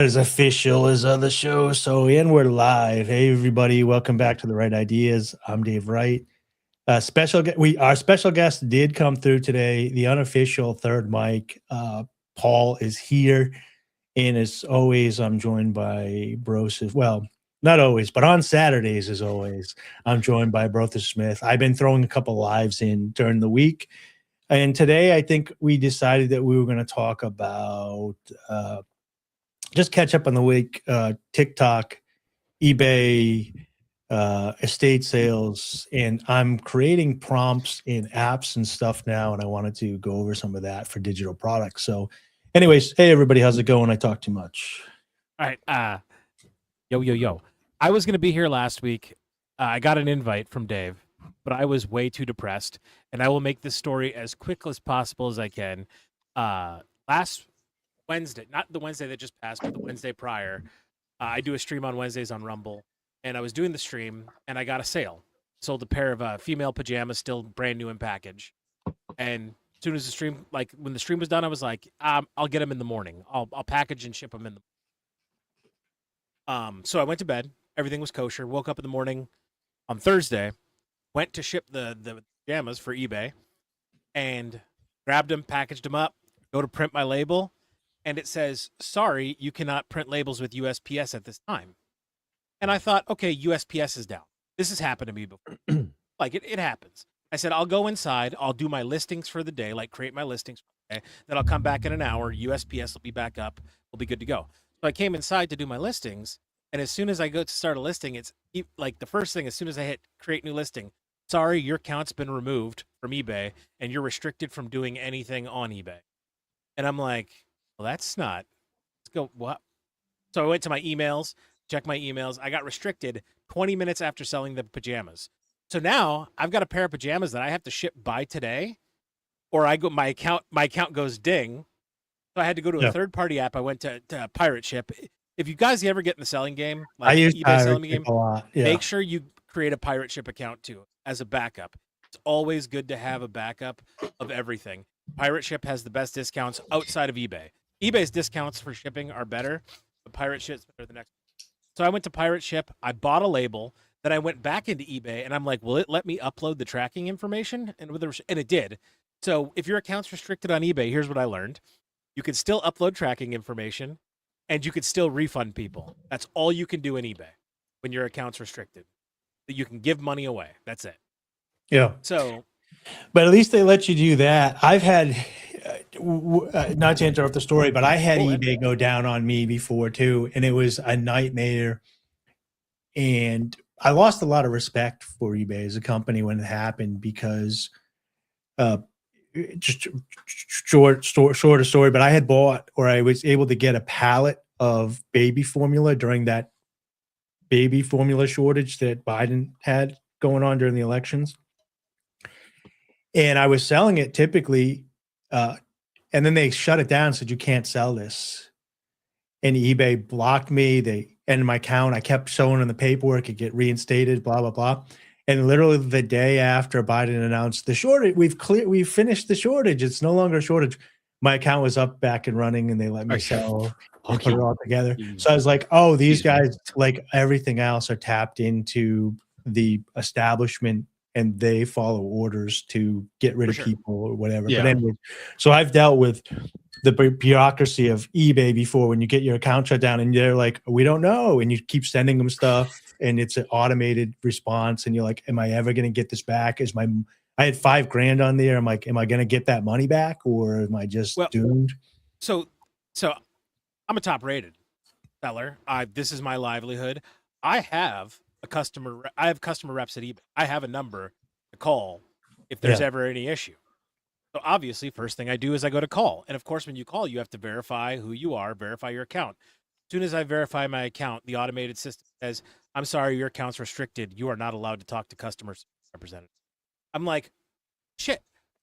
As official as other shows. And we're live. Hey, everybody, welcome back to the Right Ideas. I'm Dave Wright. Our special guest did come through today. The unofficial third mic. Paul is here, and as always, I'm joined by Broseph. Well, not always, but on Saturdays, as always, I'm joined by Brother Smith. I've been throwing a couple lives in during the week, and today I think we decided that we were going to talk about. Just catch up on the week, TikTok, eBay, estate sales, and I'm creating prompts in apps and stuff now, and I wanted to go over some of that for digital products. So, anyways, hey everybody, how's it going? I talk too much. All right. Yo. I was going to be here last week. I got an invite from Dave, but I was way too depressed, and I will make this story as quick as possible as I can. Last Wednesday, not the Wednesday that just passed, but the Wednesday prior, I do a stream on Wednesdays on Rumble, and I was doing the stream, and I got a sale. Sold a pair of female pajamas, still brand new in package. And as soon as the stream, like when the stream was done, I was like, I'll get them in the morning. I'll package and ship them in the. So I went to bed. Everything was kosher. Woke up in the morning on Thursday, went to ship the pajamas for eBay, and grabbed them, packaged them up, go to print my label, and it says, sorry, you cannot print labels with USPS at this time. And I thought, okay, USPS is down. This has happened to me before. Like, it happens. I said, I'll go inside. I'll do my listings for the day, like create my listings for the day. Then I'll come back in an hour. USPS will be back up. We'll be good to go. So I came inside to do my listings. And as soon as I go to start a listing, it's like the first thing, as soon as I hit create new listing, sorry, your account's been removed from eBay and you're restricted from doing anything on eBay. And I'm like, well, that's not. Let's go. What? So I went to my emails, checked my emails. I got restricted 20 minutes after selling the pajamas. So now I've got a pair of pajamas that I have to ship by today, or my account goes ding. So I had to go to a third-party app. I went to Pirate Ship. If you guys ever get in the selling game, like I use eBay selling game, a lot. Yeah. Make sure you create a Pirate Ship account too as a backup. It's always good to have a backup of everything. Pirate Ship has the best discounts outside of eBay. eBay's discounts for shipping are better, but Pirate Ship's better than next. So I went to Pirate Ship. I bought a label. Then I went back into eBay, and I'm like, will it let me upload the tracking information? And it did. So if your account's restricted on eBay, here's what I learned. You can still upload tracking information, and you can still refund people. That's all you can do in eBay when your account's restricted. You can give money away. That's it. Yeah. So, but at least they let you do that. I've had, not to interrupt the story, but I had eBay go down on me before too, and it was a nightmare. And I lost a lot of respect for eBay as a company when it happened because, just short story, but I had bought, or I was able to get a pallet of baby formula during that baby formula shortage that Biden had going on during the elections. And I was selling it typically, and then they shut it down and said, you can't sell this. And eBay blocked me. They ended my account. I kept showing in the paperwork, it get reinstated, blah, blah, blah. And literally the day after Biden announced the shortage, we've finished the shortage. It's no longer a shortage. My account was up, back and running, and they let me sell and put it all together. So I was like, oh, these guys, like everything else, are tapped into the establishment and they follow orders to get rid of people or whatever. Yeah. But anyway, so I've dealt with the bureaucracy of eBay before, when you get your account shut down and they're like, we don't know. And you keep sending them stuff and it's an automated response. And you're like, am I ever going to get this back? I had $5,000 on there. I'm like, am I going to get that money back, or am I just doomed? So I'm a top rated seller. This is my livelihood. I have customer reps at eBay. I have a number to call if there's ever any issue. So obviously, first thing I do is I go to call. And of course, when you call, you have to verify who you are, verify your account. As soon as I verify my account, the automated system says, I'm sorry, your account's restricted. You are not allowed to talk to customer representatives. I'm like, shit.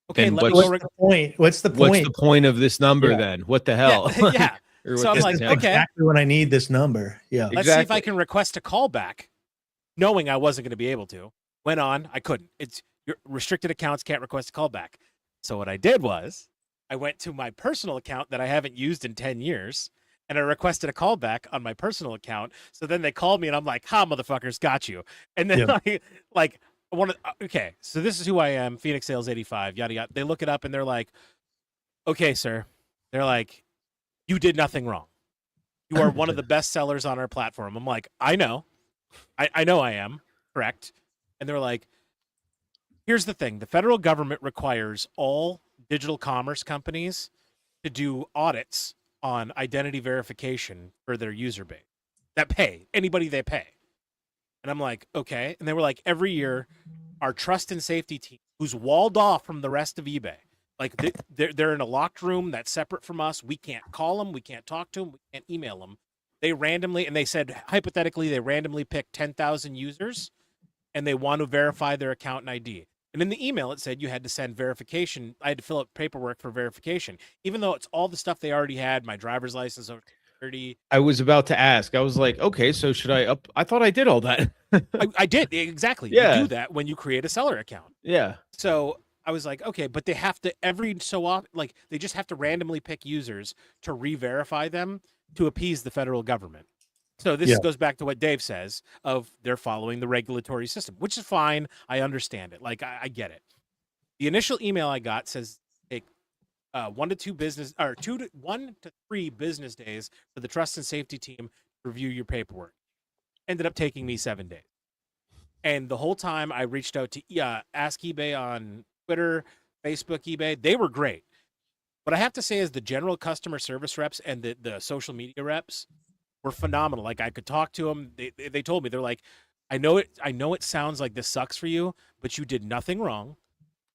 Okay, what's the point? What's the point of this number then? What the hell? Yeah. So I'm like, okay. Exactly when I need this number. Yeah. Let's see if I can request a call back, knowing I wasn't going to be able to. Went on, I couldn't. It's your restricted accounts can't request a call back. So what I did was I went to my personal account that I haven't used in 10 years, and I requested a callback on my personal account. So then they called me, and I'm like, "Ha, motherfuckers, got you." And then Yeah. okay, so this is who I am, Phoenix Sales 85, yada yada. They look it up, and they're like, "Okay, sir," they're like, "You did nothing wrong. You are one of the best sellers on our platform." I'm like, "I know, I know I am correct." And they're like, "Here's the thing: the federal government requires all digital commerce companies to do audits on identity verification for their user base that pay anybody they pay." And I'm like, okay. And they were like, every year, our trust and safety team, who's walled off from the rest of eBay, like they're in a locked room that's separate from us. We can't call them, we can't talk to them, we can't email them. They randomly, and they said hypothetically, they randomly pick 10,000 users, and they want to verify their account and ID. And in the email, it said you had to send verification. I had to fill out paperwork for verification, even though it's all the stuff they already had: my driver's license, Social Security. I was about to ask. I was like, okay, so should I up? I thought I did all that. I did exactly. Yeah. You do that when you create a seller account. Yeah. So I was like, okay, but they have to every so often, like they just have to randomly pick users to re-verify them to appease the federal government. So this Yeah. goes back to what Dave says of they're following the regulatory system, which is fine. I understand it. Like I get it. The initial email I got says take 1 to 3 business days for the trust and safety team to review your paperwork. Ended up taking me 7 days. And the whole time I reached out to Ask eBay on Twitter, Facebook, eBay. They were great. But I have to say, as the general customer service reps and the social media reps were phenomenal. Like I could talk to them. They told me, they're like, I know it sounds like this sucks for you, but you did nothing wrong.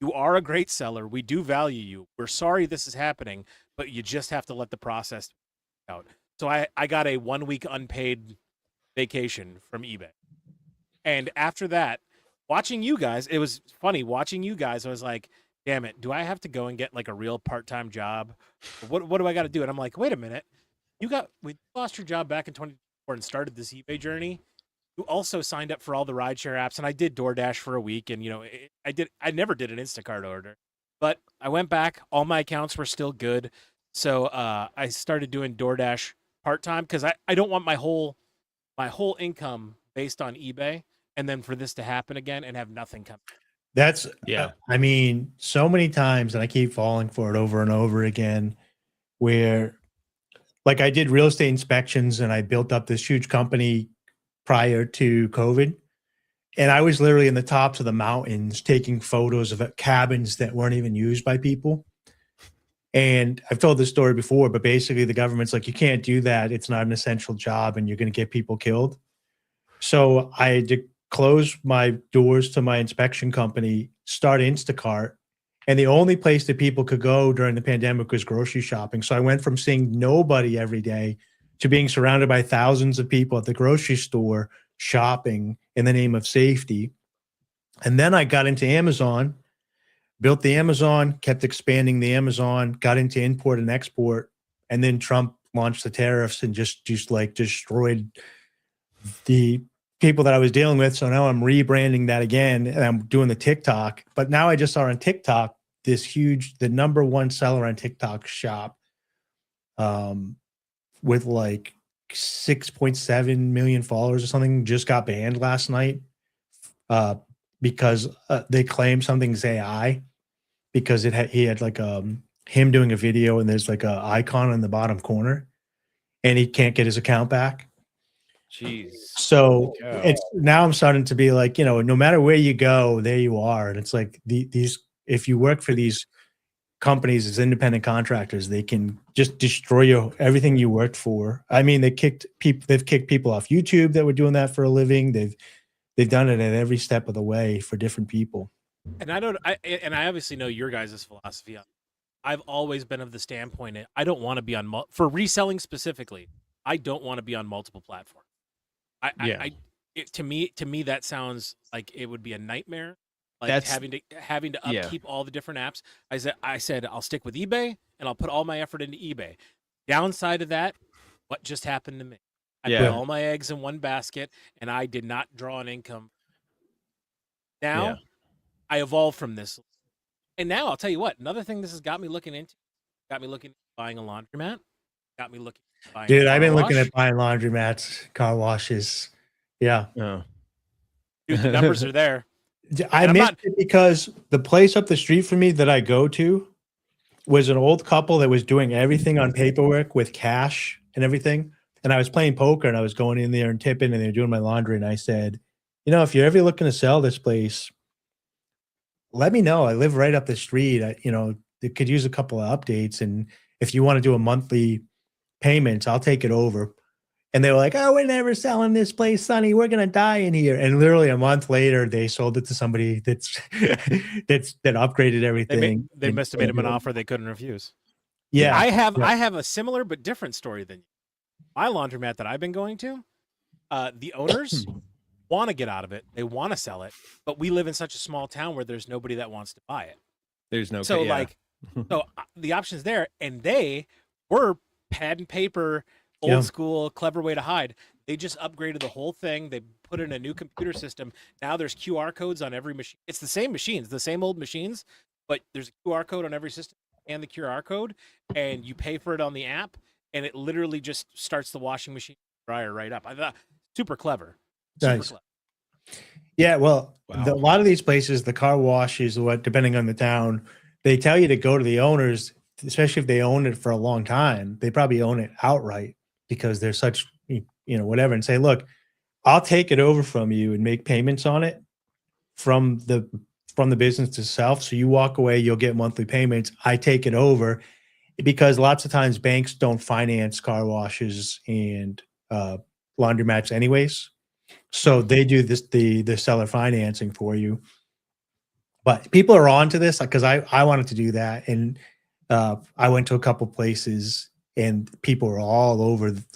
You are a great seller. We do value you. We're sorry this is happening, but you just have to let the process out. So I got a 1 week unpaid vacation from eBay. And after that, watching you guys, it was funny watching you guys. I was like, damn it, do I have to go and get like a real part-time job? What do I got to do? And I'm like, wait a minute. We lost your job back in 2024 and started this eBay journey. You also signed up for all the rideshare apps, and I did DoorDash for a week, and I never did an Instacart order. But I went back, all my accounts were still good. So I started doing DoorDash part-time because I don't want my whole income based on eBay, and then for this to happen again and have nothing come. That's, Yeah. I mean, so many times, and I keep falling for it over and over again, where like I did real estate inspections and I built up this huge company prior to COVID. And I was literally in the tops of the mountains taking photos of cabins that weren't even used by people. And I've told this story before, but basically the government's like, you can't do that. It's not an essential job and you're going to get people killed. So I had to close my doors to my inspection company, start Instacart. And the only place that people could go during the pandemic was grocery shopping. So I went from seeing nobody every day to being surrounded by thousands of people at the grocery store shopping in the name of safety. And then I got into Amazon, built the Amazon, kept expanding the Amazon, got into import and export. And then Trump launched the tariffs and just like destroyed the people that I was dealing with. So now I'm rebranding that again and I'm doing the TikTok. But now I just saw on TikTok this huge, the number one seller on TikTok shop with like 6.7 million followers or something just got banned last night because they claim something's AI because he had like him doing a video and there's like a icon in the bottom corner and he can't get his account back. Jeez. So it's now I'm starting to be like, no matter where you go, there you are. And it's like these, if you work for these companies as independent contractors, they can just destroy everything you worked for. I mean, they've kicked people off YouTube that were doing that for a living. They've done it at every step of the way for different people. And I obviously know your guys' philosophy. I've always been of the standpoint I don't want to be on for reselling specifically. I don't want to be on multiple platforms. To me that sounds like it would be a nightmare. Like having to upkeep all the different apps. I said I'll stick with eBay and I'll put all my effort into eBay. Downside of that, what just happened to me? I put all my eggs in one basket and I did not draw an income. Now I evolved from this. And now I'll tell you what, another thing this has got me looking into, buying a laundromat, got me looking buying Dude, car I've been looking wash. at buying laundromats, car washes. Yeah. Oh. Dude, the numbers are there. I And I'm missed not- it because the place up the street from me that I go to was an old couple that was doing everything on paperwork with cash and everything. And I was playing poker and I was going in there and tipping and they were doing my laundry. And I said, if you're ever looking to sell this place, let me know. I live right up the street. It could use a couple of updates. And if you want to do a monthly payments, I'll take it over. And they were like, oh, we're never selling this place, Sonny. We're gonna die in here. And literally a month later, they sold it to somebody that upgraded everything. They and- must have made him an and- offer they couldn't refuse. Yeah. I have yeah. I have a similar but different story than you. My laundromat that I've been going to, the owners want to get out of it. They want to sell it, but we live in such a small town where there's nobody that wants to buy it. There's no So yeah. the option's there, and they were pad and paper, old Yeah. school, clever way to hide. They just upgraded the whole thing. They put in a new computer system. Now there's QR codes on every machine. It's the same machines, the same old machines, but there's a QR code on every system and the QR code, and you pay for it on the app, and it literally just starts the washing machine dryer right up. I thought super clever. Super Nice. clever. Yeah, well, Wow. a lot of these places, the car wash is what, depending on the town, they tell you to go to the owners, especially if they own it for a long time. They probably own it outright because they're such, whatever, and say, look, I'll take it over from you and make payments on it from the business itself. So you walk away, you'll get monthly payments. I take it over because lots of times banks don't finance car washes and laundromats anyways. So they do the seller financing for you. But people are on to this because I wanted to do that. And I went to a couple places and people are all over them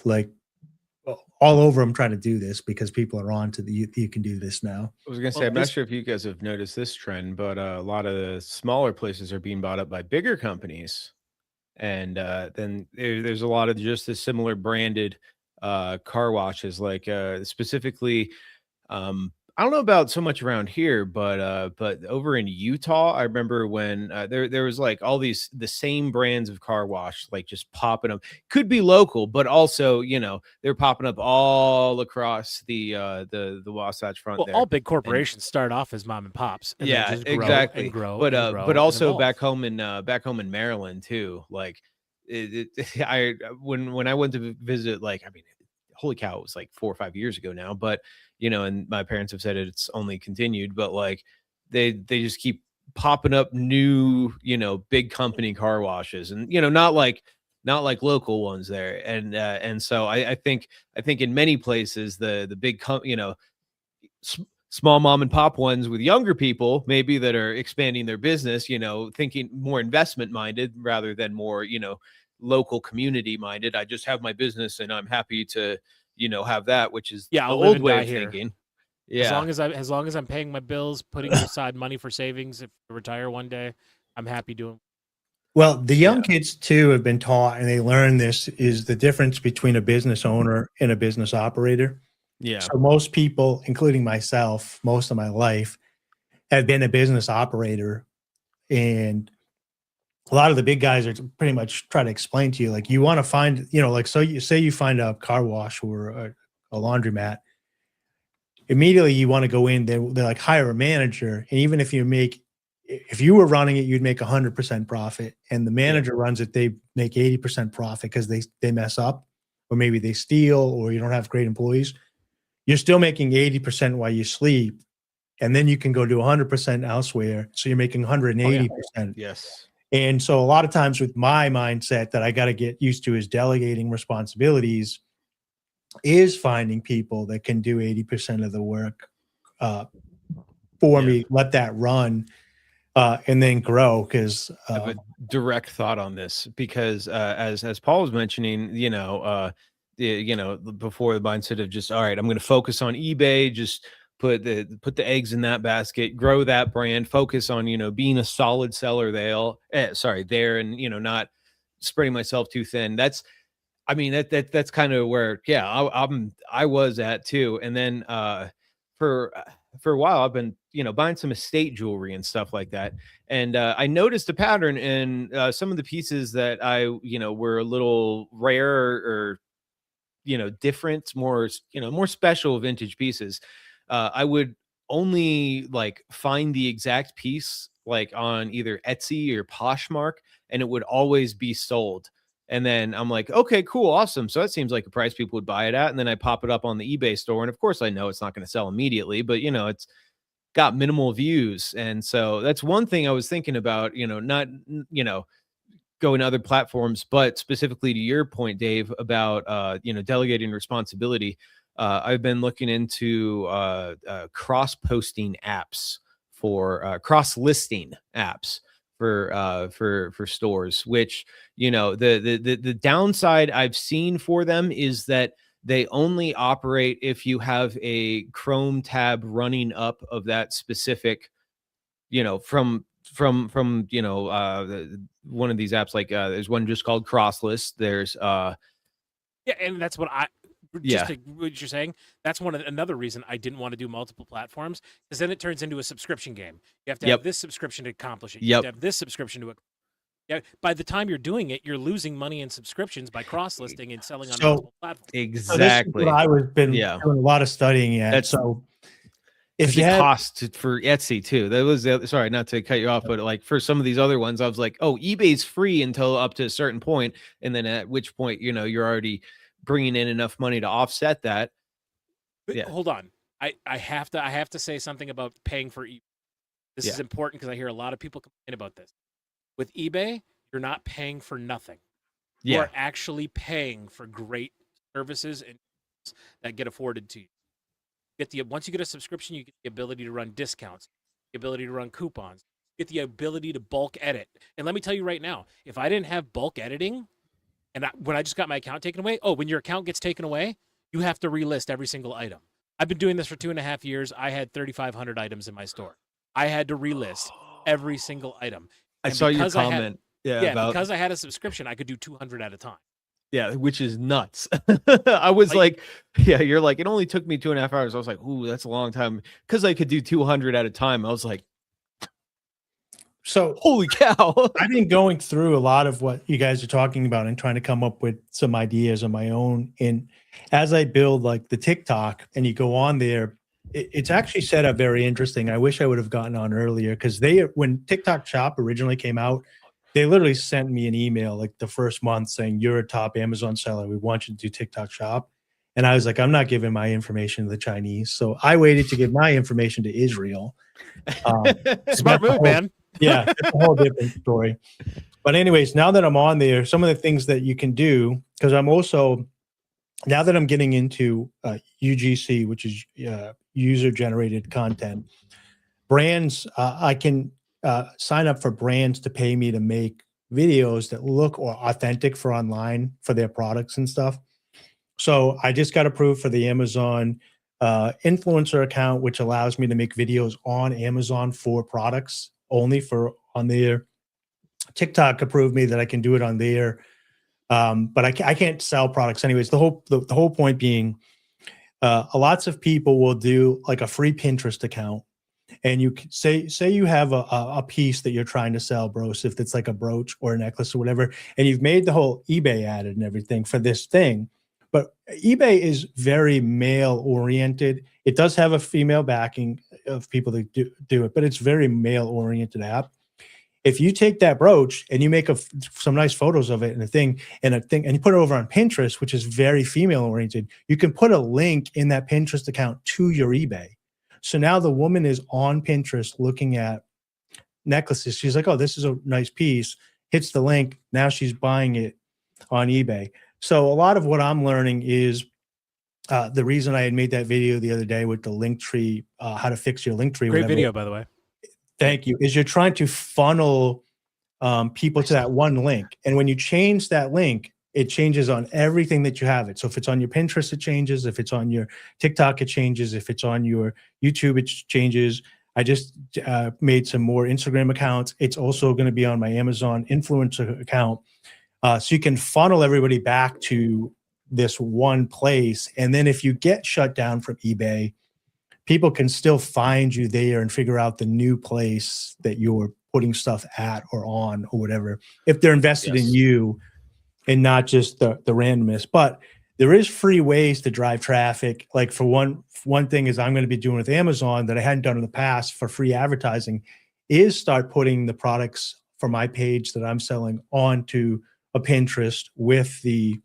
trying to do this because people are on to you can do this now. I was gonna say, I'm not sure if you guys have noticed this trend, but a lot of the smaller places are being bought up by bigger companies, and then there's a lot of just the similar branded car washes, like specifically. I don't know about so much around here, but over in Utah, I remember when there was like all the same brands of car wash, like just popping up. Could be local, but also they're popping up all across the Wasatch Front. Well, there. all big corporations start off as mom and pops. And Yeah, then just grow exactly. And grow, but and grow but and also evolve. back home in Maryland too. Like when I went to visit, like, I mean, holy cow, it was like 4 or 5 years ago now, but and my parents have said it's only continued, but like they just keep popping up new, big company car washes, and not like local ones there. And so I think in many places the big small mom and pop ones with younger people maybe that are expanding their business, thinking more investment minded rather than more, local community minded. I just have my business and I'm happy to, have that, which is the I'll live old and way die of here. thinking. Yeah. As long as I'm paying my bills, putting aside money for savings if I retire one day, I'm happy doing. Well, the young kids too have been taught, and they learn this is the difference between a business owner and a business operator. Yeah. So most people, including myself, most of my life have been a business operator, and a lot of the big guys are pretty much trying to explain to you, like, you want to find, so you say you find a car wash or a laundromat, immediately you want to go in, they're like, hire a manager. And even if you were running it, you'd make 100% profit, and the manager runs it, they make 80% profit because they mess up, or maybe they steal, or you don't have great employees. You're still making 80% while you sleep, and then you can go do 100% elsewhere. So you're making 180%. Yes. And so a lot of times with my mindset that I got to get used to is delegating responsibilities, is finding people that can do 80% of the work for me, let that run, and then grow. Because I have a direct thought on this because as Paul was mentioning, before the mindset of just, all right, I'm going to focus on eBay, just put the eggs in that basket, grow that brand, focus on, being a solid seller there, and, not spreading myself too thin. That's kind of where, I was at too. And then for a while I've been, buying some estate jewelry and stuff like that. And I noticed a pattern in some of the pieces that I, were a little rare or, different, more, more special vintage pieces. I would only like find the exact piece like on either Etsy or Poshmark, and it would always be sold. And then I'm like, okay, cool, awesome. So that seems like a price people would buy it at. And then I pop it up on the eBay store. And of course, I know it's not going to sell immediately, but it's got minimal views. And so that's one thing I was thinking about, not, going to other platforms, but specifically to your point, Dave, about, delegating responsibility. I've been looking into cross-posting apps for cross-listing apps for stores, which the downside I've seen for them is that they only operate if you have a Chrome tab running up of that specific, from one of these apps. Like there's one just called Crosslist. There's yeah, and that's what what you're saying. That's another reason I didn't want to do multiple platforms, because then it turns into a subscription game. You have to have this subscription to accomplish it. You have to have this subscription to. Yeah, by the time you're doing it, you're losing money in subscriptions by cross-listing and selling on multiple platforms. Exactly. So I was doing a lot of studying at. So if you had cost for Etsy too, that was sorry, not to cut you off, but like for some of these other ones, I was like, oh, eBay's free until up to a certain point, and then at which point, you're already bringing in enough money to offset that. But hold on, I have to say something about paying for eBay. This is important because I hear a lot of people complain about this. With eBay, you're not paying for nothing. You're actually paying for great services and that get afforded to you. Once you get a subscription, you get the ability to run discounts, the ability to run coupons, get the ability to bulk edit. And let me tell you right now, if I didn't have bulk editing, and when I just got my account taken away, when your account gets taken away, you have to relist every single item. I've been doing this for 2.5 years. I had 3,500 items in my store. I had to relist every single item. I saw your comment. Because I had a subscription, I could do 200 at a time. Yeah, which is nuts. I was like, you're like, it only took me 2.5 hours. I was like, ooh, that's a long time. Because I could do 200 at a time. I was like, so holy cow. I've been going through a lot of what you guys are talking about and trying to come up with some ideas on my own. And as I build like the TikTok and you go on there, it's actually set up very interesting. I wish I would have gotten on earlier, because when TikTok Shop originally came out, they literally sent me an email like the first month saying, you're a top Amazon seller. We want you to do TikTok Shop. And I was like, I'm not giving my information to the Chinese. So I waited to give my information to Israel. Smart move, man. Yeah, it's a whole different story. But anyways, now that I'm on there, some of the things that you can do, because I'm also, now that I'm getting into UGC, which is user-generated content, brands, I can sign up for brands to pay me to make videos that look authentic for online for their products and stuff. So I just got approved for the Amazon influencer account, which allows me to make videos on Amazon for products only on their. TikTok approved me that I can do it on there. But I can't sell products anyways. The whole point being, lots of people will do like a free Pinterest account, and you can say you have a piece that you're trying to sell, Broseph, that's like a brooch or a necklace or whatever, and you've made the whole eBay added and everything for this thing. But eBay is very male oriented. It does have a female backing of people that do it, but it's very male oriented app. If you take that brooch and you make some nice photos of it and you put it over on Pinterest, which is very female oriented, you can put a link in that Pinterest account to your eBay. So now the woman is on Pinterest looking at necklaces. She's like, oh, this is a nice piece, hits the link. Now she's buying it on eBay. So a lot of what I'm learning is the reason I had made that video the other day with the link tree, how to fix your link tree. Great video, by the way. Thank you. Is you're trying to funnel people to that one link. And when you change that link, it changes on everything that you have it. So if it's on your Pinterest, it changes. If it's on your TikTok, it changes. If it's on your YouTube, it changes. I just made some more Instagram accounts. It's also going to be on my Amazon influencer account. So you can funnel everybody back to this one place. And then if you get shut down from eBay people can still find you there and figure out the new place that you're putting stuff at or on or whatever, if they're invested in Yes. you and not just the randomness. But there is free ways to drive traffic. Like for one thing is I'm going to be doing with Amazon that I hadn't done in the past for free advertising is start putting the products for my page that I'm selling onto a Pinterest with the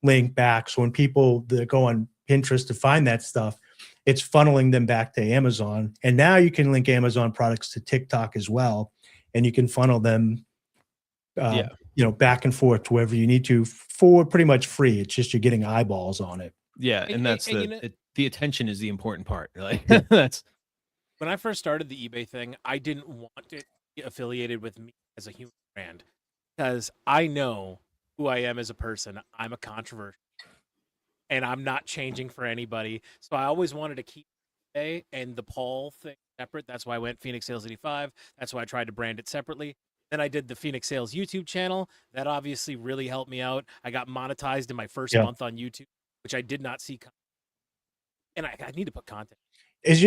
link back. So when people that go on Pinterest to find that stuff, it's funneling them back to Amazon. And now you can link Amazon products to TikTok as well. And you can funnel them, back and forth to wherever you need to for pretty much free. It's just you're getting eyeballs on it. Yeah, and that's and the attention is the important part. Like that's when I first started the eBay thing, I didn't want it to be affiliated with me as a human brand because I know who I am as a person. I'm a controversial and I'm not changing for anybody. So I always wanted to keep eBay and the Paul thing separate. That's why I went Phoenix Sales 85. That's why I tried to brand it separately. Then I did the Phoenix Sales YouTube channel. That obviously really helped me out. I got monetized in my first month on YouTube, which I did not see. And I need to put content. Is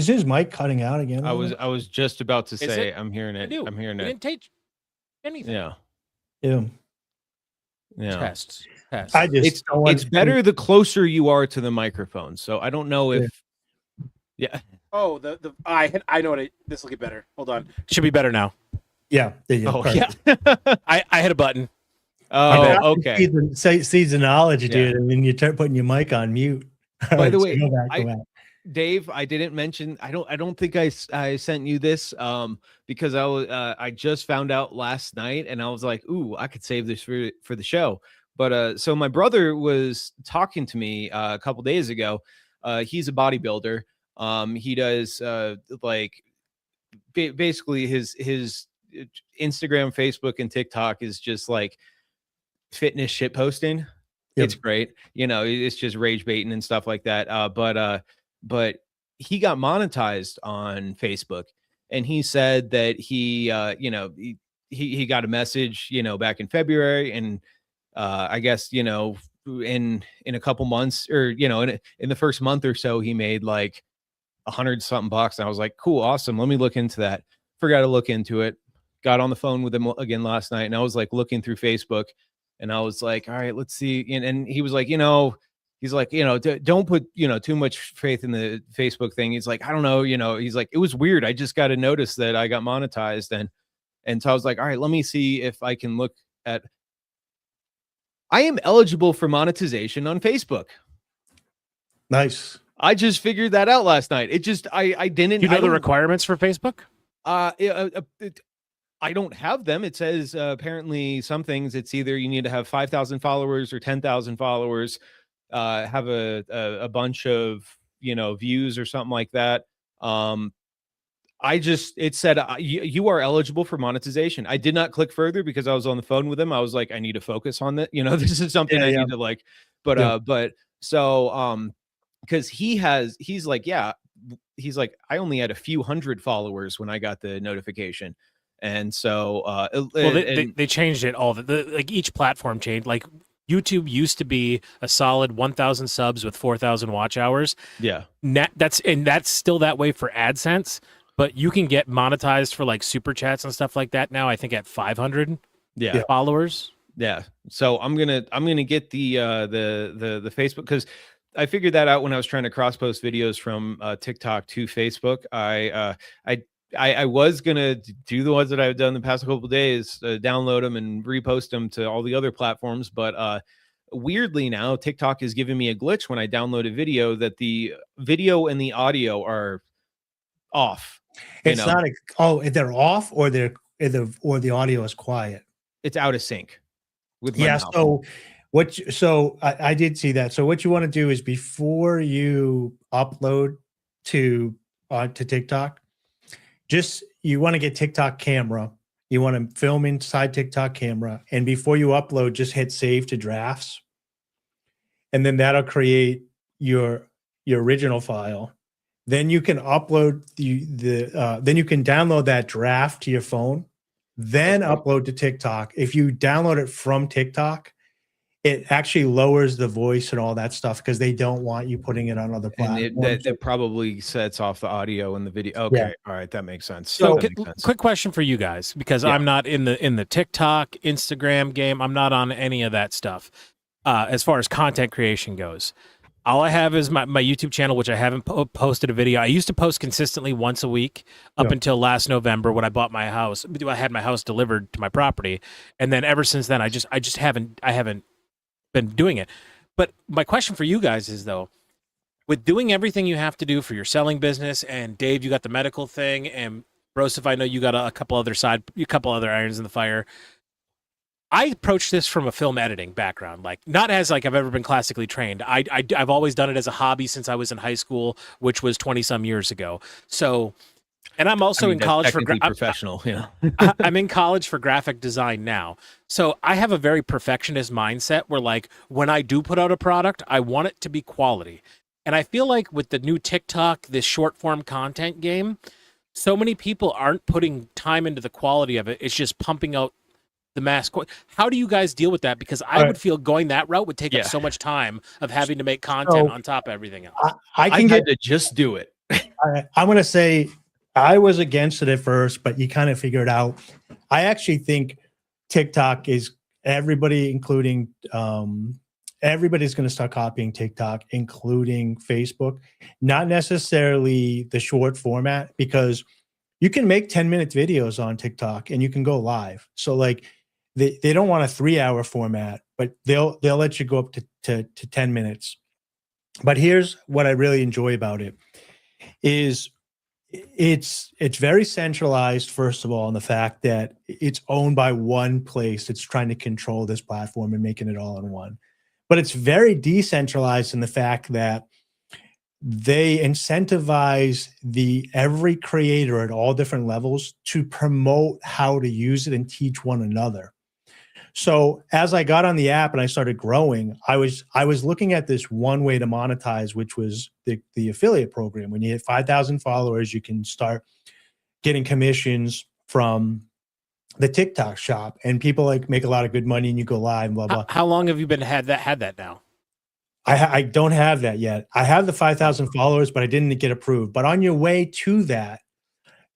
his mic cutting out again? I was just about to say it? I'm hearing it. I'm hearing it. it. Didn't take anything. Yeah. Test. I just it's better the closer you are to the microphone. So I don't know if Oh, I know what this will get better. Hold on. Should be better now. Yeah. I hit a button. Oh, okay. Seeds of knowledge, dude. I mean, you start putting your mic on mute. By the way, Dave, I didn't mention. I don't think I sent you this because I just found out last night and I was like, ooh, I could save this for the show. But so my brother was talking to me a couple days ago. He's a bodybuilder. He does basically his Instagram, Facebook, and TikTok is just like fitness shit posting. Yep. It's great. It's just rage baiting and stuff like that. But he got monetized on Facebook and he said that he got a message, back in February. And I guess, in a couple months or, in the first month or so, he made like $100-something bucks. And I was like, cool, awesome. Let me look into that. Forgot to look into it. Got on the phone with him again last night. And I was like looking through Facebook and I was like, all right, let's see. And he was like, he's like, don't put, too much faith in the Facebook thing. He's like, I don't know, he's like, it was weird. I just got to notice that I got monetized. And so I was like, all right, let me see if I can look at, I am eligible for monetization on Facebook. Nice. I just figured that out last night. It just, I didn't. You know the requirements for Facebook? I don't have them. It says apparently some things it's either you need to have 5,000 followers or 10,000 followers, have a bunch of, views or something like that. It said you are eligible for monetization. I did not click further because I was on the phone with him. I was like, I need to focus on that. This is something I need to like, but so, because he's like, I only had a few hundred followers when I got the notification. And so, they changed it all. Like each platform changed. Like YouTube used to be a solid 1,000 subs with 4,000 watch hours. Yeah, that's still that way for AdSense. But you can get monetized for like super chats and stuff like that now. I think at 500 followers. Yeah. So I'm gonna get the Facebook because I figured that out when I was trying to cross post videos from TikTok to Facebook. I was gonna do the ones that I've done the past couple of days, download them and repost them to all the other platforms. But weirdly now, TikTok is giving me a glitch when I download a video that the video and the audio are off. It's not. They're off, or the audio is quiet. It's out of sync with my mouth. So I did see that. So what you want to do is before you upload to TikTok, you want to get TikTok camera. You want to film inside TikTok camera, and before you upload, just hit save to drafts, and then that'll create your original file. Then you can upload then you can download that draft to your phone, then upload to TikTok. If you download it from TikTok, it actually lowers the voice and all that stuff because they don't want you putting it on other And platforms. that probably sets off the audio and the video. Yeah. Okay, all right, that makes sense. So, That makes sense. quick question for you guys, because Yeah. I'm not in the TikTok, Instagram game. I'm not on any of that stuff. As far as content creation goes, all I have is my YouTube channel, which I haven't posted a video. I used to post consistently once a week up Yeah. until last November when I bought my house. I had my house delivered to my property, and then ever since then, I just haven't been doing it. But my question for you guys is, though, with doing everything you have to do for your selling business, and Dave, you got the medical thing, and Broseph, I know you got a couple other irons in the fire. I approach this from a film editing background, like not as like I've ever been classically trained. I've always done it as a hobby since I was in high school, which was 20 some years ago. So, and I'm also in college for professional. Yeah, I'm in college for graphic design now. So I have a very perfectionist mindset where, like, when I do put out a product, I want it to be quality. And I feel like with the new TikTok, this short form content game, so many people aren't putting time into the quality of it. It's just pumping out the mass. How do you guys deal with that? Because I would feel going that route would take up so much time of having to make content on top of everything else. I had to just do it. I'm going to say I was against it at first, but you kind of figure it out. I actually think TikTok is everybody, including everybody's going to start copying TikTok, including Facebook, not necessarily the short format, because you can make 10-minute videos on TikTok and you can go live. So like they don't want a 3-hour format, but they'll let you go up to 10 minutes. But here's what I really enjoy about it is it's very centralized, first of all, in the fact that it's owned by one place that's trying to control this platform and making it all in one. But it's very decentralized in the fact that they incentivize every creator at all different levels to promote how to use it and teach one another. So as I got on the app and I started growing, I was looking at this one way to monetize, which was the affiliate program. When you hit 5,000 followers, you can start getting commissions from the TikTok shop, and people like make a lot of good money, and you go live and blah blah. How long have you been had that now? I don't have that yet. I have the 5,000 followers, but I didn't get approved. But on your way to that,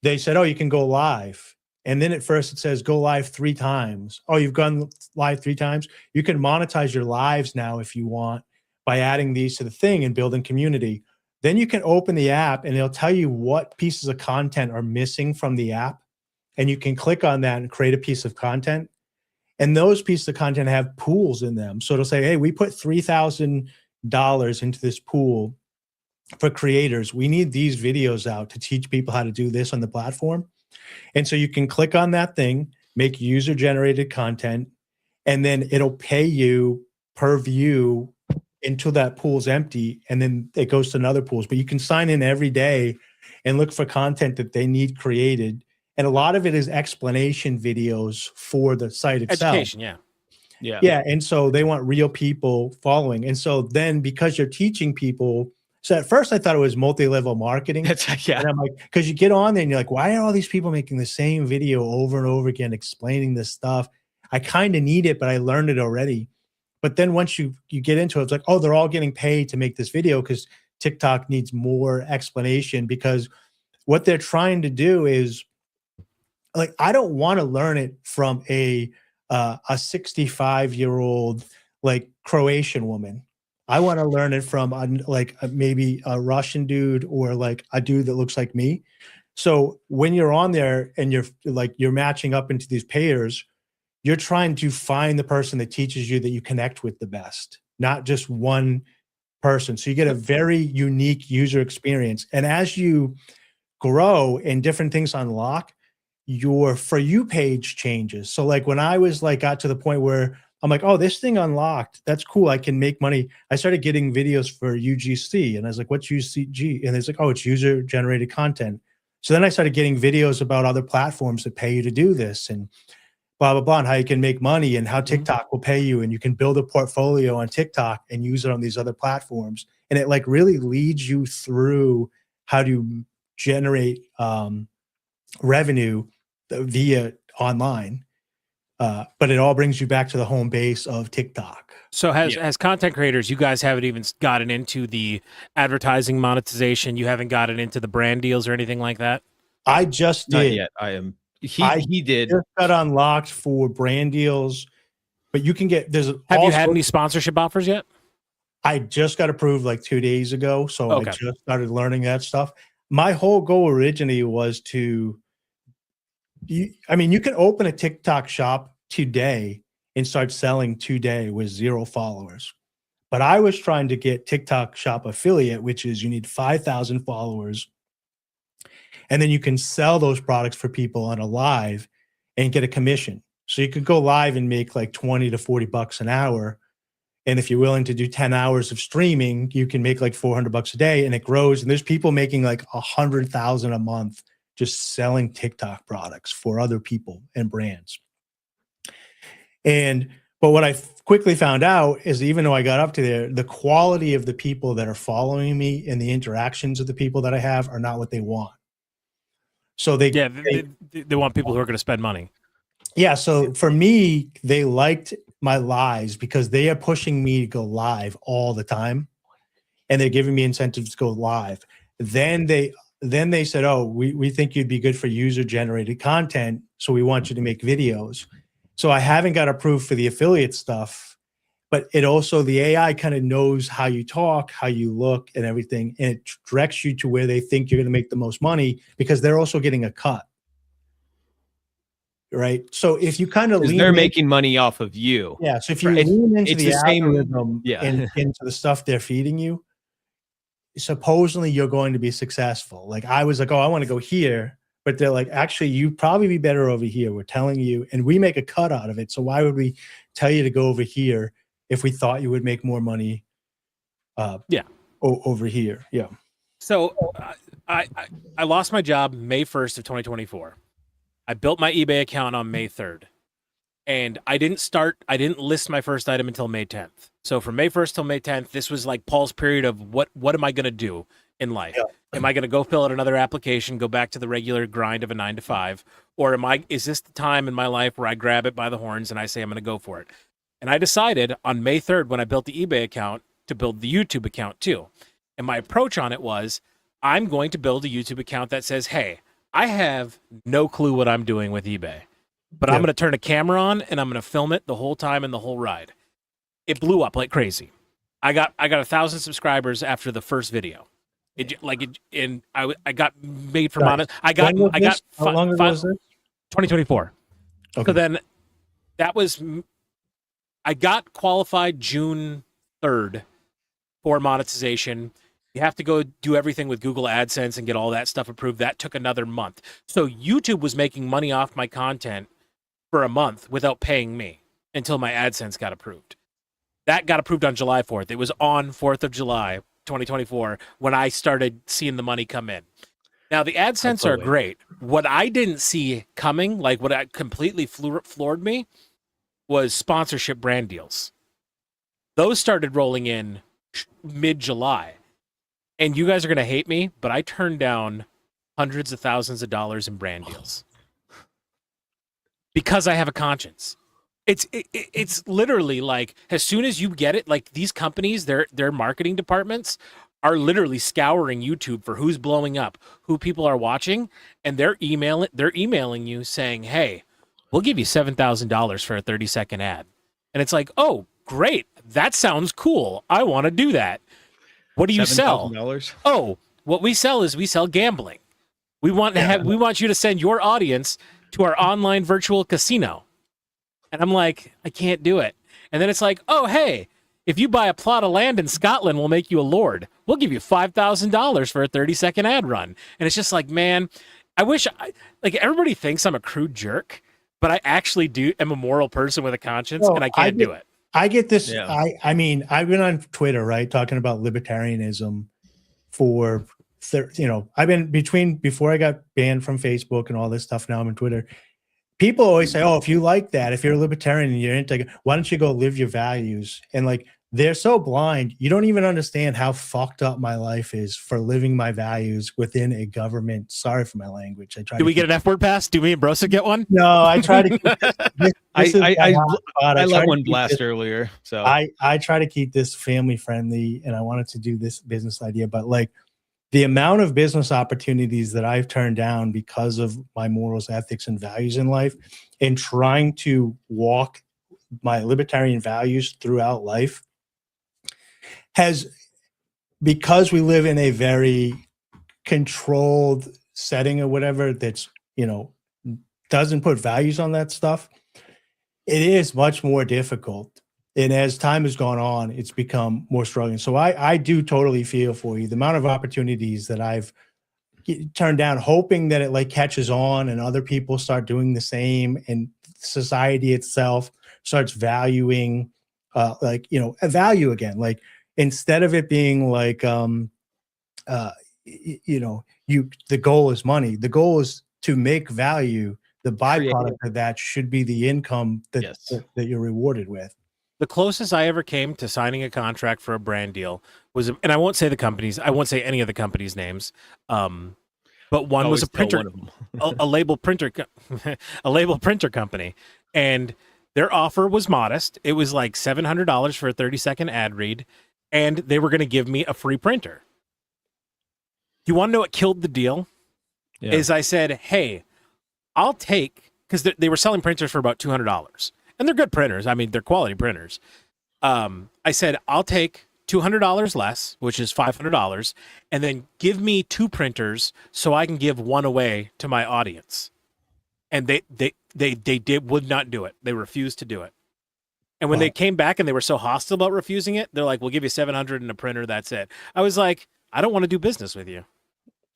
they said, oh, you can go live. And then at first it says go live 3 times. Oh, you've gone live 3 times. You can monetize your lives now if you want by adding these to the thing and building community. Then you can open the app and it'll tell you what pieces of content are missing from the app. And you can click on that and create a piece of content. And those pieces of content have pools in them. So it'll say, hey, we put $3,000 into this pool for creators. We need these videos out to teach people how to do this on the platform. And so you can click on that thing, make user-generated content, and then it'll pay you per view until that pool's empty, and then it goes to another pools. But you can sign in every day and look for content that they need created. And a lot of it is explanation videos for the site itself. Education, yeah. Yeah. And so they want real people following. And so then because you're teaching people, so at first I thought it was multi-level marketing. Yeah. And I'm like, because you get on there and you're like, why are all these people making the same video over and over again, explaining this stuff? I kind of need it, but I learned it already. But then once you get into it, it's like, oh, they're all getting paid to make this video because TikTok needs more explanation, because what they're trying to do is, like, I don't want to learn it from a 65-year-old like Croatian woman. I want to learn it from maybe a Russian dude or like a dude that looks like me. So when you're on there and you're matching up into these pairs, you're trying to find the person that teaches you that you connect with the best, not just one person. So you get a very unique user experience. And as you grow and different things unlock, your For You page changes. So like when I was like got to the point where I'm like, oh, this thing unlocked, that's cool, I can make money. I started getting videos for UGC, and I was like, what's UCG? And it's like, oh, it's user generated content. So then I started getting videos about other platforms that pay you to do this, and blah blah blah, and how you can make money, and how TikTok will pay you, and you can build a portfolio on TikTok and use it on these other platforms. And it like really leads you through how to generate revenue via online. But it all brings you back to the home base of TikTok. So as content creators, you guys haven't even gotten into the advertising monetization. You haven't gotten into the brand deals or anything like that. I just Not did. yet. I am. He did. Just got unlocked for brand deals, but you can get. Have you had any sponsorship offers yet? I just got approved like 2 days ago, so Okay. I just started learning that stuff. My whole goal originally was to. You can open a TikTok shop today and start selling today with 0 followers. But I was trying to get TikTok shop affiliate, which is you need 5,000 followers. And then you can sell those products for people on a live and get a commission. So you could go live and make like 20 to 40 bucks an hour. And if you're willing to do 10 hours of streaming, you can make like 400 bucks a day, and it grows. And there's people making like 100,000 a month just selling TikTok products for other people and brands. But what I quickly found out is, even though I got up to there, the quality of the people that are following me and the interactions of the people that I have are not what they want. So they want people who are going to spend money. Yeah. So for me, they liked my lives because they are pushing me to go live all the time, and they're giving me incentives to go live. Then they said, "Oh, we think you'd be good for user generated content, so we want you to make videos." So I haven't got approved for the affiliate stuff, but it also, the AI kind of knows how you talk, how you look, and everything, and it directs you to where they think you're going to make the most money, because they're also getting a cut. Right. So if you kind of they're making money off of you. Yeah. So if you lean into the algorithm and into the stuff they're feeding you, supposedly you're going to be successful. Like I was like, oh, I want to go here. But they're like, actually, you'd probably be better over here. We're telling you, and we make a cut out of it. So why would we tell you to go over here if we thought you would make more money? Over here. Yeah. So I lost my job May 1st of 2024. I built my eBay account on May 3rd, and I didn't list my first item until May 10th. So from May 1st till May 10th, this was like Paul's period of what am I going to do in life? Yeah. Am I going to go fill out another application, go back to the regular grind of a 9 to 5? Or is this the time in my life where I grab it by the horns and I say, I'm going to go for it? And I decided on May 3rd, when I built the eBay account, to build the YouTube account too. And my approach on it was, I'm going to build a YouTube account that says, hey, I have no clue what I'm doing with eBay, but I'm going to turn a camera on and I'm going to film it the whole time and the whole ride. It blew up like crazy. I got 1,000 subscribers after the first video. I got made for money. How long ago was this? 2024. Okay. So then I got qualified June 3rd for monetization. You have to go do everything with Google AdSense and get all that stuff approved. That took another month. So YouTube was making money off my content for a month without paying me until my AdSense got approved. That got approved on July 4th. It was on 4th of July, 2024, when I started seeing the money come in. Now, the AdSense are great. What I didn't see coming, like what completely floored me, was sponsorship brand deals. Those started rolling in mid-July. And you guys are going to hate me, but I turned down hundreds of thousands of dollars in brand deals because I have a conscience. It's literally like, as soon as you get it, like these companies, their marketing departments are literally scouring YouTube for who's blowing up, who people are watching, and they're emailing you saying, hey, we'll give you $7,000 for a 30-second ad. And it's like, oh, great. That sounds cool. I want to do that. What do you sell? Oh, what we sell is we sell gambling. We want you to send your audience to our online virtual casino. And I'm like, I can't do it. And then it's like, oh, hey, if you buy a plot of land in Scotland, we'll make you a lord. We'll give you $5,000 for a 30-second ad run. And it's just like, man, I wish everybody thinks I'm a crude jerk, but I actually am a moral person with a conscience, and I can't do it. I get this. Yeah. I've been on Twitter, right, talking about libertarianism for, I've been before I got banned from Facebook and all this stuff. Now I'm on Twitter. People always say, oh, if you like that, if you're a libertarian and you're into, why don't you go live your values? And like, they're so blind. You don't even understand how fucked up my life is for living my values within a government. Sorry for my language. I try. Do we get an F word pass? Do me and Broseph get one? No, I try to keep this is my I hot spot. I try let to one keep blast this- earlier. So I try to keep this family friendly, and I wanted to do this business idea, but like the amount of business opportunities that I've turned down because of my morals, ethics, and values in life, and trying to walk my libertarian values throughout life has, because we live in a very controlled setting or whatever that's, doesn't put values on that stuff, it is much more difficult. And as time has gone on, it's become more struggling. So I do totally feel for you. The amount of opportunities that I've turned down, hoping that it like catches on and other people start doing the same, and society itself starts valuing, a value again. Like instead of it being like, the goal is money. The goal is to make value. The byproduct of that should be the income that you're rewarded with. The closest I ever came to signing a contract for a brand deal was, and I won't say the companies, I won't say any of the companies' names, but one was a printer, a label printer, a label printer company, and their offer was modest. It was like $700 for a 30-second ad read, and they were going to give me a free printer. You want to know what killed the deal? Yeah. Is I said, hey, I'll take, because they were selling printers for about $200. And they're good printers. I mean, they're quality printers. I said, I'll take $200 less, which is $500, and then give me 2 printers so I can give one away to my audience. And they would not do it. They refused to do it. And when they came back and they were so hostile about refusing it, they're like, we'll give you $700 and a printer. That's it. I was like, I don't want to do business with you.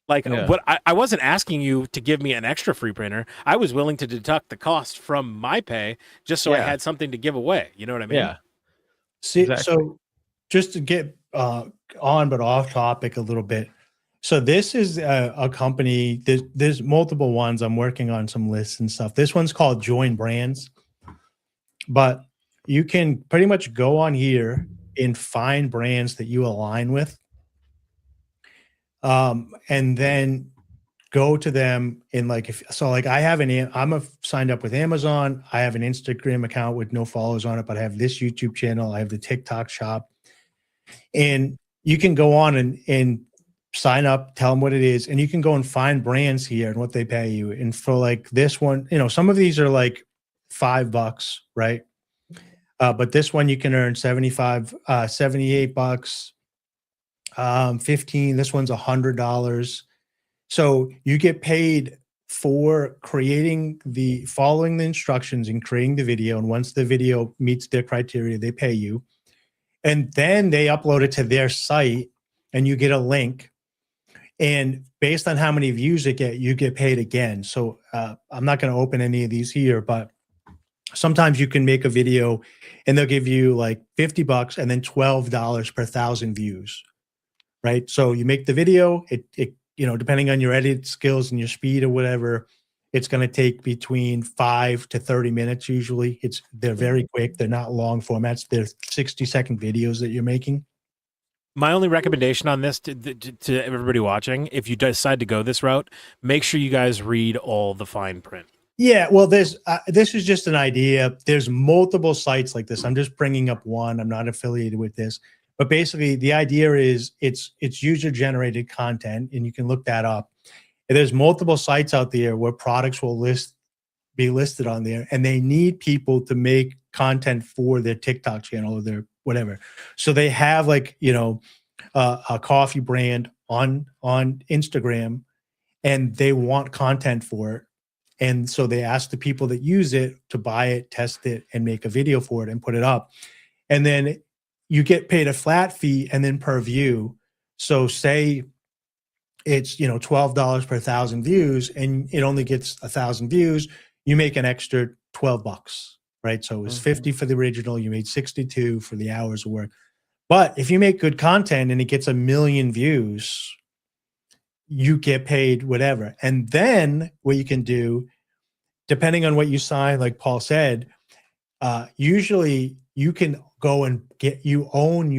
Like, what I wasn't asking you to give me an extra free printer. I was willing to deduct the cost from my pay just so I had something to give away. You know what I mean? Yeah. See, so just to get on but off topic a little bit. So this is a company. There's multiple ones. I'm working on some lists and stuff. This one's called Join Brands, but you can pretty much go on here and find brands that you align with. And then go to them in like, I'm signed up with Amazon. I have an Instagram account with no followers on it, but I have this YouTube channel. I have the TikTok shop, and you can go on and sign up, tell them what it is. And you can go and find brands here and what they pay you. And for like this one, some of these are like $5, right? But this one you can earn $78. 15. This one's $100. So you get paid for following the instructions and creating the video. And once the video meets their criteria, they pay you. And then they upload it to their site and you get a link. And based on how many views you get paid again. So I'm not going to open any of these here, but sometimes you can make a video and they'll give you like $50 and then $12 per 1,000 views. Right. So you make the video, it depending on your edit skills and your speed or whatever, it's going to take between 5 to 30 minutes. Usually they're very quick. They're not long formats. They're 60-second videos that you're making. My only recommendation on this to everybody watching, if you decide to go this route, make sure you guys read all the fine print. Yeah, well, this is just an idea. There's multiple sites like this. I'm just bringing up one. I'm not affiliated with this. But basically, the idea is it's user-generated content, and you can look that up. And there's multiple sites out there where products will be listed on there, and they need people to make content for their TikTok channel or their whatever. So they have like a coffee brand on Instagram, and they want content for it. And so they ask the people that use it to buy it, test it, and make a video for it and put it up. And then you get paid a flat fee and then per view. So say it's, $12 per 1,000 views and it only gets 1,000 views, you make an extra $12, right? So it was 50 for the original. You made 62 for the hours of work. But if you make good content and it gets 1 million views, you get paid whatever. And then what you can do, depending on what you sign, like Paul said, usually you can go and you own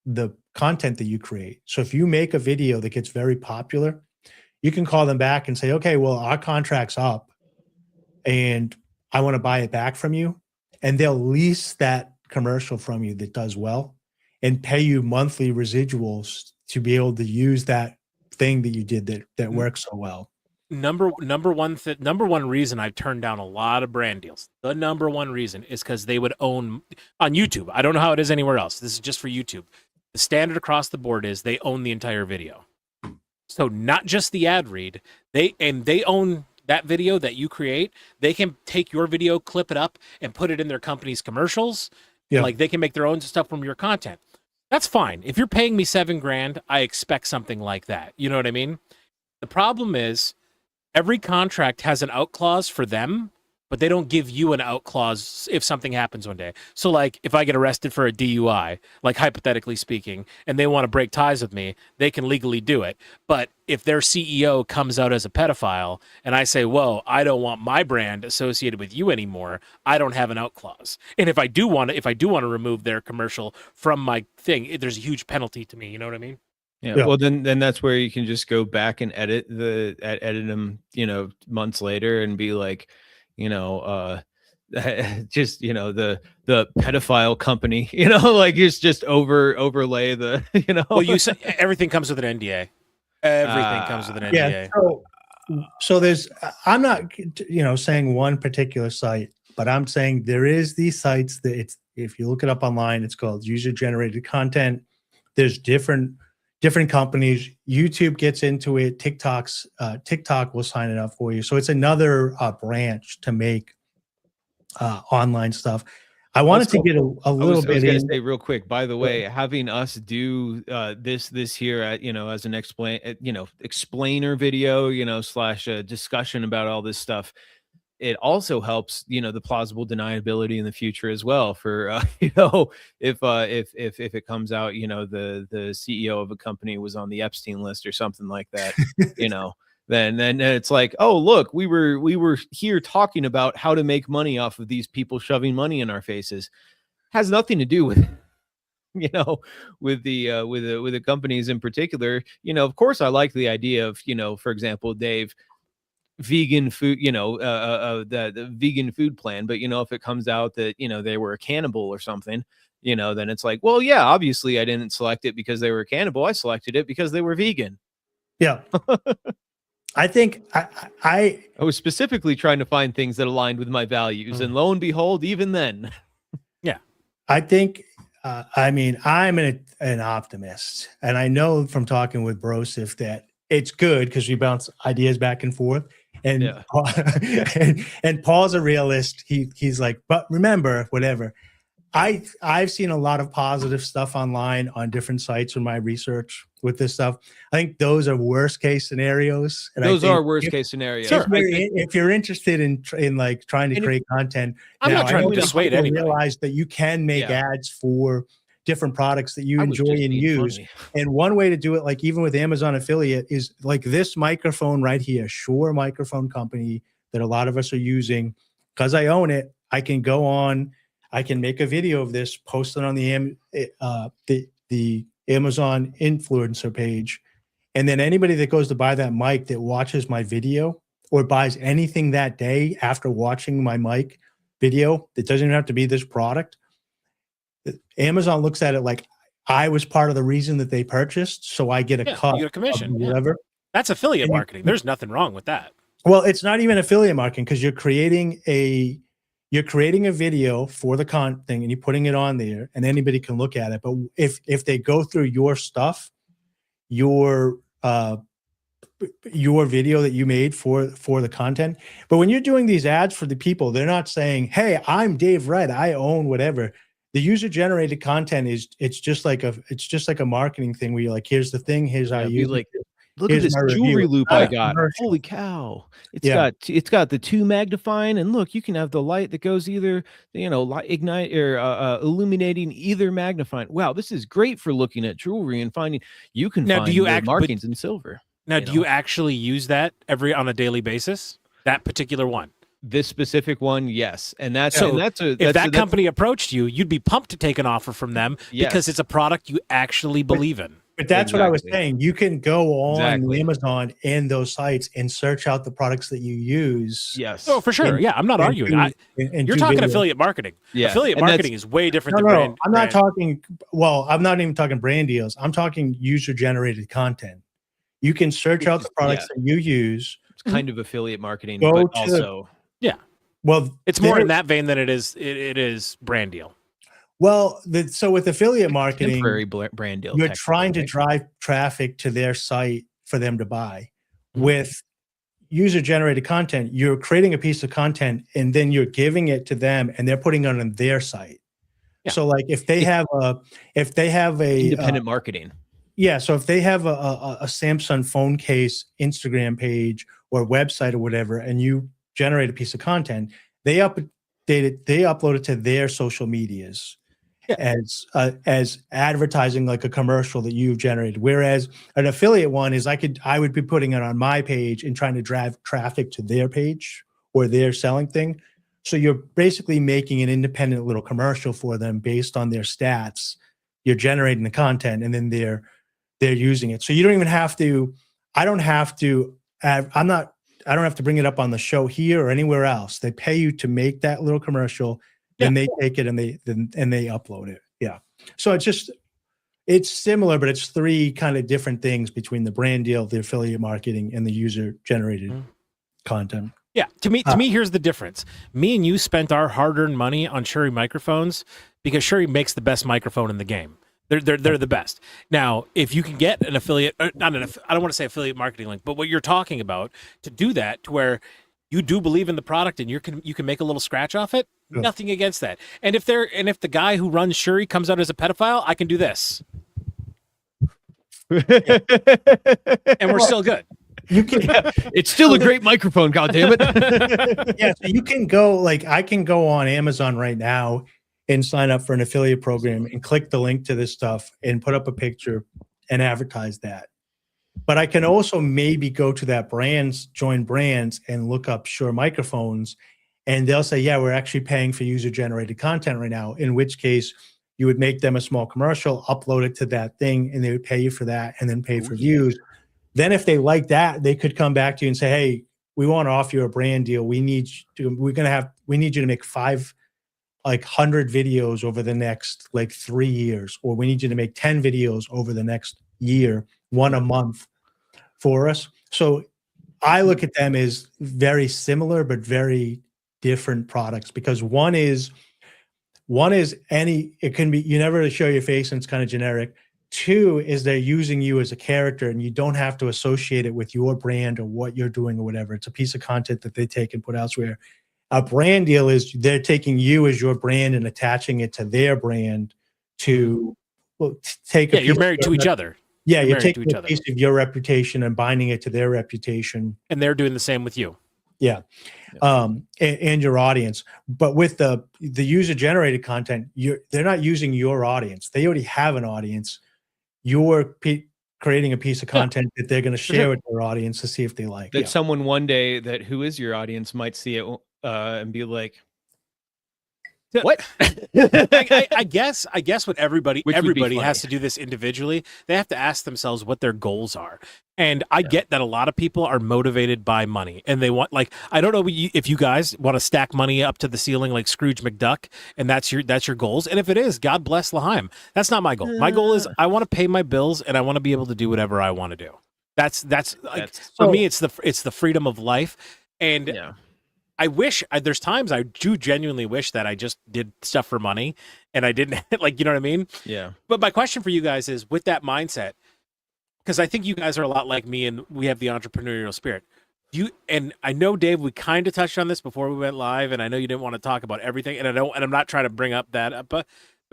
the content that you create. So if you make a video that gets very popular, you can call them back and say, okay, well, our contract's up and I want to buy it back from you. And they'll lease that commercial from you that does well and pay you monthly residuals to be able to use that thing that you did that works so well. Number one reason I've turned down a lot of brand deals. The number one reason is because they would own on YouTube. I don't know how it is anywhere else. This is just for YouTube. The standard across the board is they own the entire video. So not just the ad read, they own that video that you create. They can take your video, clip it up, and put it in their company's commercials. Yeah. Like they can make their own stuff from your content. That's fine. If you're paying me $7,000, I expect something like that. You know what I mean? The problem is every contract has an out clause for them, but they don't give you an out clause if something happens one day. So like if I get arrested for a DUI, like hypothetically speaking, and they want to break ties with me, they can legally do it. But if their CEO comes out as a pedophile and I say, whoa, I don't want my brand associated with you anymore, I don't have an out clause. And if I do want to remove their commercial from my thing, there's a huge penalty to me. You know what I mean? Yeah. Well, then that's where you can just go back and edit them, months later and be like, just the pedophile company, like just overlay the, Well, you said everything comes with an NDA. Everything comes with an NDA. Yeah. So there's, I'm not, saying one particular site, but I'm saying there is these sites that if you look it up online, it's called user generated content. There's different companies. YouTube gets into it. TikTok will sign it up for you. So it's another branch to make online stuff. I wanted to get a little bit. I was going to say real quick. By the way, having us do this here at as an explainer video, slash discussion about all this stuff. It also helps, the plausible deniability in the future as well. For if it comes out, the CEO of a company was on the Epstein list or something like that, then it's like, oh look, we were here talking about how to make money off of these people shoving money in our faces. Has nothing to do with with the companies in particular. Of course, I like the idea of for example, Dave. Vegan food, the vegan food plan, but if it comes out that they were a cannibal or something, then it's like, well, yeah, obviously I didn't select it because they were a cannibal. I selected it because they were vegan. Yeah. I think I was specifically trying to find things that aligned with my values, and lo and behold, even then. Yeah. I think I'm an optimist, and I know from talking with Broseph that it's good because we bounce ideas back and forth. And yeah. and Paul's a realist. He's like, but remember, whatever. I've seen a lot of positive stuff online on different sites in my research with this stuff. I think those are worst case scenarios. And those are worst case scenarios. If you're interested in like trying to create content, I'm not trying to dissuade anybody. Realize that you can make ads for different products that you enjoy and use. Funny. And one way to do it, like even with Amazon affiliate, is like this microphone right here, Shure microphone company that a lot of us are using. Because I own it, I can go on, I can make a video of this, post it on the Amazon influencer page. And then anybody that goes to buy that mic that watches my video or buys anything that day after watching my mic video, it doesn't even have to be this product. Amazon looks at it like I was part of the reason that they purchased, so I get a cut. You get a commission. Whatever. Yeah. That's affiliate marketing. There's nothing wrong with that. Well, it's not even affiliate marketing because you're creating a video for the content and you're putting it on there, and anybody can look at it. But if they go through your stuff, your video that you made for the content. But when you're doing these ads for the people, they're not saying, "Hey, I'm Dave Wright. I own whatever." The user generated content it's just like a marketing thing where you're like, here's the thing, here's how you like, look at this jewelry loop I got. Holy cow. It's got the 2 magnifying, and look, you can have the light that goes either, ignite or illuminating either magnifying. Wow, this is great for looking at jewelry and finding markings in silver. Now, do you actually use that on a daily basis? That particular one? This specific one, yes, and that's So that's a if that's that a, company approached you, you'd be pumped to take an offer from them because Yes. it's a product you actually believe in. But that's what I was Exactly. saying. You can go on Exactly. Amazon and those sites and search out the products that you use. Yes. Oh, for sure. And- Yeah, I'm not and arguing. do- You're do talking video. affiliate marketing. Yeah, Affiliate and that's- marketing is way different No, than no, brand. I'm not brand. talking. Well, I'm not even talking brand deals. I'm talking user generated content. You can search out the products that you use. It's kind of affiliate marketing, Go but to- also Well, It's more there- in that vein than it is brand deal. Well, so with affiliate marketing, temporary brand deal. you're technically, trying to right? drive traffic to their site for them to buy. Mhm. With user generated content, you're creating a piece of content and then you're giving it to them and they're putting it on their site. Yeah. So like if they have a independent marketing. yeah, so if they have a Samsung phone case Instagram page or website or whatever, and you generate a piece of content, they upload it to their social medias as advertising, like a commercial that you've generated. Whereas an affiliate one is I would be putting it on my page and trying to drive traffic to their page or their selling thing. So you're basically making an independent little commercial for them based on their stats. You're generating the content and then they're using it. So you don't even have to. I don't have to bring it up on the show here or anywhere else. They pay you to make that little commercial, then they take it and they upload it. Yeah. So it's similar, but it's three kind of different things between the brand deal, the affiliate marketing, and the user generated content. Yeah, to me, here's the difference. Me and you spent our hard-earned money on Shure microphones because Shure makes the best microphone in the game. They're the best. Now, if you can get an affiliate, I don't want to say affiliate marketing link, but what you're talking about to do that, to where you do believe in the product and you can make a little scratch off it, nothing against that. And if the guy who runs Shure comes out as a pedophile, I can do this, and we're still good. You can. It's still a great microphone, God damn it. Yeah, so you can go, I can go on Amazon right now and sign up for an affiliate program and click the link to this stuff and put up a picture and advertise that. But I can also maybe go to that join brands and look up Shure microphones, and they'll say, yeah, we're actually paying for user generated content right now, in which case you would make them a small commercial, upload it to that thing, and they would pay you for that and then pay for views. Then if they like that, they could come back to you and say, hey, we want to offer you a brand deal. We need you to make 100 videos over the next 3 years, or we need you to make 10 videos over the next year, one a month for us. So I look at them as very similar, but very different products, because one is it can be, you never really show your face and it's kind of generic. Two is they're using you as a character and you don't have to associate it with your brand or what you're doing or whatever. It's a piece of content that they take and put elsewhere. A brand deal is they're taking you as your brand and attaching it to their brand to take a piece. You're married to each other. Yeah, you're taking a piece of your reputation and binding it to their reputation. And they're doing the same with you. Yeah. And your audience. But with the user generated content, they're not using your audience. They already have an audience. You're creating a piece of content that they're going to share with their audience to see if they like. That someone one day who is your audience might see it and be like, what? I guess what everybody has to do this individually. They have to ask themselves what their goals are. And I get that a lot of people are motivated by money and they want, I don't know if you guys want to stack money up to the ceiling like Scrooge McDuck and that's your goals. And if it is, God bless Laheim. That's not my goal. My goal is I want to pay my bills and I want to be able to do whatever I want to do. That's for me, it's the freedom of life. And I wish there's times I do genuinely wish that I just did stuff for money and I didn't you know what I mean? Yeah. But my question for you guys is, with that mindset, because I think you guys are a lot like me and we have the entrepreneurial spirit. And I know, Dave, we kind of touched on this before we went live, and I know you didn't want to talk about everything, and I'm not trying to bring up that, but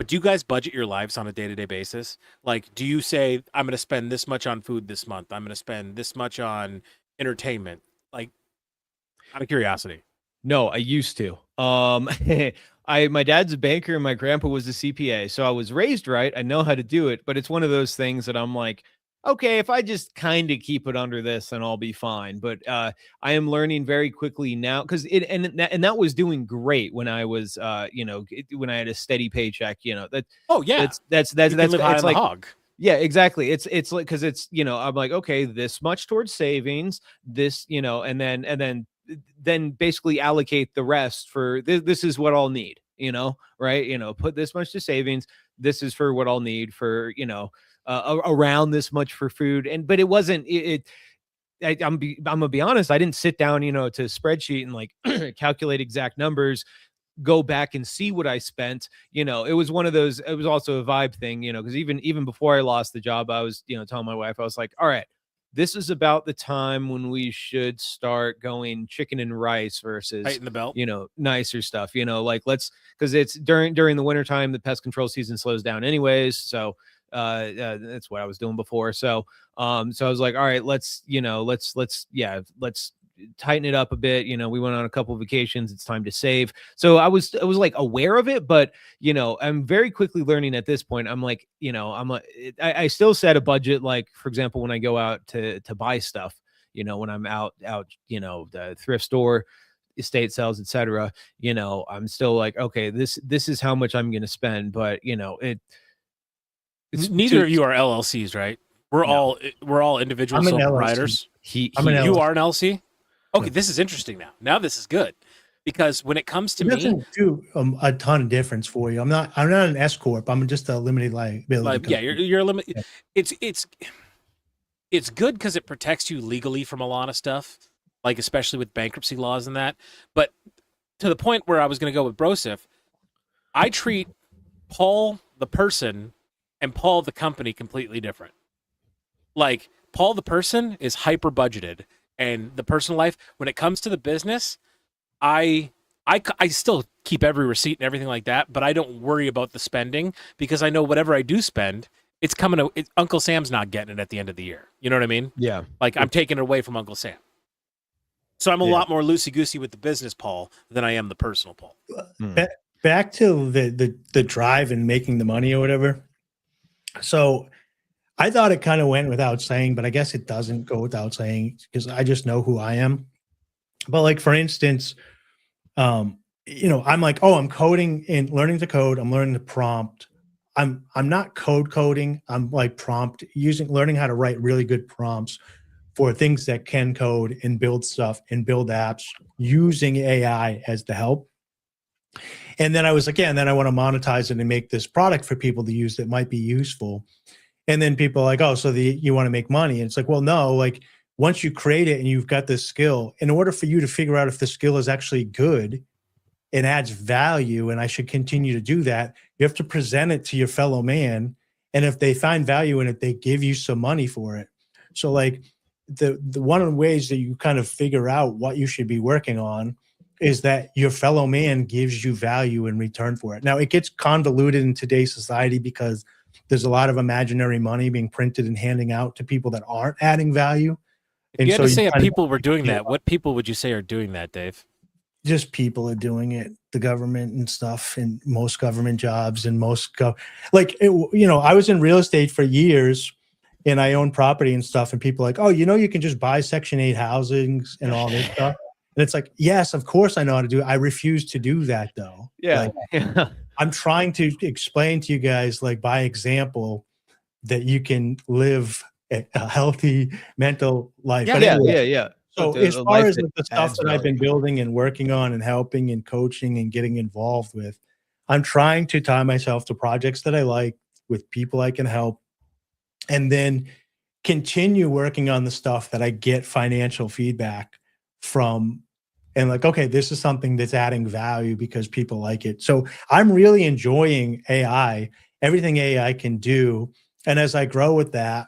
do you guys budget your lives on a day-to-day basis? Do you say, I'm going to spend this much on food this month, I'm going to spend this much on entertainment? Out of curiosity. No, I used to. My dad's a banker and my grandpa was a CPA. So I was raised right. I know how to do it, but it's one of those things that I'm like, okay, if I just kind of keep it under this, then I'll be fine. But I am learning very quickly now, because that was doing great when I was when I had a steady paycheck. Oh yeah, that's you can live high it's on the like, hog. yeah, exactly. It's like, because it's, I'm like, okay, this much towards savings, this, and then basically allocate the rest for this is what I'll need, right? Put this much to savings. This is for what I'll need for, around this much for food. But it wasn't I'm gonna be honest, I didn't sit down, to spreadsheet and like calculate exact numbers, go back and see what I spent. It was one of those, it was also a vibe thing, because even before I lost the job, I was, telling my wife, I was like, all right, this is about the time when we should start going chicken and rice versus, Tighten the belt. nicer stuff, like because it's during the wintertime, the pest control season slows down anyways. So that's what I was doing before. So I was like, all right, let's tighten it up a bit. We went on a couple of vacations. It's time to save. So I was like aware of it, but I'm very quickly learning at this point. I'm like, I still set a budget. Like, for example, when I go out to buy stuff, when I'm out, the thrift store, estate sales, etc. I'm still like, okay, this is how much I'm going to spend. But it's neither of you are LLCs, right? We're all individual I'm an sole LLC. proprietors. I'm an You LLC. are an LC. Okay, Yeah. this is interesting now. Now this is good, because when it comes to It me, doesn't do a ton of difference for you. I'm not an S corp. I'm just a limited liability. like, yeah, company. you're a limit. Yeah. It's good because it protects you legally from a lot of stuff, like especially with bankruptcy laws and that. But to the point where I was going to go with Broseph, I treat Paul the person and Paul the company completely different. Like, Paul the person is hyper budgeted, and the personal life, when it comes to the business, I still keep every receipt and everything like that, but I don't worry about the spending, because I know whatever I do spend, it's coming. Uncle Sam's not getting it at the end of the year. You know what I mean? Yeah. Like, I'm taking it away from Uncle Sam. So I'm a lot more loosey goosey with the business Paul than I am the personal Paul. Back to the drive and making the money or whatever. So I thought it kind of went without saying, but I guess it doesn't go without saying, because I just know who I am. But like, for instance, I'm like, oh, I'm coding and learning to code. I'm learning to prompt. I'm not coding. I'm like learning how to write really good prompts for things that can code and build stuff and build apps using AI as the help. And then I was like, yeah, and then I want to monetize it and make this product for people to use that might be useful. And then people are like, oh, so you want to make money? And it's like, well, no, like, once you create it and you've got this skill, in order for you to figure out if the skill is actually good and adds value, and I should continue to do that, you have to present it to your fellow man. And if they find value in it, they give you some money for it. So like the one of the ways that you kind of figure out what you should be working on is that your fellow man gives you value in return for it. Now, it gets convoluted in today's society because there's a lot of imaginary money being printed and handing out to people that aren't adding value. If you had to say if people were doing that, what people would you say are doing that, Dave? Just people are doing it, the government and stuff, and most government jobs and I was in real estate for years and I own property and stuff, and people are like, oh, you can just buy Section 8 housing and all this stuff. And it's like, yes, of course I know how to do it. I refuse to do that though. Yeah. Like, I'm trying to explain to you guys, like, by example, that you can live a healthy mental life. Yeah. But anyway, Yeah. So as far as the stuff that I've been building and working on and helping and coaching and getting involved with, I'm trying to tie myself to projects that I like with people I can help, and then continue working on the stuff that I get financial feedback from, and like, okay, this is something that's adding value because people like it. So I'm really enjoying AI, everything AI can do. And as I grow with that,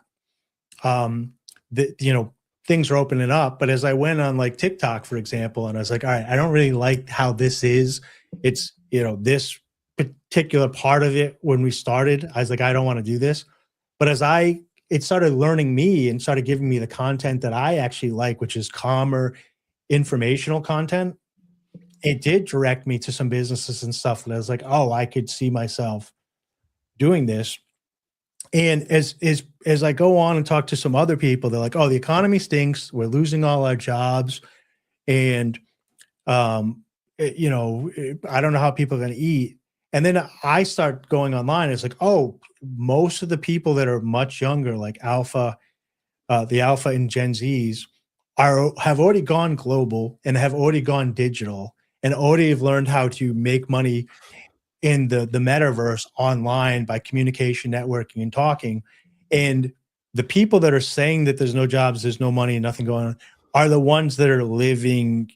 things are opening up. But as I went on like TikTok, for example, and I was like, all right, I don't really like how this is. It's, this particular part of it when we started, I was like, I don't want to do this. But as it started learning me and started giving me the content that I actually like, which is calmer, informational content, it did direct me to some businesses and stuff that I was like, oh, I could see myself doing this. And as I go on and talk to some other people, they're like, "Oh, the economy stinks. We're losing all our jobs, and I don't know how people are going to eat." And then I start going online. It's like, oh, most of the people that are much younger, like the Alpha and Gen Zs, have already gone global and have already gone digital and already have learned how to make money in the metaverse online by communication, networking, and talking. And the people that are saying that there's no jobs, there's no money, and nothing going on, are the ones that are living,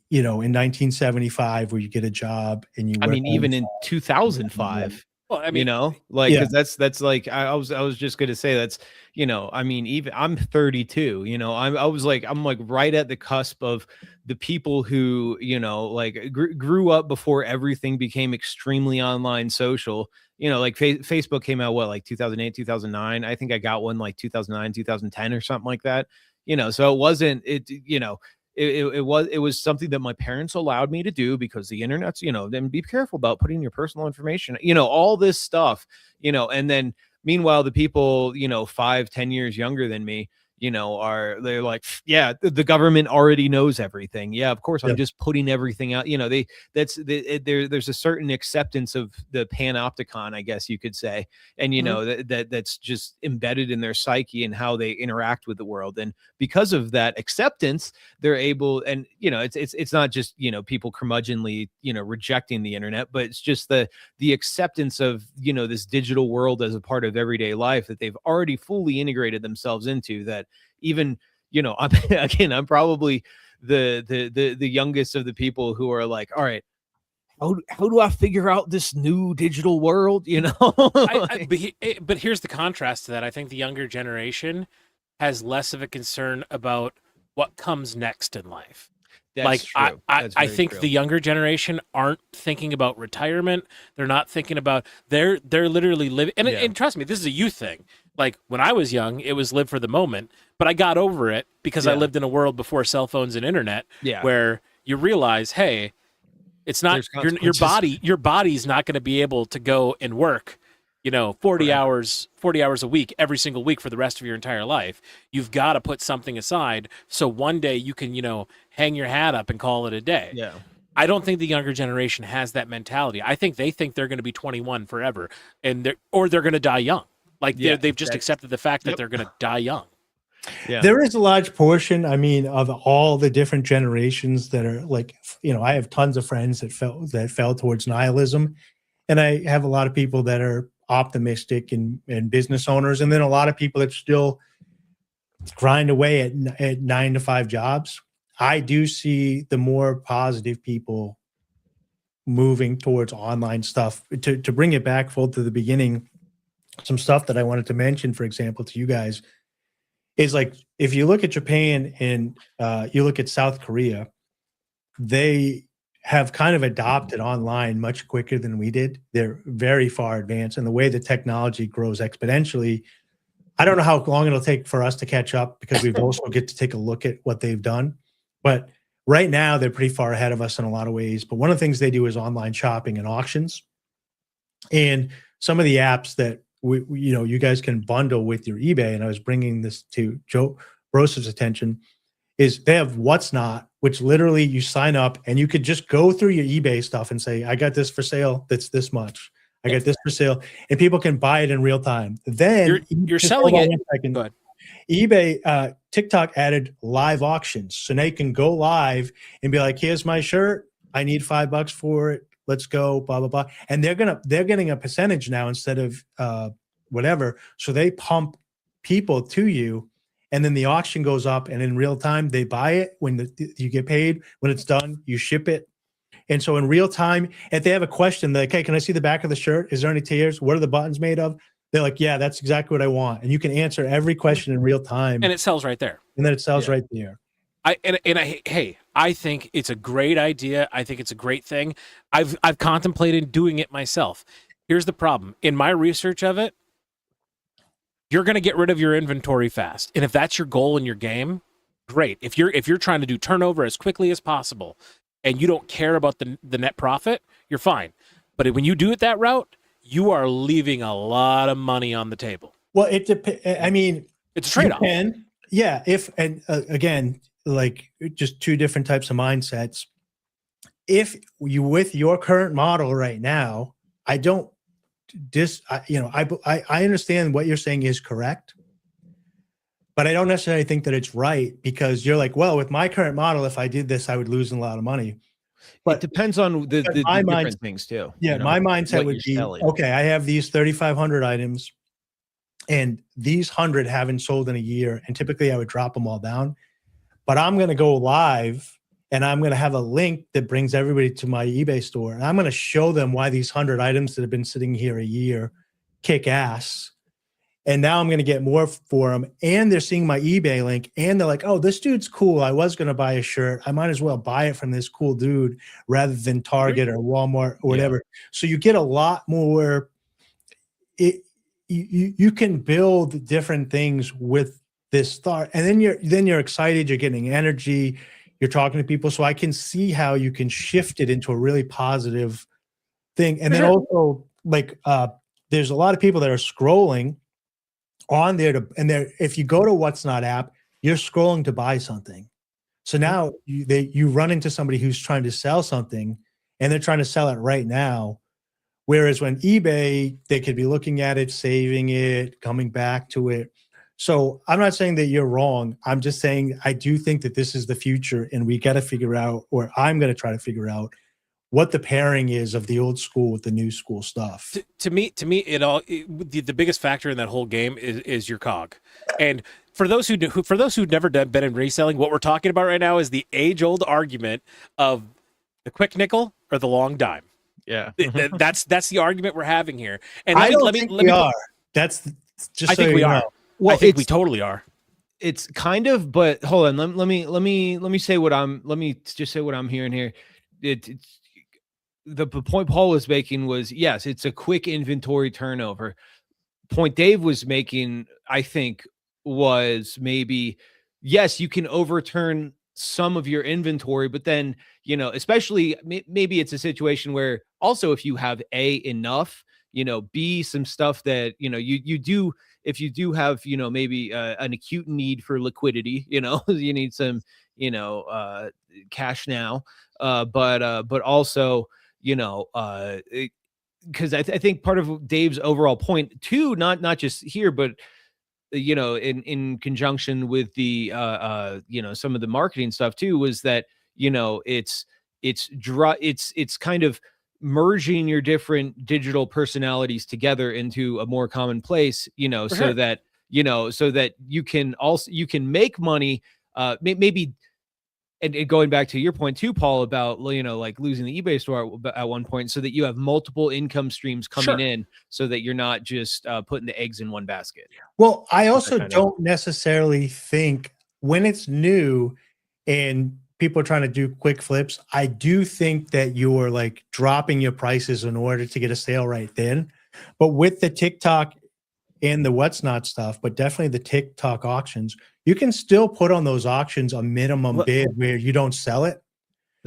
in 1975, where you get a job and you. I mean, even in 2005. Well, I mean, like, Yeah. because that's like I was just gonna say that's I mean, even I'm 32. I'm like right at the cusp of the people who like grew up before everything became extremely online social. Like Facebook came out like 2008, 2009. I think I got one like 2009, 2010 or something like that. So it wasn't it. It was something that my parents allowed me to do because the internet's, then be careful about putting your personal information, all this stuff, and then meanwhile, the people, 5-10 years younger than me, they're like, yeah, the government already knows everything. Yeah, of course, I'm Yeah. just putting everything out. There's a certain acceptance of the panopticon, I guess you could say. And, that's just embedded in their psyche and how they interact with the world. And because of that acceptance, they're able, and, it's not just, people curmudgeonly, rejecting the internet, but it's just the acceptance of, this digital world as a part of everyday life that they've already fully integrated themselves into, that even I'm probably the youngest of the people who are like, all right, how do I figure out this new digital world? but here's the contrast to that. I think the younger generation has less of a concern about what comes next in life. That's true. I think the younger generation aren't thinking about retirement. They're not thinking about they're literally living. And trust me, this is a youth thing. Like when I was young, it was live for the moment, but I got over it because I lived in a world before cell phones and internet, where you realize, hey, it's not your body's not going to be able to go and work 40 hours a week every single week for the rest of your entire life. You've got to put something aside so one day you can hang your hat up and call it a day. I don't think the younger generation has that mentality. I think they think they're going to be 21 forever, and they're going to die young. Like they've just accepted the fact that they're going to die young. There is a large portion, of all the different generations that are like, I have tons of friends that fell towards nihilism, and I have a lot of people that are optimistic and business owners, and then a lot of people that still grind away at 9-to-5 jobs. I do see the more positive people moving towards online stuff. To bring it back full to the beginning, some stuff that I wanted to mention, for example, to you guys, is like, if you look at Japan and you look at South Korea, they have kind of adopted online much quicker than we did. They're very far advanced, and the way the technology grows exponentially, I don't know how long it'll take for us to catch up, because we've also get to take a look at what they've done. But right now, they're pretty far ahead of us in a lot of ways. But one of the things they do is online shopping and auctions. And some of the apps that you guys can bundle with your eBay, and I was bringing this to Joe Broseph's attention, is they have What's Not, which literally you sign up and you could just go through your eBay stuff and say, I got this for sale that's this much. I got this for sale, and people can buy it in real time. Then you're selling it. Go ahead. eBay, TikTok added live auctions, so now you can go live and be like, "Here's my shirt. I need $5 for it. Let's go." Blah blah blah. And they're getting a percentage now instead of whatever. So they pump people to you, and then the auction goes up, and in real time they buy it. When you get paid, when it's done, you ship it. And so in real time, if they have a question, they're like, "Hey, can I see the back of the shirt? Is there any tears? What are the buttons made of?" They're like, "Yeah, that's exactly what I want." And you can answer every question in real time. And it sells right there. And then it sells right there. I think it's a great idea. I think it's a great thing. I've contemplated doing it myself. Here's the problem. In my research of it, you're going to get rid of your inventory fast. And if that's your goal in your game, great. If you're trying to do turnover as quickly as possible and you don't care about the net profit, you're fine. But when you do it that route, you are leaving a lot of money on the table. Well, it depends. I mean, It's a trade-off. you can, yeah. If and again, like just two different types of mindsets. If you with your current model right now, I don't I understand what you're saying is correct, but I don't necessarily think that it's right because you're like, well, with my current model, if I did this, I would lose a lot of money. But it depends on the my different things too. yeah, you know, my mindset what would you're be, selling. okay, I have these 3,500 items and these 100 haven't sold in a year. And typically I would drop them all down, but I'm going to go live and I'm going to have a link that brings everybody to my eBay store. And I'm going to show them why these 100 items that have been sitting here a year kick ass. And now I'm going to get more for them. And they're seeing my eBay link and they're like, oh, this dude's cool. I was going to buy a shirt. I might as well buy it from this cool dude rather than Target or Walmart or whatever. Yeah. So you get a lot more. You can build different things with this thought. And then you're excited. You're getting energy. You're talking to people. So I can see how you can shift it into a really positive thing. And then also like there's a lot of people that are scrolling on there if you go to What's Not app, you're scrolling to buy something. So now you run into somebody who's trying to sell something and they're trying to sell it right now. Whereas when eBay, they could be looking at it, saving it, coming back to it. So I'm not saying that you're wrong. I'm just saying I do think that this is the future and we got to figure out, or I'm going to try to figure out what the pairing is of the old school with the new school stuff. To me, the biggest factor in that whole game is your cog. And for those who've never been in reselling, what we're talking about right now is the age-old argument of the quick nickel or the long dime. Yeah, that's the argument we're having here. And I think we are. That's just. I think we are. Well, I think we totally are. It's kind of, but hold on. Let me say what I'm. Let me just say what I'm hearing here. It's the point Paul was making was, yes, it's a quick inventory turnover. Point Dave was making, I think, was maybe, yes, you can overturn some of your inventory, but then, especially maybe it's a situation where also if you have enough, B, some stuff that, you do, if you do have, maybe an acute need for liquidity, you need some, cash now, but also, because I think part of Dave's overall point too, not just here, but in conjunction with the some of the marketing stuff too, was that it's kind of merging your different digital personalities together into a more common place, so that you can make money, maybe. And going back to your point too, Paul, about, like losing the eBay store at one point, so that you have multiple income streams coming in, so that you're not just putting the eggs in one basket. Well, I also don't necessarily think when it's new and people are trying to do quick flips, I do think that you're like dropping your prices in order to get a sale right then. But with the TikTok and the What's Not stuff, but definitely the TikTok auctions, you can still put on those auctions a minimum bid where you don't sell it.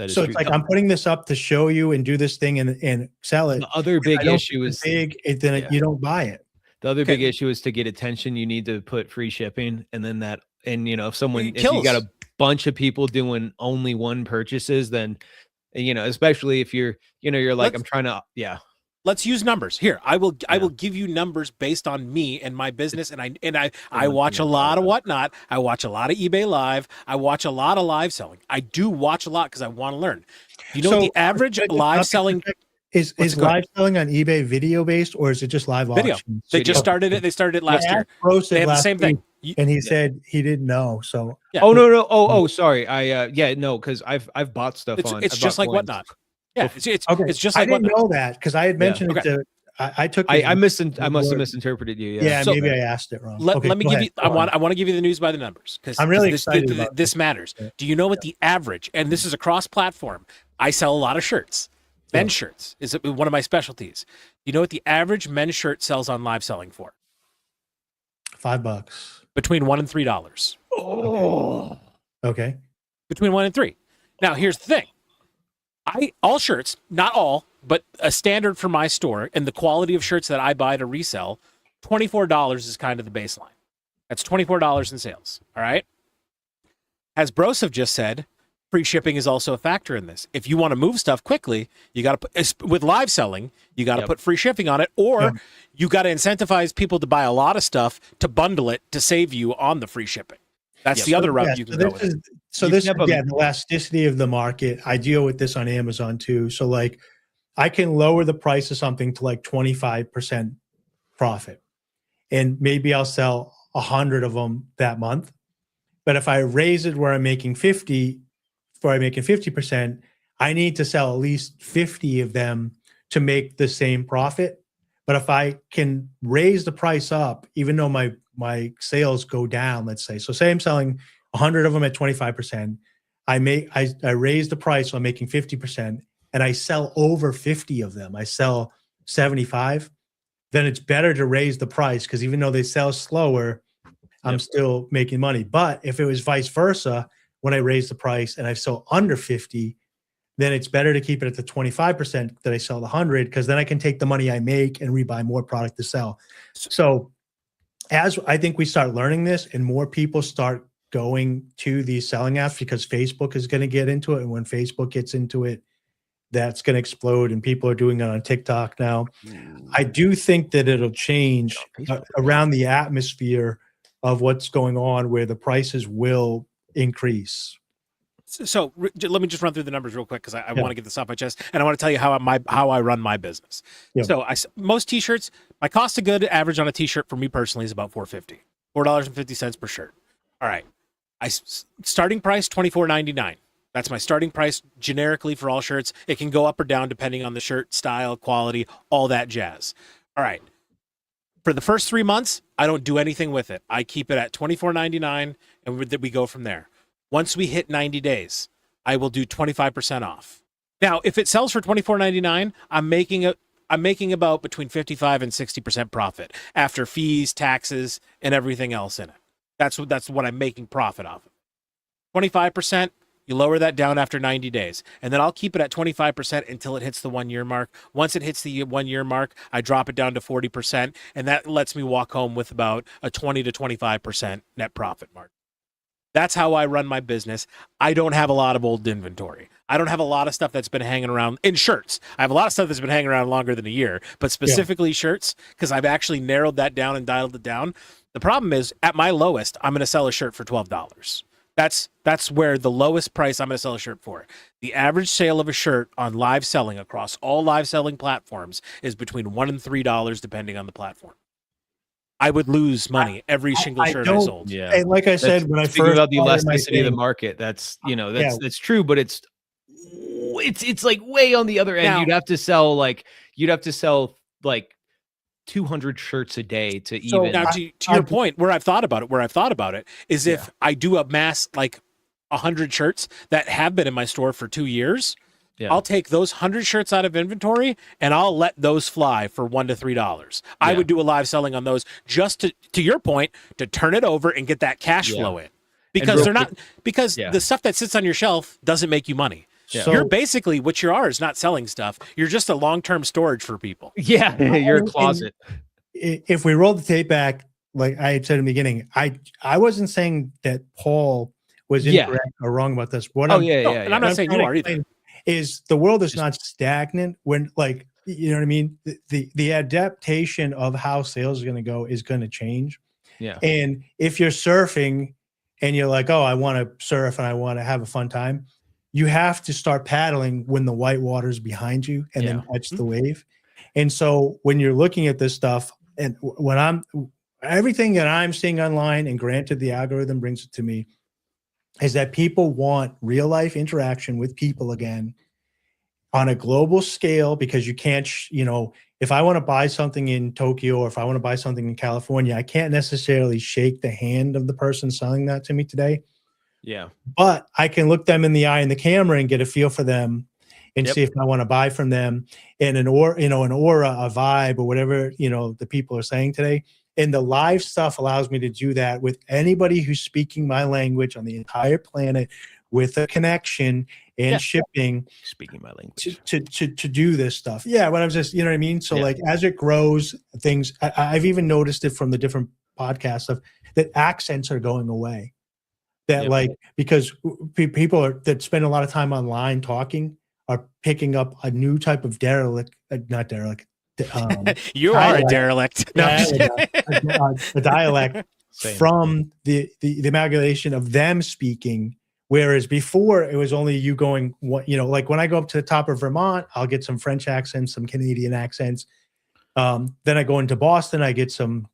So it's like, I'm putting this up to show you and do this thing and sell it. The other big issue is you don't buy it. The other big issue is to get attention, you need to put free shipping. And then if you got a bunch of people doing only one purchases, then, especially if you're like, I'm trying to, Let's use numbers here. I will give you numbers based on me and my business. And I watch a lot of Whatnot. I watch a lot of eBay Live. I watch a lot of live selling. I do watch a lot because I want to learn. What the average live selling is live selling on eBay video based, or is it just live auctions? They just started it. They started it last year. Broseph they have the same thing. And he said he didn't know. So Oh no. Oh sorry. Because I've bought stuff on. It's just like Whatnot. Yeah, it's just like I didn't know that because I had mentioned it to. I must have misinterpreted you. Yeah, so, maybe I asked it wrong. Let me give you. I want to give you the news by the numbers because I'm really excited about this matters. Do you know what the average? And this is a cross-platform. I sell a lot of shirts. Men's shirts is one of my specialties. Do you know what the average men's shirt sells on live selling for? $5. Between $1 and $3. Oh, okay. Between 1 and 3. Now here's the thing. All shirts, not all, but a standard for my store and the quality of shirts that I buy to resell, $24 is kind of the baseline. That's $24 in sales. All right. As Broseph just said, free shipping is also a factor in this. If you want to move stuff quickly, you got to put, with live selling, you got to put free shipping on it, or you got to incentivize people to buy a lot of stuff to bundle it to save you on the free shipping. That's the other route you can go with. So this, again, the elasticity of the market, I deal with this on Amazon too. So like I can lower the price of something to like 25% profit, and maybe I'll sell 100 of them that month. But if I raise it where I'm making 50%, I need to sell at least 50 of them to make the same profit. But if I can raise the price up, even though my sales go down, let's say, so say I'm selling 100 of them at 25%, I raise the price, so I'm making 50%, and I sell over 50 of them, I sell 75, then it's better to raise the price, because even though they sell slower, I'm still making money. But if it was vice versa, when I raise the price and I sell under 50, then it's better to keep it at the 25% that I sell the 100, because then I can take the money I make and rebuy more product to sell. So as I think we start learning this and more people start going to these selling apps, because Facebook is going to get into it. And when Facebook gets into it, that's going to explode, and people are doing it on TikTok now. I do think that it'll change around the atmosphere of what's going on, where the prices will increase. So let me just run through the numbers real quick, because I want to get this off my chest, and I want to tell you how I run my business. So most t-shirts, my cost of good average on a t-shirt for me personally is about $4.50 per shirt. All right. Starting price $24.99. That's my starting price generically for all shirts. It can go up or down depending on the shirt style, quality, all that jazz. All right. For the first 3 months, I don't do anything with it. I keep it at $24.99, and we go from there. Once we hit 90 days, I will do 25% off. Now, if it sells for $24.99, I'm making about between 55 and 60% profit after fees, taxes, and everything else in it. That's what I'm making profit off of. 25%, you lower that down after 90 days. And then I'll keep it at 25% until it hits the 1 year mark. Once it hits the 1 year mark, I drop it down to 40%. And that lets me walk home with about a 20 to 25% net profit margin. That's how I run my business. I don't have a lot of old inventory. I don't have a lot of stuff that's been hanging around in shirts. I have a lot of stuff that's been hanging around longer than a year, but specifically shirts, because I've actually narrowed that down and dialed it down. The problem is, at my lowest, I'm going to sell a shirt for $12. That's where the lowest price I'm going to sell a shirt for. The average sale of a shirt on live selling across all live selling platforms is between $1 and $3, depending on the platform. I would lose money every single shirt I sold. Yeah, and like I said, when I first about the elasticity of the market, that's that's true, but it's like way on the other end. Now, you'd have to sell like 200 shirts a day to even. Now, to your point, where I've thought about it is if I do amass like 100 shirts that have been in my store for 2 years. Yeah. I'll take those 100 shirts out of inventory and I'll let those fly for $1 to $3. I would do a live selling on those just to your point, to turn it over and get that cash flow in, because the stuff that sits on your shelf doesn't make you money. Yeah. So you're basically, what you are is not selling stuff. You're just a long-term storage for people. Yeah. You're a closet. If we roll the tape back, like I had said in the beginning, I wasn't saying that Paul was incorrect or wrong about this. And I'm not saying you are either. Is the world is not stagnant when, like, you know what I mean? The adaptation of how sales is going to go is going to change. Yeah. And if you're surfing and you're like, oh, I want to surf and I want to have a fun time, you have to start paddling when the white water's behind you and then catch the wave. And so when you're looking at this stuff, and when everything that I'm seeing online, and granted the algorithm brings it to me, is that people want real life interaction with people again on a global scale, because you can't, if I want to buy something in Tokyo or if I want to buy something in California, I can't necessarily shake the hand of the person selling that to me today. Yeah. But I can look them in the eye in the camera and get a feel for them and see if I want to buy from them, and an aura, a vibe, or whatever, the people are saying today. And the live stuff allows me to do that with anybody who's speaking my language on the entire planet with a connection and shipping Speaking my language. to do this stuff. Yeah, but I'm just, you know what I mean? So Yeah. like as it grows, things I've even noticed it from the different podcast stuff that accents are going away. That Yep. like because people that spend a lot of time online talking are picking up a new type of not derelict. You are a derelict. No, I'm just A dialect Same. from the amalgamation of them speaking. Whereas before it was only you going, like when I go up to the top of Vermont, I'll get some French accents, some Canadian accents. Then I go into Boston, I get some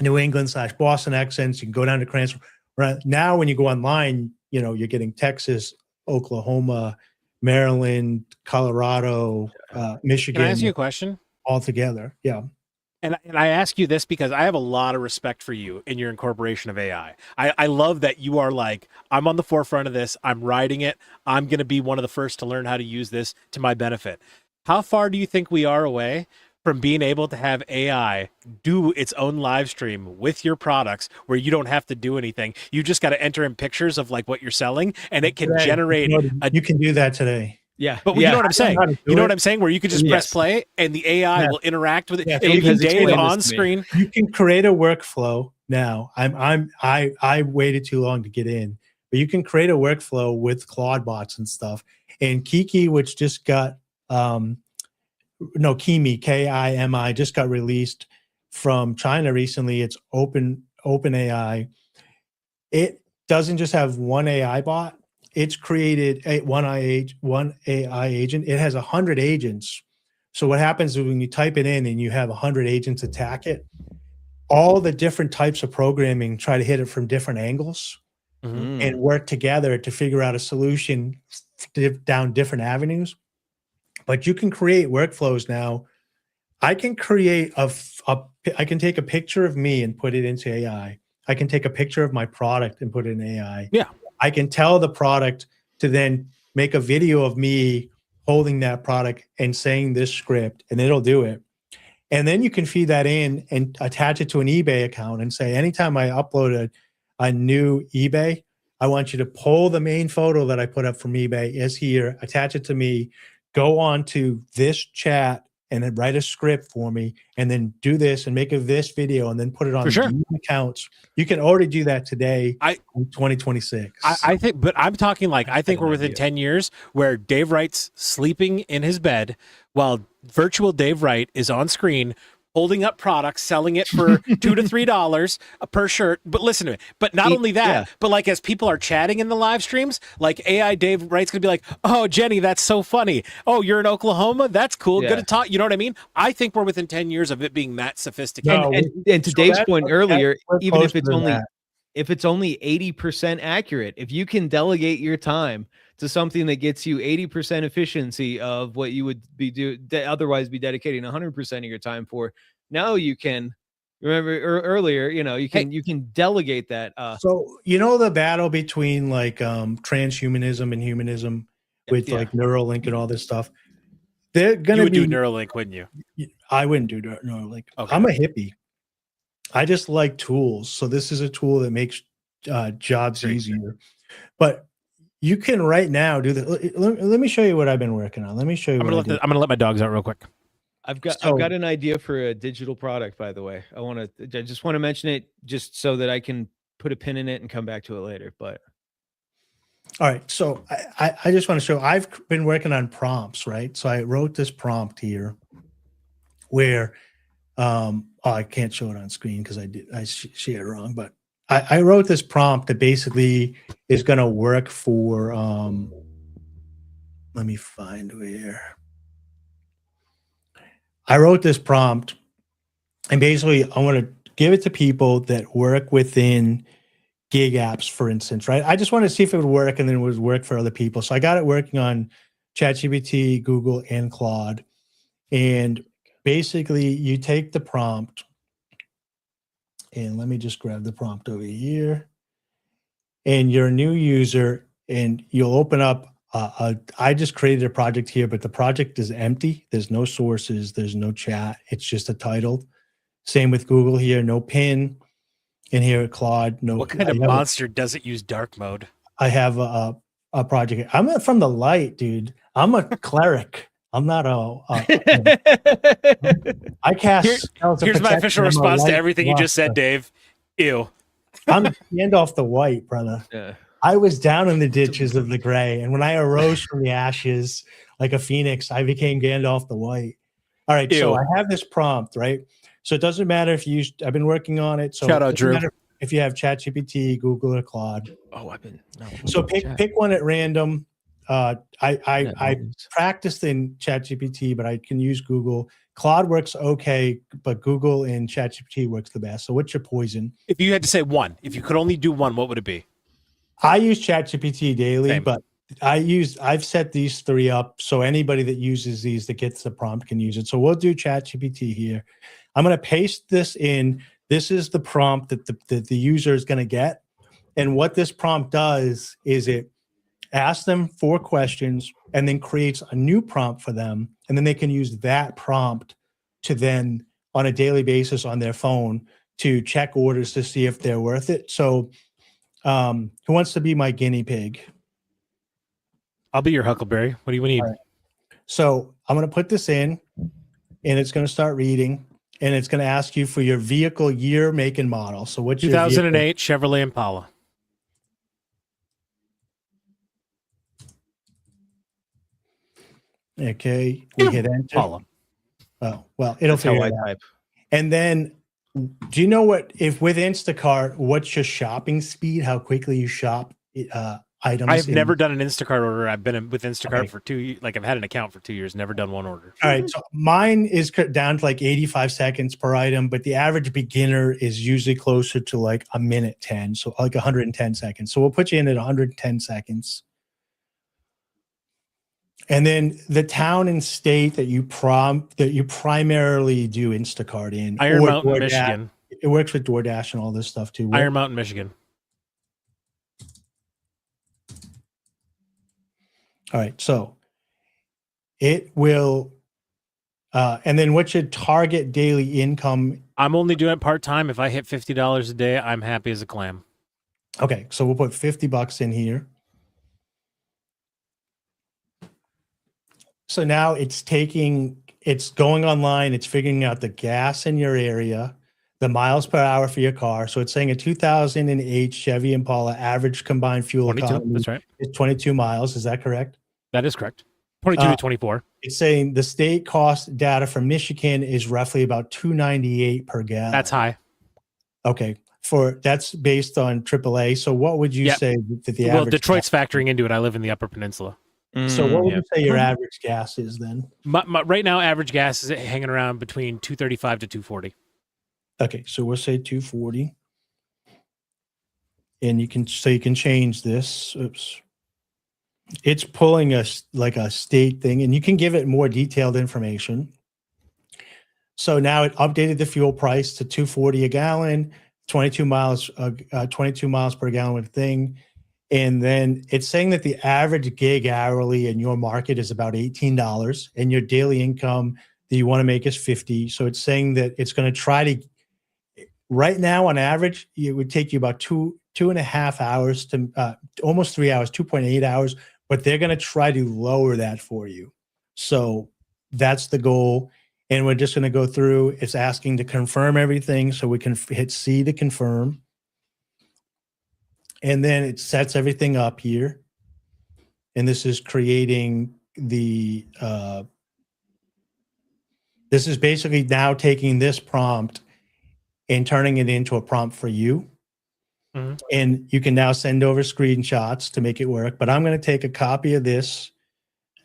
New England / Boston accents. You can go down to Cranston. Right now, when you go online, you're getting Texas, Oklahoma, Maryland, Colorado, Michigan. Can I ask you a question? All together? Yeah. And I ask you this because I have a lot of respect for you in your incorporation of AI. I love that you are like, I'm on the forefront of this. I'm riding it. I'm going to be one of the first to learn how to use this to my benefit. How far do you think we are away from being able to have AI do its own live stream with your products where you don't have to do anything? You just got to enter in pictures of like what you're selling and it can generate. You can do that today. Yeah. But you know what I'm saying? You know what I'm saying? Where you could just press Yes. play and the AI will interact with it. Yeah. And leaving Because Dave explain on this to me. screen. You can create a workflow now. I waited too long to get in, but you can create a workflow with Claude bots and stuff. And Kiki, which just got Kimi, KIMI, just got released from China recently. It's open AI. It doesn't just have one AI bot. It's created one AI agent. It has 100 agents. So what happens is when you type it in and you have 100 agents attack it, all the different types of programming try to hit it from different angles and work together to figure out a solution down different avenues. But you can create workflows now. I can create I can take a picture of me and put it into AI. I can take a picture of my product and put it in AI. Yeah. I can tell the product to then make a video of me holding that product and saying this script, and it'll do it. And then you can feed that in and attach it to an eBay account and say, anytime I upload a new eBay, I want you to pull the main photo that I put up from eBay is here, attach it to me, go on to this chat and then write a script for me and then do this and make this video and then put it on the accounts. You can already do that today in 2026. I think, but I'm talking like, I think we're within 10 years where Dave Wright's sleeping in his bed while virtual Dave Wright is on screen holding up products, selling it for $2 to $3 per shirt. But listen to me. But not only that, but like as people are chatting in the live streams, like AI Dave Wright's gonna be like, "Oh, Jenny, that's so funny. Oh, you're in Oklahoma. That's cool. Good to talk." You know what I mean? I think we're within 10 years of it being that sophisticated. And to Dave's point earlier, even if it's only 80% accurate, if you can delegate your time to something that gets you 80% efficiency of what you would be otherwise be dedicating 100% of your time for. Now you can remember earlier, you can delegate that. So, the battle between like transhumanism and humanism with like Neuralink and all this stuff, they're going to do Neuralink, wouldn't you? I wouldn't do Neuralink. Okay. I'm a hippie. I just like tools. So this is a tool that makes jobs easier. But you can right now do that. Let me show you what I've been working on. Let me show you. I'm gonna let my dogs out real quick. I've got an idea for a digital product, by the way. I just want to mention it just so that I can put a pin in it and come back to it later. But all right, so I just want to show. I've been working on prompts, right? So I wrote this prompt here, where I can't show it on screen because I shared it wrong, but I wrote this prompt that basically is going to work for, let me find where. I wrote this prompt and basically I want to give it to people that work within gig apps, for instance, right? I just wanted to see if it would work and then it would work for other people. So I got it working on ChatGPT, Google, and Claude. And basically you take the prompt, and let me just grab the prompt over here. And you're a new user and you'll open up, I just created a project here, but the project is empty. There's no sources. There's no chat. It's just a title. Same with Google here, no pin. And here at Claude, no. What kind of monster doesn't use dark mode? I have a project. I'm not from the light, dude. I'm a cleric. I'm not I cast. Here's my official response to everything you just said, Dave. Ew. I'm Gandalf the White, brother. Yeah. I was down in the ditches of the gray, and when I arose from the ashes like a phoenix, I became Gandalf the White. All right, so I have this prompt, right? So it doesn't matter if you use. I've been working on it. So shout out, Drew. If you have ChatGPT, Google, or Claude. Oh, So pick one at random. I practiced in ChatGPT, but I can use Google. Claude works okay, but Google and ChatGPT works the best. So what's your poison? If you had to say one, if you could only do one, what would it be? I use ChatGPT daily, Same. but I've set these three up so anybody that uses these that gets the prompt can use it. So we'll do ChatGPT here. I'm going to paste this in. This is the prompt that the user is going to get. And what this prompt does is it asks them 4 questions and then creates a new prompt for them. And then they can use that prompt to then on a daily basis on their phone to check orders to see if they're worth it. So who wants to be my guinea pig? I'll be your Huckleberry. What do you need? Right. So I'm going to put this in and it's going to start reading and it's going to ask you for your vehicle year, make, and model. So what's 2008 Chevrolet Impala. Okay, we hit enter. Impala. Oh, well, it'll figure it out. Type. And then do you know what, if with Instacart, what's your shopping speed? How quickly you shop items? I've never done an Instacart order. I've been with Instacart for 2 years. Like I've had an account for 2 years, never done one order. All right. So mine is down to like 85 seconds per item, but the average beginner is usually closer to like a minute 10. So like 110 seconds. So we'll put you in at 110 seconds. And then the town and state that you primarily do Instacart in. Iron Mountain, Michigan. It works with DoorDash and all this stuff too. Iron Mountain, Michigan. All right, so it will, and then what's your target daily income? I'm only doing it part-time. If I hit $50 a day, I'm happy as a clam. Okay, so we'll put $50 in here. So now it's going online, it's figuring out the gas in your area, the miles per hour for your car. So it's saying a 2008 Chevy Impala average combined fuel economy. That's right. Is 22 miles. Is that correct? That is correct. 22 to 24. It's saying the state cost data for Michigan is roughly about $2.98 per gallon. That's high. Okay. That's based on AAA. So what would you say that the average? Well, Detroit's factoring into it. I live in the Upper Peninsula. So what would you say your average gas is then? Right now, average gas is hanging around between 235 to 240. Okay, so we'll say 240. And you can change this. Oops. It's pulling us like a state thing, and you can give it more detailed information. So now it updated the fuel price to $2.40 a gallon, 22 miles per gallon with thing. And then it's saying that the average gig hourly in your market is about $18 and your daily income that you want to make is 50. So it's saying that it's going to try to, right now on average, it would take you about 2.5 hours to almost 3 hours, 2.8 hours, but they're going to try to lower that for you. So that's the goal. And we're just going to go through, it's asking to confirm everything. So we can hit C to confirm. And then it sets everything up here. And this is creating the, this is basically now taking this prompt and turning it into a prompt for you. Mm-hmm. And you can now send over screenshots to make it work. But I'm going to take a copy of this.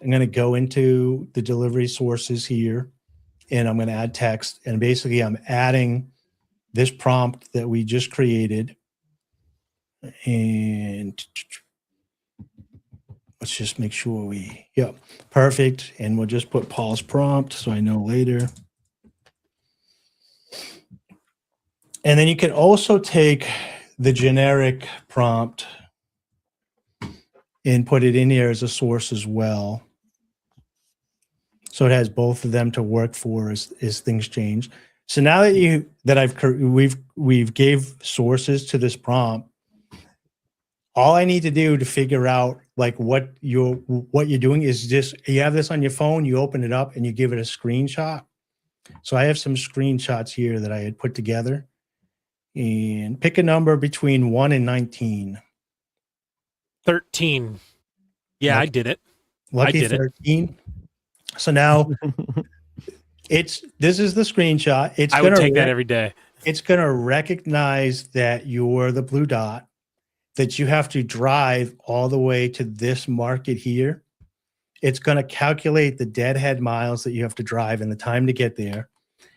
I'm going to go into the delivery sources here and I'm going to add text. And basically I'm adding this prompt that we just created. And let's just make sure perfect. And we'll just put Paul's prompt so I know later. And then you can also take the generic prompt and put it in here as a source as well. So it has both of them to work for as things change. So now that we've gave sources to this prompt, all I need to do to figure out like what you're doing is just you have this on your phone, you open it up and you give it a screenshot. So I have some screenshots here that I had put together, and pick a number between 1 and 19. 13. Yeah, I did it. Lucky I did 13. So now this is the screenshot. I would take that every day. It's going to recognize that you're the blue dot, that you have to drive all the way to this market here. It's going to calculate the deadhead miles that you have to drive and the time to get there.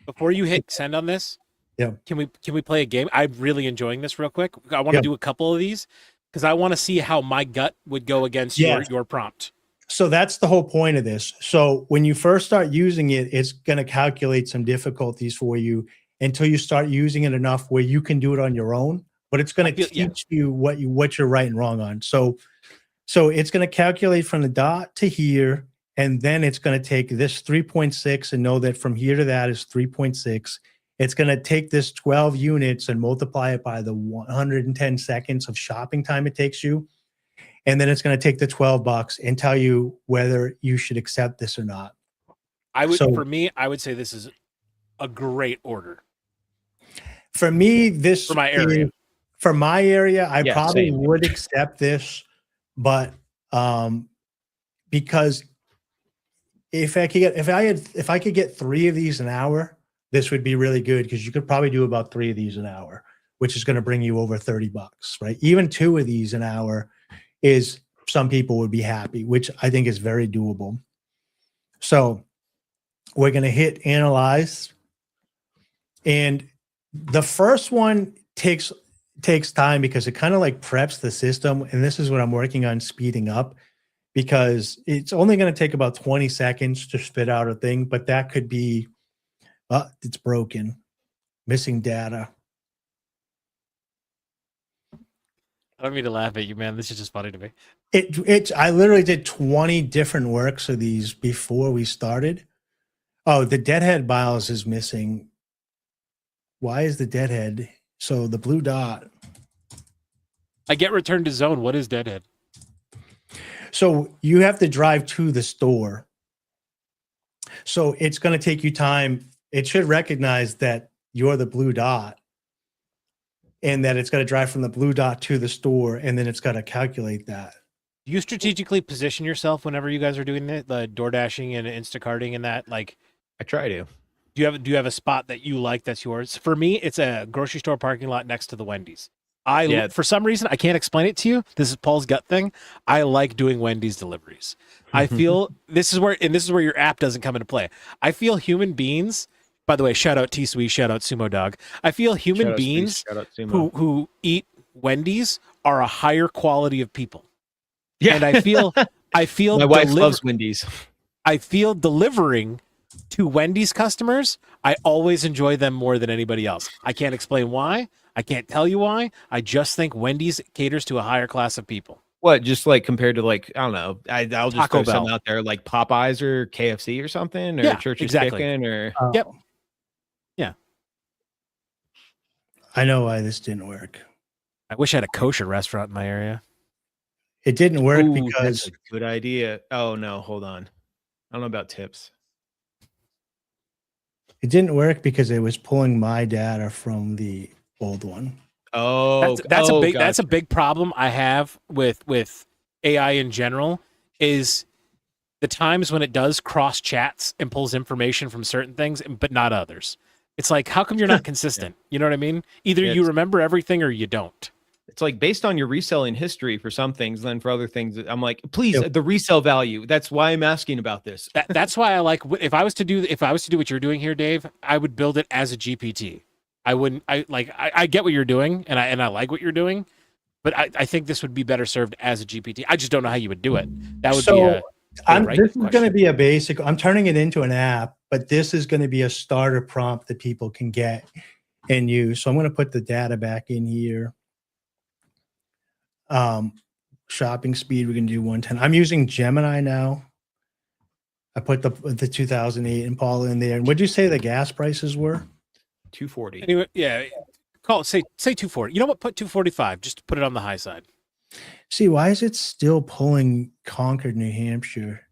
Before you hit send on this, yeah, can we play a game? I'm really enjoying this real quick. I want to do a couple of these because I want to see how my gut would go against your prompt. So that's the whole point of this. So when you first start using it, it's going to calculate some difficulties for you until you start using it enough where you can do it on your own. But it's going to teach you what you're right and wrong on. So it's going to calculate from the dot to here, and then it's going to take this 3.6 and know that from here to that is 3.6. It's going to take this 12 units and multiply it by the 110 seconds of shopping time it takes you. And then it's going to take the $12 and tell you whether you should accept this or not. For me, I would say this is a great order. For me, for my area. For my area, I probably would accept this, but because if I could get 3 of these an hour, this would be really good because you could probably do about 3 of these an hour, which is going to bring you over $30, right? Even 2 of these an hour is some people would be happy, which I think is very doable. So we're going to hit analyze. And the first one takes time because it kind of like preps the system. And this is what I'm working on speeding up because it's only going to take about 20 seconds to spit out a thing, but that could be, it's broken, missing data. I don't mean to laugh at you, man. This is just funny to me. I literally did 20 different works of these before we started. Oh, the deadhead miles is missing. Why is the deadhead? So the blue dot. I get returned to zone. What is deadhead? So you have to drive to the store. So it's going to take you time. It should recognize that you're the blue dot. And that it's got to drive from the blue dot to the store, and then it's got to calculate that. Do you strategically position yourself whenever you guys are doing it, the DoorDashing and Instacarting and that? Like, I try to. Do you have a spot that you like that's yours? For me, it's a grocery store parking lot next to the Wendy's. For some reason, I can't explain it to you. This is Paul's gut thing. I like doing Wendy's deliveries. I feel this is where your app doesn't come into play. I feel human beings. By the way, shout out T-Sweet, shout out Sumo Dog. I feel human beings who eat Wendy's are a higher quality of people. Yeah. And I feel my wife loves Wendy's. I feel delivering to Wendy's customers, I always enjoy them more than anybody else. I can't explain why. I can't tell you why. I just think Wendy's caters to a higher class of people. What, just like compared to like, I don't know, I'll just Taco throw something out there like Popeyes or KFC or something, or Church's Chicken or Yep. Yeah. I know why this didn't work. I wish I had a kosher restaurant in my area. It didn't work because that's a good idea. Oh no, hold on. I don't know about tips. It didn't work because it was pulling my data from the old one. Oh, that's a big problem I have with AI in general is the times when it does cross chats and pulls information from certain things, but not others. It's like, how come you're not consistent? Yeah. You know what I mean? Either you remember everything or you don't. It's like based on your reselling history for some things, then for other things, I'm like, please, the resale value. That's why I'm asking about this. That's why I like, if I was to do what you're doing here, Dave, I would build it as a GPT. I get what you're doing and I like what you're doing, but I think this would be better served as a GPT. I just don't know how you would do it. That would be this is going to be a basic, I'm turning it into an app, but this is going to be a starter prompt that people can get and use. So I'm going to put the data back in here. Shopping speed, we're going to do 110. I'm using Gemini now. I put the 2008 Impala in there. And what'd you say the gas prices were? 240. Anyway, yeah, say 240. You know what? Put 245. Just put it on the high side. See, why is it still pulling Concord, New Hampshire?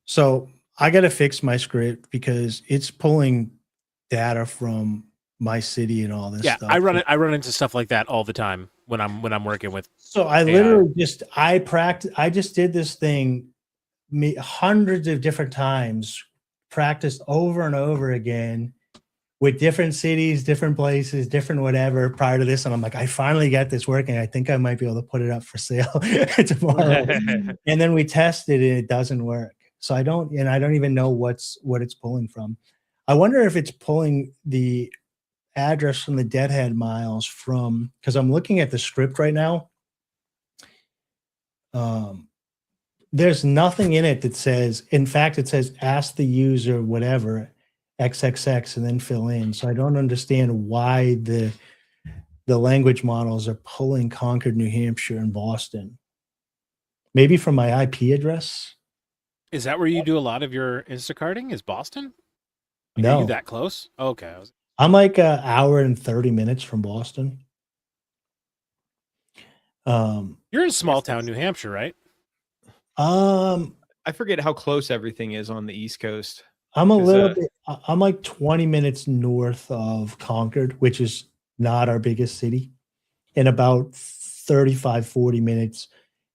So I got to fix my script because it's pulling data from my city and all this Yeah, stuff. I run into stuff like that all the time when I'm working with. So I AI. literally I just did this thing hundreds of different times, practiced over and over again with different cities, different places, different whatever prior to this. And I'm like, I finally got this working. I think I might be able to put it up for sale tomorrow. And then we tested it, it doesn't work. So I don't even know what it's pulling from. I wonder if it's pulling the address from the deadhead miles from, because I'm looking at the script right now. There's nothing in it that says, in fact, it says ask the user whatever XXX and then fill in. So I don't understand why the language models are pulling Concord, New Hampshire, and Boston. Maybe from my IP address. Is that where you do a lot of your Instacarting? Is Boston? Like, No. Are you that close? Okay. I'm like an hour and 30 minutes from Boston. You're in small town New Hampshire, right? I forget how close everything is on the East Coast. I'm a little bit, I'm like 20 minutes north of Concord, which is not our biggest city, and about 35, 40 minutes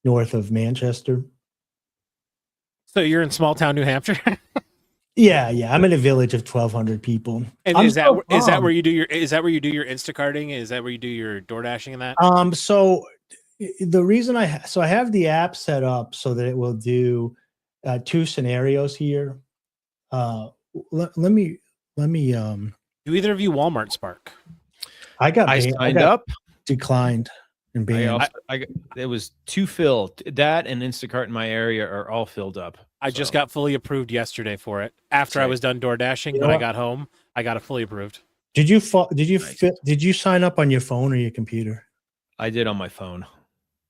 north of Manchester. So you're in small town New Hampshire? Yeah. I'm in a village of 1,200 people. And is that where you do your Instacarting? Is that where you do your DoorDashing and that? So the reason I have the app set up so that it will do two scenarios here. Let me Do either of you Walmart Spark? I signed up, declined, and banned. It was too filled. That and Instacart in my area are all filled up. I just got fully approved yesterday for it. After I was done DoorDashing, when I got home, I got it fully approved. Did you sign up on your phone or your computer? I did on my phone.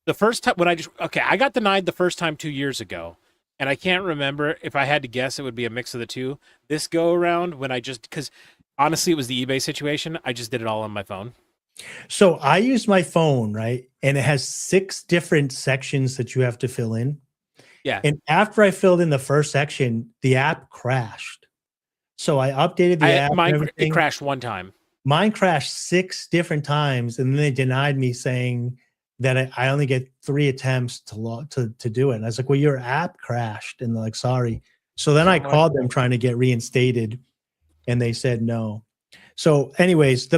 The first time I got denied the first time 2 years ago, and I can't remember. If I had to guess, it would be a mix of the two. This go around, because honestly, it was the eBay situation. I just did it all on my phone. So I used my phone, right? And it has 6 different sections that you have to fill in. Yeah. And after I filled in the first section, the app crashed. So I updated the app. It crashed one time. Mine crashed 6 different times, and then they denied me, saying that I only get 3 attempts to do it. And I was like, well, your app crashed. And they're like, sorry. So then I called them trying to get reinstated, and they said no. So anyways,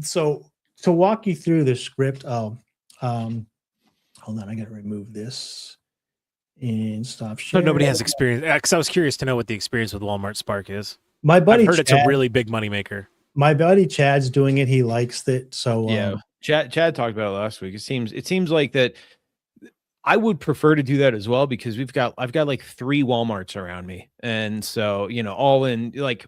so to walk you through the script, hold on, I got to remove this and stop sharing. So nobody has experience, because I was curious to know what the experience with Walmart Spark is. My buddy, I've heard it's a really big moneymaker. My buddy Chad's doing it. He likes it. So yeah, Chad talked about it last week. It seems like that. I would prefer to do that as well, because I've got like 3 Walmarts around me, and so all in like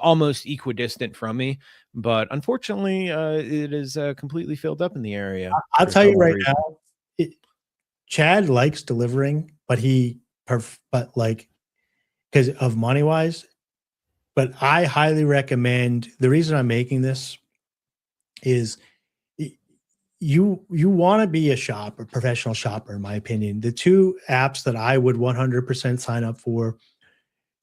almost equidistant from me. But unfortunately, it is completely filled up in the area. I'll tell you right now, Chad likes delivering, but because of money wise. But I highly recommend. The reason I'm making this is you want to be a professional shopper, in my opinion. The 2 apps that I would 100% sign up for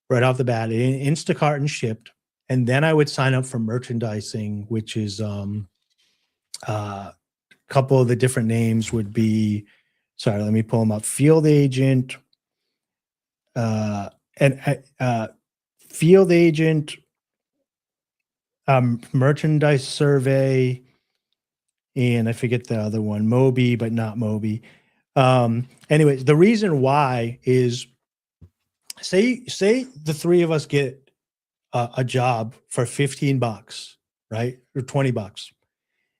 right off the bat, Instacart and Shipped, and then I would sign up for merchandising, which is a couple of the different names would be. Sorry, let me pull them up. Field Agent, Field Agent, Merchandise Survey, and I forget the other one, Moby, but not Moby. Anyways, the reason why is say the 3 of us get a job for $15, right? Or $20.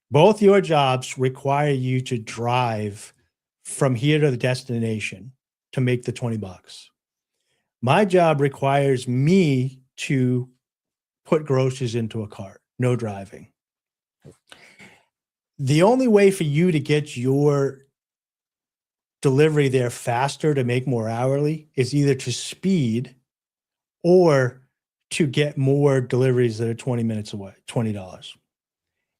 Both your jobs require you to drive from here to the destination to make the $20. My job requires me to put groceries into a cart, no driving. The only way for you to get your delivery there faster to make more hourly is either to speed or to get more deliveries that are 20 minutes away, $20.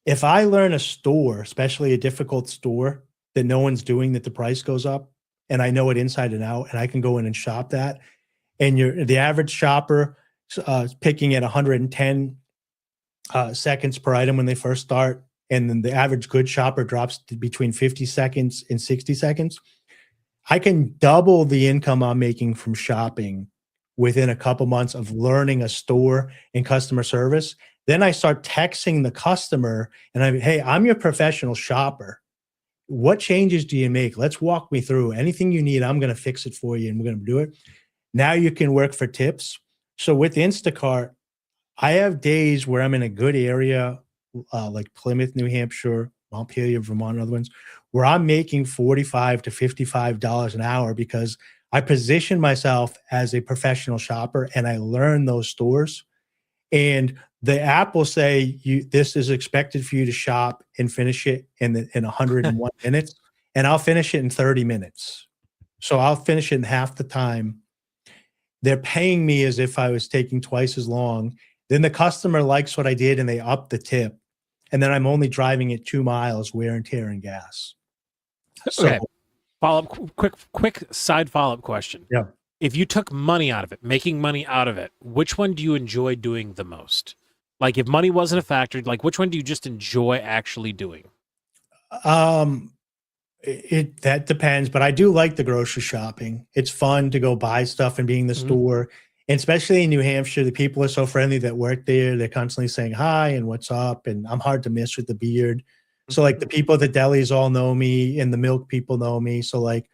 If I learn a store, especially a difficult store that no one's doing, that the price goes up and I know it inside and out and I can go in and shop that, and the average shopper is picking at 110 seconds per item when they first start, and then the average good shopper drops to between 50 seconds and 60 seconds, I can double the income I'm making from shopping within a couple months of learning a store and customer service. Then I start texting the customer and hey, I'm your professional shopper. What changes do you make? Let's walk me through anything you need. I'm going to fix it for you and we're going to do it. Now you can work for tips. So with Instacart, I have days where I'm in a good area, like Plymouth, New Hampshire, Montpelier, Vermont, and other ones, where I'm making $45 to $55 an hour because I position myself as a professional shopper and I learn those stores. And the app will say, this is expected for you to shop and finish it in 101 minutes, and I'll finish it in 30 minutes. So I'll finish it in half the time. They're paying me as if I was taking twice as long. Then the customer likes what I did and they up the tip. And then I'm only driving it 2 miles, wear and tear and gas. So, Okay. Quick side follow-up question. Yeah. If you took money out of it, making money out of it, which one do you enjoy doing the most? Like if money wasn't a factor, like which one do you just enjoy actually doing? That depends, but I do like the grocery shopping. It's fun to go buy stuff and being in the store. And especially in New Hampshire, the people are so friendly that work there. They're constantly saying hi and what's up. And I'm hard to miss with the beard. So like the people at the delis all know me and the milk people know me. So like,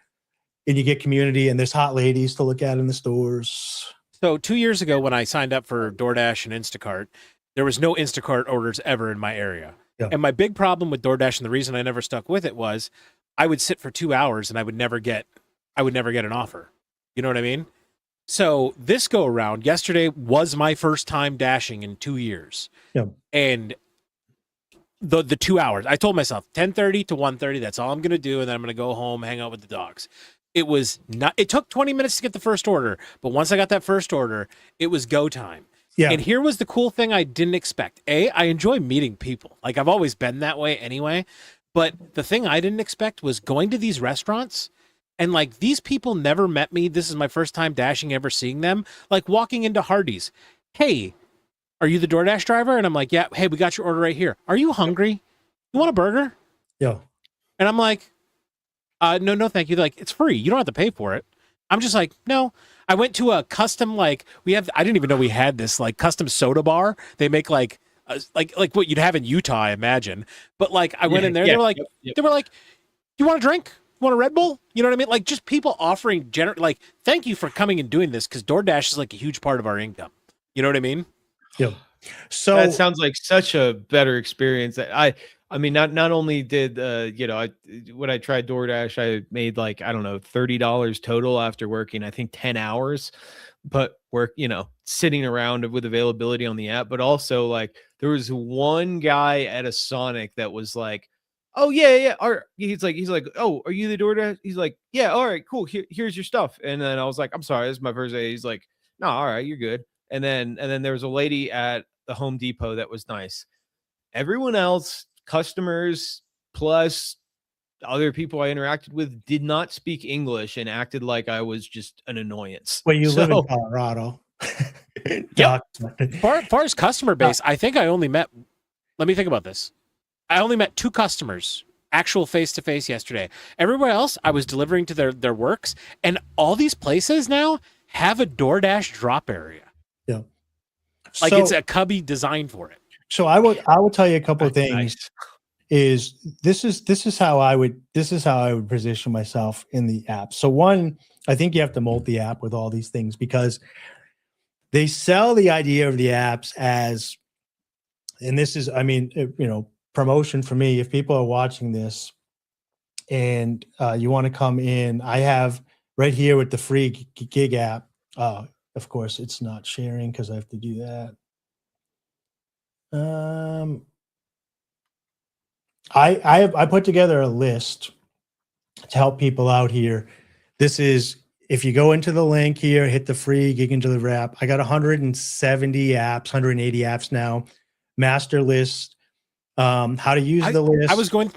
and you get community and there's hot ladies to look at in the stores. So 2 years ago when I signed up for DoorDash and Instacart, there was no Instacart orders ever in my area. Yeah. And my big problem with DoorDash and the reason I never stuck with it was I would sit for 2 hours and I would never get an offer. You know what I mean? So this go around, yesterday was my first time dashing in 2 years. Yeah. And the 2 hours, I told myself 10:30 to 1:30, that's all I'm going to do. And then I'm going to go home, hang out with the dogs. It took 20 minutes to get the first order. But once I got that first order, it was go time. Yeah. And here was the cool thing I didn't expect. I enjoy meeting people. Like I've always been that way anyway. But the thing I didn't expect was going to these restaurants and like these people never met me. This is my first time dashing, ever seeing them. Like walking into Hardee's. Hey, are you the DoorDash driver? And I'm like, yeah. Hey, we got your order right here. Are you hungry? You want a burger? Yeah. And I'm like, no, thank you. They're like, it's free. You don't have to pay for it. I'm just like, no. I went to a custom, I didn't even know we had this like custom soda bar. They make like what you'd have in Utah, I imagine. But like, I went in there, they were like, you want a drink? You want a Red Bull? You know what I mean? Like just people offering like, thank you for coming and doing this. Cause DoorDash is like a huge part of our income. You know what I mean? Yeah. So that sounds like such a better experience. I mean, not only did when I tried DoorDash, I made like, I don't know, $30 total after working, I think 10 hours, but sitting around with availability on the app. But also like there was one guy at a Sonic that was like, oh yeah. He's like, oh, are you the DoorDash? He's like, yeah. All right, cool. Here's your stuff. And then I was like, I'm sorry, this is my first day. He's like, no, all right, you're good. And then there was a lady at the Home Depot that was nice. Everyone else, customers plus other people I interacted with, did not speak English and acted like I was just an annoyance. Well, you live in Colorado. Yep. Far as customer base, I think I only met, let me think about this. I only met 2 customers, actual face-to-face yesterday. Everywhere else, I was delivering to their works, and all these places now have a DoorDash drop area. Yeah. Like it's a cubby designed for it. So I will tell you a couple of things. Nice. This is how I would position myself in the app. So one, I think you have to mold the app with all these things because they sell the idea of the apps as, and this is, I mean, promotion for me. If people are watching this and you want to come in, I have right here with the free gig app. Of course, it's not sharing because I have to do that. I put together a list to help people out here. This is if you go into the link here, hit the free Gig and Deliver app. I got 170 apps, 180 apps now. Master list, how to use the list. I was going.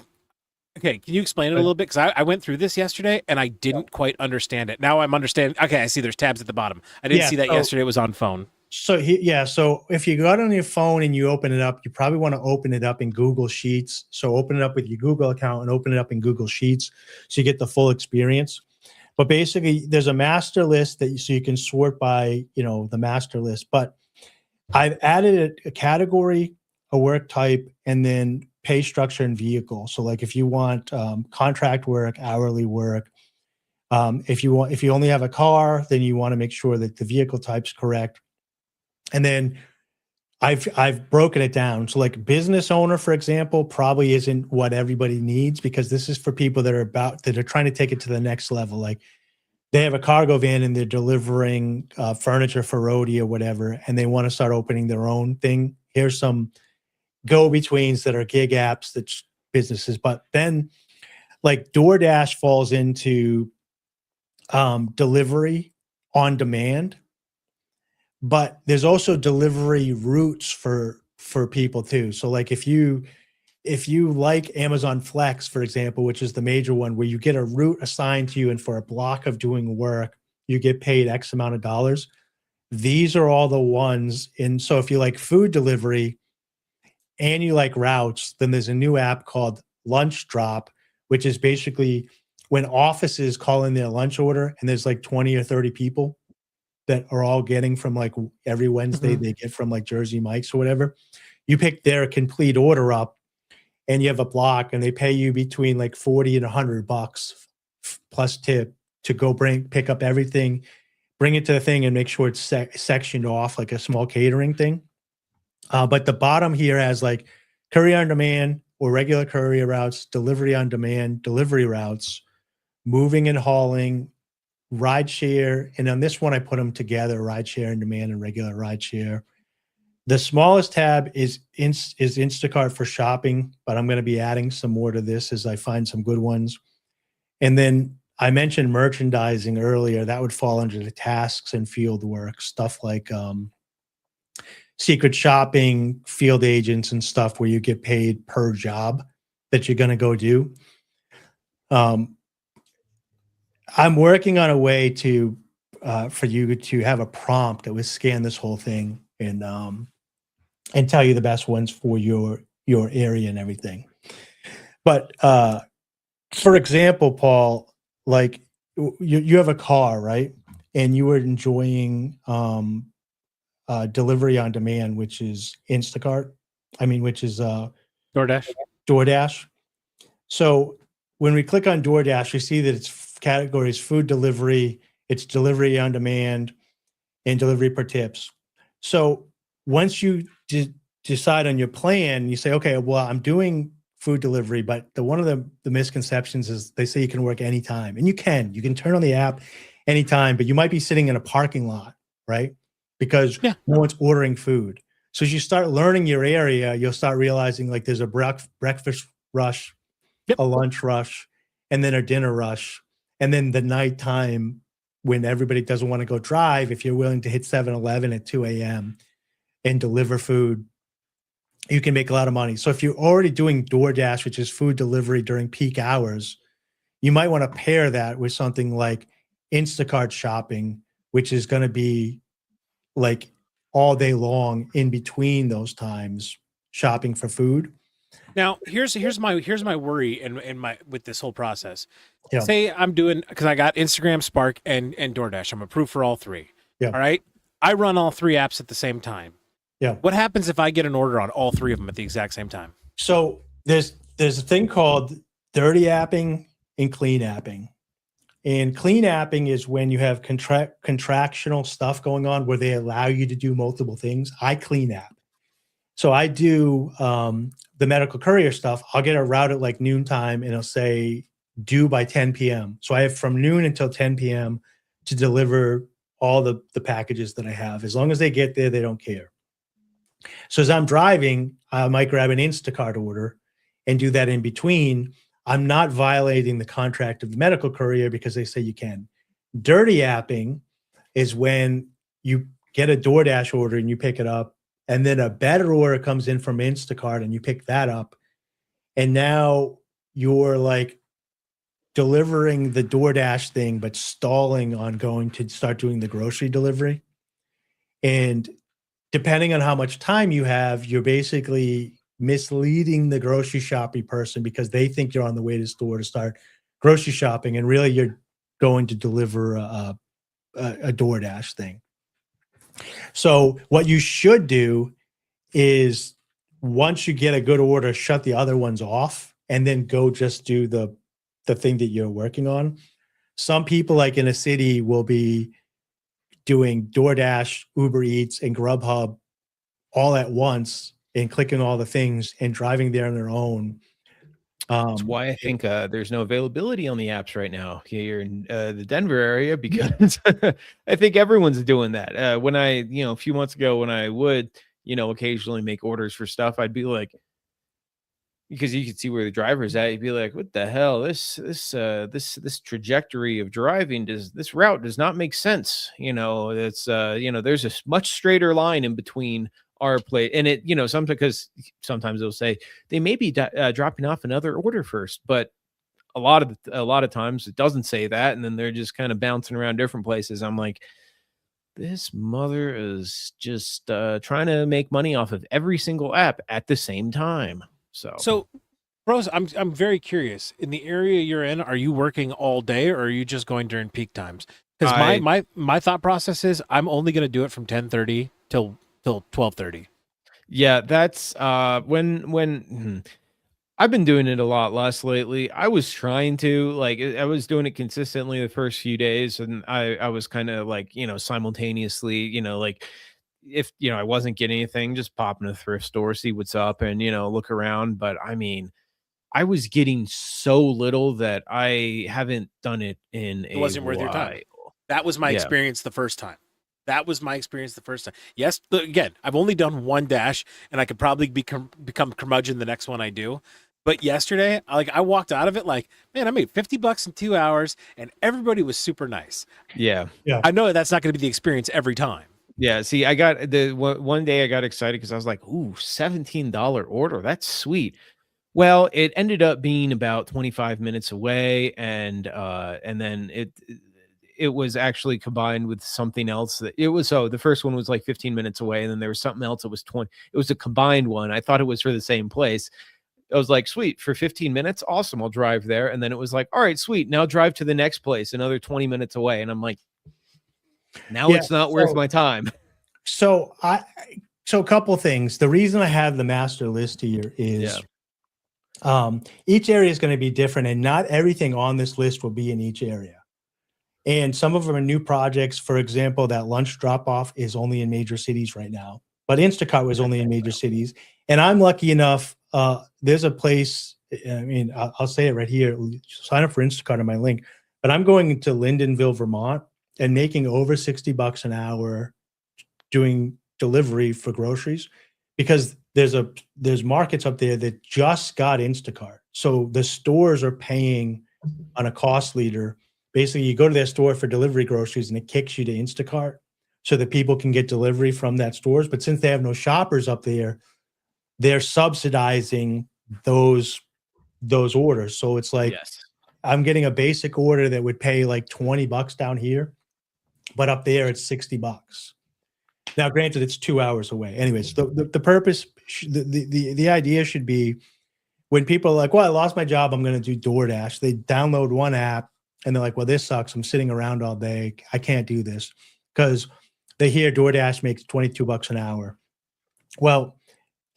Okay, can you explain it a little bit? Because I went through this yesterday and I didn't quite understand it. Now I'm understanding. Okay, I see there's tabs at the bottom. I didn't see that yesterday. It was on phone. So so if you got on your phone and you open it up, you probably want to open it up in Google Sheets. So open it up with your Google account and open it up in Google Sheets so you get the full experience. But basically, there's a master list so you can sort by, the master list. But I've added a category, a work type, and then pay structure and vehicle. So like if you want contract work, hourly work, if you only have a car, then you want to make sure that the vehicle type's correct. And then I've broken it down. So like business owner, for example, probably isn't what everybody needs, because this is for people that are trying to take it to the next level. Like they have a cargo van and they're delivering furniture for roadie or whatever, and they want to start opening their own thing. Here's some go-betweens that are gig apps, that's businesses. But then like DoorDash falls into delivery on demand. But there's also delivery routes for people too. So like if you like Amazon Flex, for example, which is the major one, where you get a route assigned to you, and for a block of doing work, you get paid X amount of dollars. These are all the ones. And so if you like food delivery and you like routes, then there's a new app called Lunch Drop, which is basically when offices call in their lunch order and there's like 20 or 30 people that are all getting from like every Wednesday, they get from like Jersey Mike's or whatever. You pick their complete order up and you have a block, and they pay you between like 40 and $100 plus tip to go pick up everything, bring it to the thing, and make sure it's sectioned off like a small catering thing. But the bottom here has like courier on demand or regular courier routes, delivery on demand, delivery routes, moving and hauling, ride share, and on this one I put them together: ride share and demand and regular ride share. The smallest tab is Instacart for shopping, but I'm going to be adding some more to this as I find some good ones. And then I mentioned merchandising earlier. That would fall under the tasks and field work, stuff like secret shopping, field agents, and stuff where you get paid per job that you're going to go do. I'm working on a way to for you to have a prompt that would scan this whole thing and tell you the best ones for your area and everything. But for example, Paul, like you have a car, right? And you were enjoying delivery on demand, which is Instacart. Which is DoorDash. So when we click on DoorDash, we see that its categories: food delivery, it's delivery on demand, and delivery per tips. So once you decide on your plan, you say, okay, well, I'm doing food delivery, but one of the misconceptions is they say you can work anytime, and you can turn on the app anytime, but you might be sitting in a parking lot, right? Because no one's ordering food. So as you start learning your area, you'll start realizing like there's a breakfast rush, a lunch rush, and then a dinner rush. And then the nighttime when everybody doesn't want to go drive, if you're willing to hit 7-Eleven at 2 a.m. and deliver food, you can make a lot of money. So if you're already doing DoorDash, which is food delivery during peak hours, you might want to pair that with something like Instacart shopping, which is going to be like all day long in between those times shopping for food. Now, here's my worry in my with this whole process. Yeah. Say I'm doing, because I got Instagram, Spark, and DoorDash. I'm approved for all three. Yeah. All right. I run all three apps at the same time. Yeah. What happens if I get an order on all three of them at the exact same time? So there's a thing called dirty apping and clean apping. And clean apping is when you have contractional stuff going on where they allow you to do multiple things. I clean app. So I do the medical courier stuff. I'll get a route at like noontime and it'll say due by 10 p.m. So I have from noon until 10 p.m. to deliver all the packages that I have. As long as they get there, they don't care. So as I'm driving, I might grab an Instacart order and do that in between. I'm not violating the contract of the medical courier because they say you can. Dirty apping is when you get a DoorDash order and you pick it up, and then a better order comes in from Instacart and you pick that up, and now you're like delivering the DoorDash thing, but stalling on going to start doing the grocery delivery. And depending on how much time you have, you're basically misleading the grocery shopping person because they think you're on the way to the store to start grocery shopping, and really you're going to deliver a DoorDash thing. So what you should do is, once you get a good order, shut the other ones off and then go just do the thing that you're working on. Some people, like in a city, will be doing DoorDash, Uber Eats, and Grubhub all at once and clicking all the things and driving there on their own. That's why I think there's no availability on the apps right now here in the Denver area, because I think everyone's doing that. When I, a few months ago, when I would, occasionally make orders for stuff, I'd be like, because you could see where the driver's at, you'd be like, what the hell? This trajectory of driving, this route does not make sense. It's there's a much straighter line in between our place, and it, because sometimes they'll say they may be dropping off another order first, but a lot of times it doesn't say that, and then they're just kind of bouncing around different places. I'm like, this mother is just trying to make money off of every single app at the same time. So Bros, I'm very curious. In the area you're in, are you working all day, or are you just going during peak times? Because my thought process is I'm only going to do it from 10:30 till 12:30. Yeah, that's when I've been doing it a lot less lately. I was trying to, I was doing it consistently the first few days, and I was kind of like, simultaneously, if I wasn't getting anything, just pop in a thrift store, see what's up, and look around. But I mean, I was getting so little that I haven't done it in it wasn't worth your time. That was my experience the first time. Yes, again, I've only done one dash, and I could probably become curmudgeon the next one I do. But yesterday, I walked out of it like, man, I made $50 in 2 hours, and everybody was super nice. Yeah. I know that's not going to be the experience every time. Yeah, see, I got one day I got excited because I was like, ooh, $17 order. That's sweet. Well, it ended up being about 25 minutes away, and then it was actually combined with something else that it was. So the first one was like 15 minutes away, and then there was something else that was 20. It was a combined one. I thought it was for the same place. I was like, sweet, for 15 minutes. Awesome. I'll drive there. And then it was like, all right, sweet. Now drive to the next place, another 20 minutes away. And I'm like, now it's not worth my time. So a couple things. The reason I have the master list here is each area is going to be different, and not everything on this list will be in each area. And some of them are new projects. For example, that lunch drop-off is only in major cities right now, but Instacart was only in major cities. And I'm lucky enough, there's a place, I mean, I'll say it right here, sign up for Instacart on my link, but I'm going to Lyndonville, Vermont, and making over $60 an hour doing delivery for groceries, because there's markets up there that just got Instacart. So the stores are paying on a cost leader. Basically, you go to their store for delivery groceries, and it kicks you to Instacart so that people can get delivery from that stores. But since they have no shoppers up there, they're subsidizing those orders. So it's like, I'm getting a basic order that would pay like $20 down here, but up there it's $60. Now, granted, it's 2 hours away. Anyways, the purpose, the idea should be, when people are like, well, I lost my job, I'm going to do DoorDash. They download one app and they're like, well, this sucks. I'm sitting around all day. I can't do this, because they hear DoorDash makes $22 an hour. Well,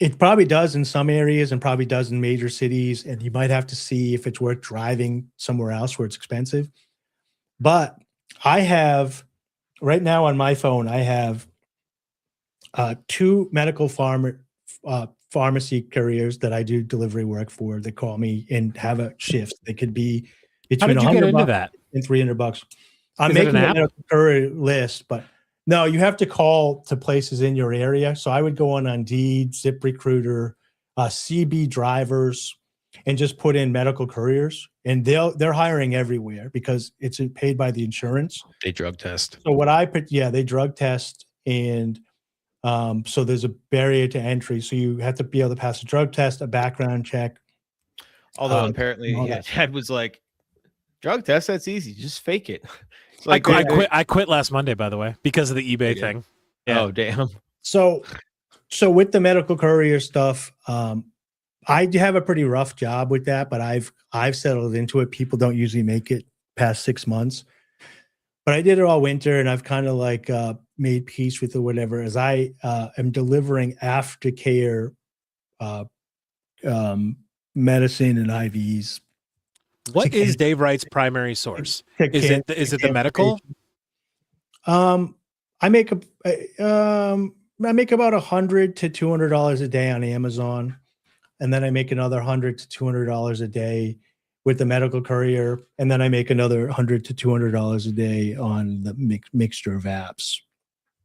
it probably does in some areas and probably does in major cities. And you might have to see if it's worth driving somewhere else where it's expensive. But I have, right now on my phone, I have 2 medical pharmacy couriers that I do delivery work for. They call me and have a shift. They could be between $100 and $300. I'm making a medical courier list, but no, you have to call to places in your area. So I would go on Indeed, ZipRecruiter, CB Drivers, and just put in medical couriers, and they're hiring everywhere because it's paid by the insurance. They drug test. So what I put, they drug test, and so there's a barrier to entry. So you have to be able to pass a drug test, a background check. Although apparently, all yeah, that. Dad was like, "Drug test, that's easy. Just fake it." It's I quit last Monday, by the way, because of the eBay thing. Yeah. Oh, damn. So with the medical courier stuff, I have a pretty rough job with that, but I've settled into it. People don't usually make it past 6 months, but I did it all winter, and I've kind of like made peace with it, whatever, as I am delivering aftercare medicine and IVs. What is Dave Wright's primary source? Is it the medical? I make about $100 to $200 a day on Amazon, and then I make another $100 to $200 a day with the medical courier, and then I make another $100 to $200 a day on the mixture of apps.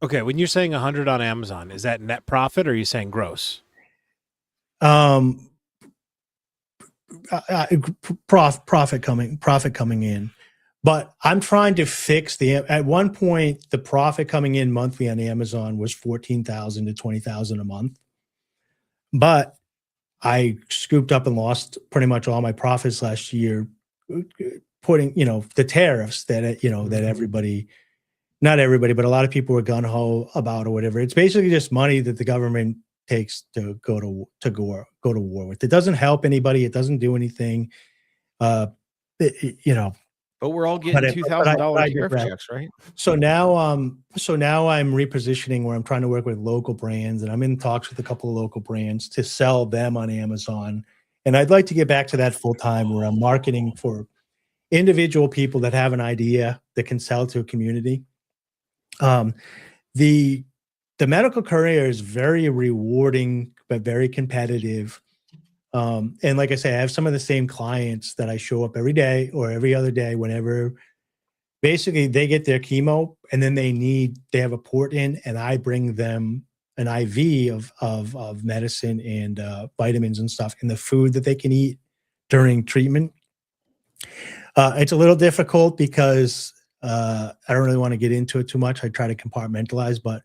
Okay, when you're saying 100 on Amazon, is that net profit, or are you saying gross? Profit coming in, but I'm trying to fix at one point, the profit coming in monthly on Amazon was $14,000 to $20,000 a month, but I scooped up and lost pretty much all my profits last year, putting, the tariffs that, that everybody, not everybody, but a lot of people were gung ho about, or whatever. It's basically just money that the government takes to go to war with. It doesn't help anybody. It doesn't do anything. But we're all getting $2,000 tariff checks, right? So now I'm repositioning where I'm trying to work with local brands, and I'm in talks with a couple of local brands to sell them on Amazon. And I'd like to get back to that full time, where I'm marketing for individual people that have an idea that can sell to a community. The medical courier is very rewarding, but very competitive. And like I say, I have some of the same clients that I show up every day or every other day, whenever basically they get their chemo, and then they have a port in, and I bring them an IV of medicine and vitamins and stuff, and the food that they can eat during treatment. It's a little difficult because I don't really want to get into it too much. I try to compartmentalize, but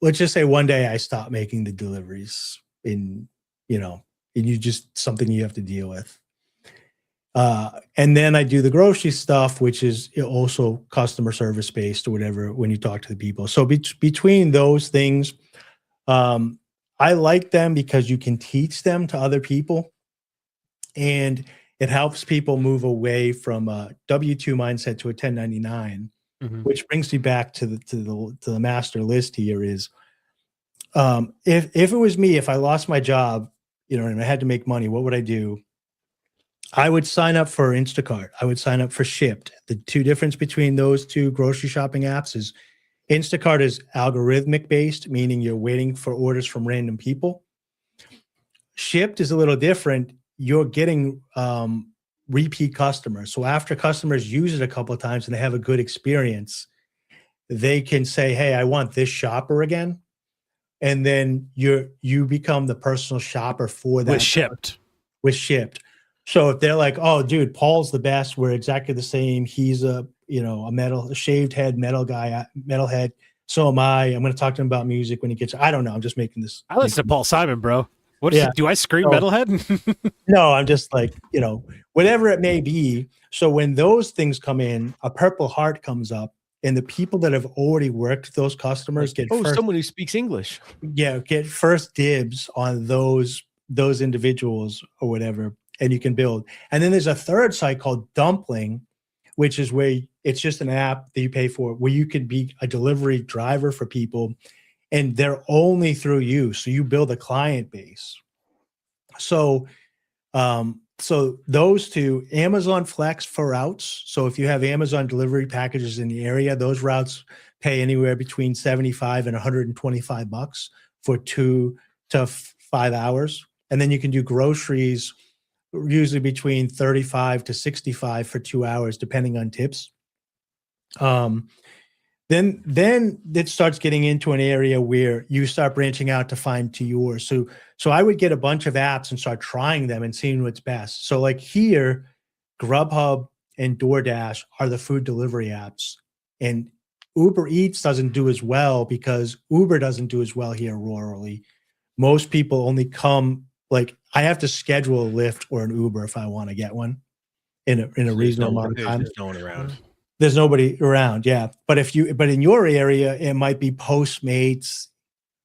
let's just say one day I stop making the deliveries, and you just something you have to deal with. And then I do the grocery stuff, which is also customer service based or whatever, when you talk to the people. So between those things, I like them because you can teach them to other people, and it helps people move away from a W-2 mindset to a 1099. Which brings me back to the master list here is, if it was me, if I lost my job, and I had to make money, what would I do? I would sign up for Instacart. I would sign up for Shipt. The two difference between those two grocery shopping apps is Instacart is algorithmic based, meaning you're waiting for orders from random people. Shipt is a little different. You're getting repeat customers. So after customers use it a couple of times and they have a good experience, they can say, "Hey, I want this shopper again." And then you become the personal shopper for that. With Shipt. So if they're like, "Oh, dude, Paul's the best. We're exactly the same. He's a shaved head metalhead. So am I. I'm going to talk to him about music when he gets." I don't know. I'm just making this. I listen to Paul Simon, bro. Do I scream metalhead? No, I'm just like, whatever it may be. So when those things come in, a Purple Heart comes up, and the people that have already worked with those customers get someone who speaks English. Yeah, get first dibs on those individuals or whatever, and you can build. And then there's a third site called Dumpling, which is where it's just an app that you pay for, where you can be a delivery driver for people, and they're only through you. So you build a client base. So those two, Amazon Flex for routes. So if you have Amazon delivery packages in the area, those routes pay anywhere between $75 and $125 for 2 to 5 hours. And then you can do groceries, usually between $35 to $65 for 2 hours, depending on tips. then it starts getting into an area where you start branching out to find to yours. So I would get a bunch of apps and start trying them and seeing what's best. So like here, Grubhub and DoorDash are the food delivery apps, and Uber Eats doesn't do as well because Uber doesn't do as well here rurally. Most people only come, like I have to schedule a Lyft or an Uber if I want to get one in a reasonable amount of time. There's no one around. There's nobody around, yeah. But in your area, it might be Postmates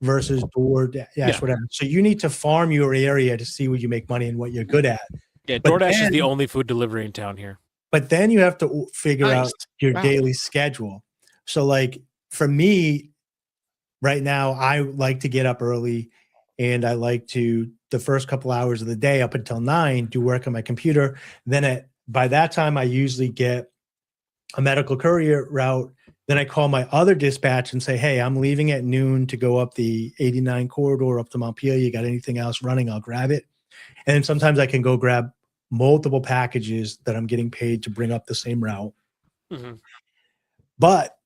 versus DoorDash, whatever. So you need to farm your area to see where you make money and what you're good at. Yeah, DoorDash is the only food delivery in town here. But then you have to figure out your daily schedule. So like for me, right now, I like to get up early, and I like to, the first couple hours of the day up until 9, do work on my computer. Then by that time, I usually get a medical courier route. Then I call my other dispatch and say, hey, I'm leaving at noon to go up the 89 corridor up to Montpelier. You got anything else running? I'll grab it. And then sometimes I can go grab multiple packages that I'm getting paid to bring up the same route. Mm-hmm. But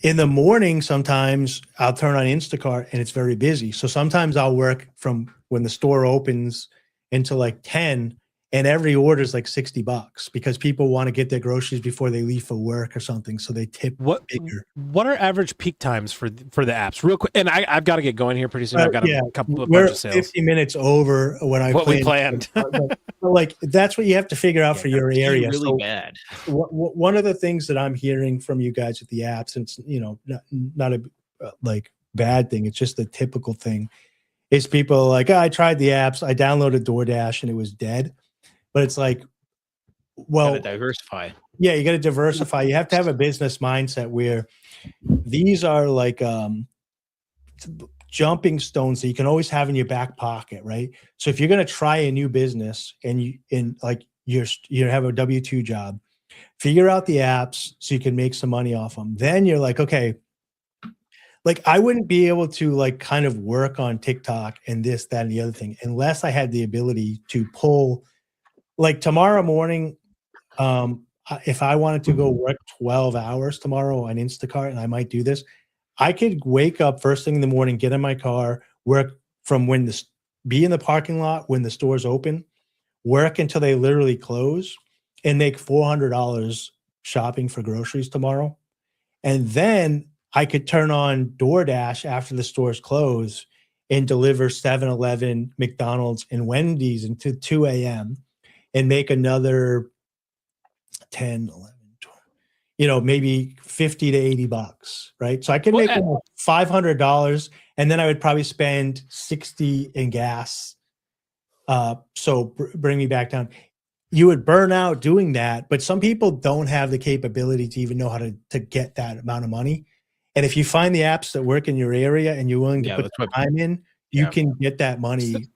in the morning, sometimes I'll turn on Instacart and it's very busy. So sometimes I'll work from when the store opens until like 10, and every order is like $60 because people want to get their groceries before they leave for work or something. So they tip bigger. What are average peak times for the apps? Real quick, and I've got to get going here pretty soon. I've got a bunch of sales. 50 minutes over what we planned. But like that's what you have to figure out for your area. Really so bad. One of the things that I'm hearing from you guys at the apps, and it's, not a like bad thing, it's just the typical thing, is people like, I tried the apps, I downloaded DoorDash and it was dead. But it's like, well, diversify. Yeah, you got to diversify. You have to have a business mindset where these are like jumping stones that you can always have in your back pocket, right? So if you're going to try a new business and you have a W-2 job, figure out the apps so you can make some money off them. Then you're like, okay, like I wouldn't be able to like kind of work on TikTok and this, that, and the other thing unless I had the ability to pull. Like tomorrow morning, if I wanted to go work 12 hours tomorrow on Instacart, and I might do this, I could wake up first thing in the morning, get in my car, work from be in the parking lot when the stores open, work until they literally close, and make $400 shopping for groceries tomorrow. And then I could turn on DoorDash after the stores close and deliver 7-Eleven, McDonald's, and Wendy's until 2 a.m. and make another 10, 11, 12, maybe 50 to $80, right? So I could make $500, and then I would probably spend 60 in gas. So bring me back down. You would burn out doing that, but some people don't have the capability to even know how to get that amount of money. And if you find the apps that work in your area and you're willing to put the time in, you can get that money.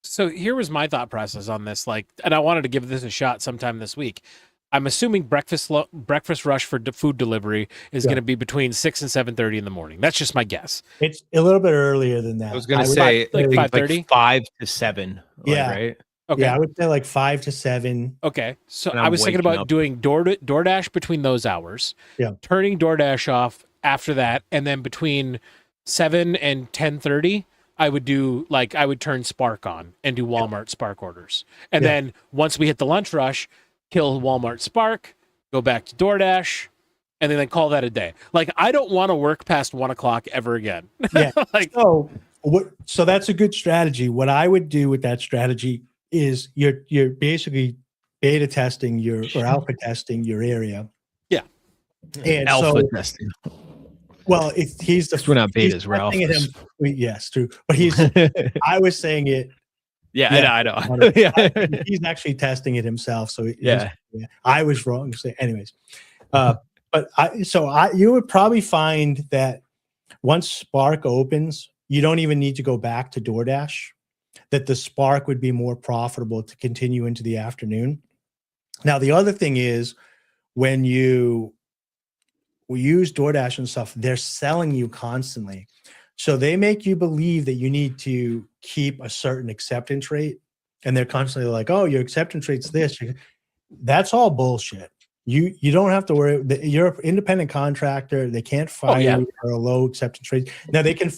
So here was my thought process on this, and I wanted to give this a shot sometime this week. I'm assuming breakfast rush for food delivery is going to be between 6 and 7:30 in the morning. That's just my guess. It's a little bit earlier than that. I was going to say like 5:30, like 5 to 7. Right. Okay. Yeah, I would say like 5 to 7. Okay. So I was thinking about doing DoorDash between those hours. Yeah. Turning DoorDash off after that, and then between 7 and 10:30. I would turn Spark on and do Walmart Spark orders. And then once we hit the lunch rush, kill Walmart Spark, go back to DoorDash, and then call that a day. Like, I don't want to work past 1 o'clock ever again. Yeah. So that's a good strategy. What I would do with that strategy is you're basically beta testing or alpha testing your area. Yeah. And alpha testing. Well, we're not betas, we're alphas. Yes, true. But I was saying it. Yeah, I know. He's actually testing it himself. So I was wrong. So anyways, you would probably find that once Spark opens, you don't even need to go back to DoorDash, that the Spark would be more profitable to continue into the afternoon. Now, the other thing is when we use DoorDash and stuff, they're selling you constantly. So they make you believe that you need to keep a certain acceptance rate. And they're constantly like, oh, your acceptance rate's this. That's all bullshit. You don't have to worry. You're an independent contractor. They can't fire you for a low acceptance rate. Now they can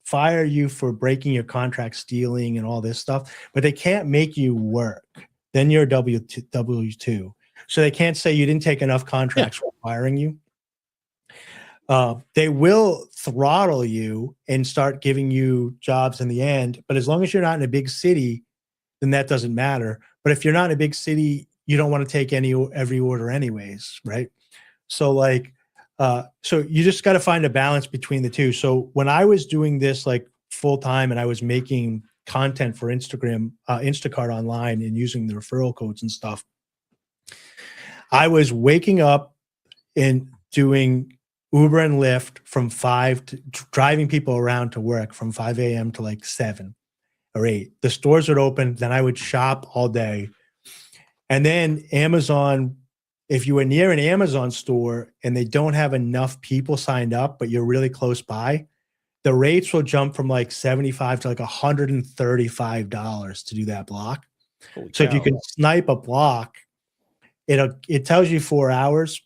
fire you for breaking your contract, stealing, and all this stuff, but they can't make you work. Then you're W-2. So they can't say you didn't take enough contracts for firing you. They will throttle you and start giving you jobs in the end. But as long as you're not in a big city, then that doesn't matter. But if you're not in a big city, you don't want to take every order anyways, right? So like, so you just got to find a balance between the two. So when I was doing this like full time and I was making content for Instacart online and using the referral codes and stuff, I was waking up and doing Uber and Lyft from 5 to driving people around to work from 5 a.m. to like 7 or 8. The stores would open, then I would shop all day. And then Amazon, if you were near an Amazon store and they don't have enough people signed up, but you're really close by, the rates will jump from like $75 to like $135 to do that block. Holy So if you cow. can snipe a block, it tells you 4 hours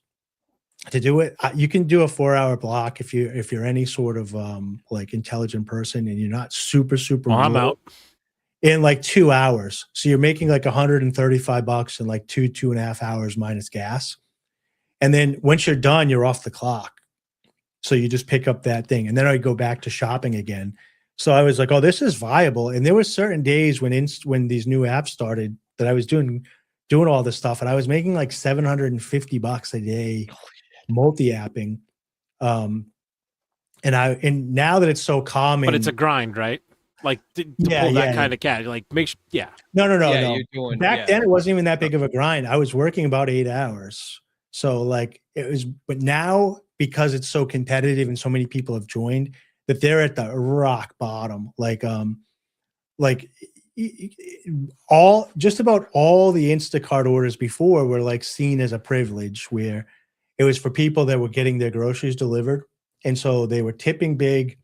to do it. You can do a 4-hour block if you're any sort of like intelligent person and you're not super Well, I'm rural, out. in like 2 hours. So you're making like $135 in like 2.5 hours minus gas. And then once you're done, you're off the clock. So you just pick up that thing. And then I go back to shopping again. So I was like, oh, this is viable. And there were certain days when these new apps started that I was doing all this stuff. And I was making like $750 a day multi-apping. And now that it's so common. But it's a grind, right? Like to pull that kind of cash. Like No. You're doing, Back then it wasn't even that big of a grind. I was working about 8 hours. So like it was, but now because it's so competitive and so many people have joined that they're at the rock bottom. Just about all the Instacart orders before were like seen as a privilege, where it was for people that were getting their groceries delivered. And so they were tipping big.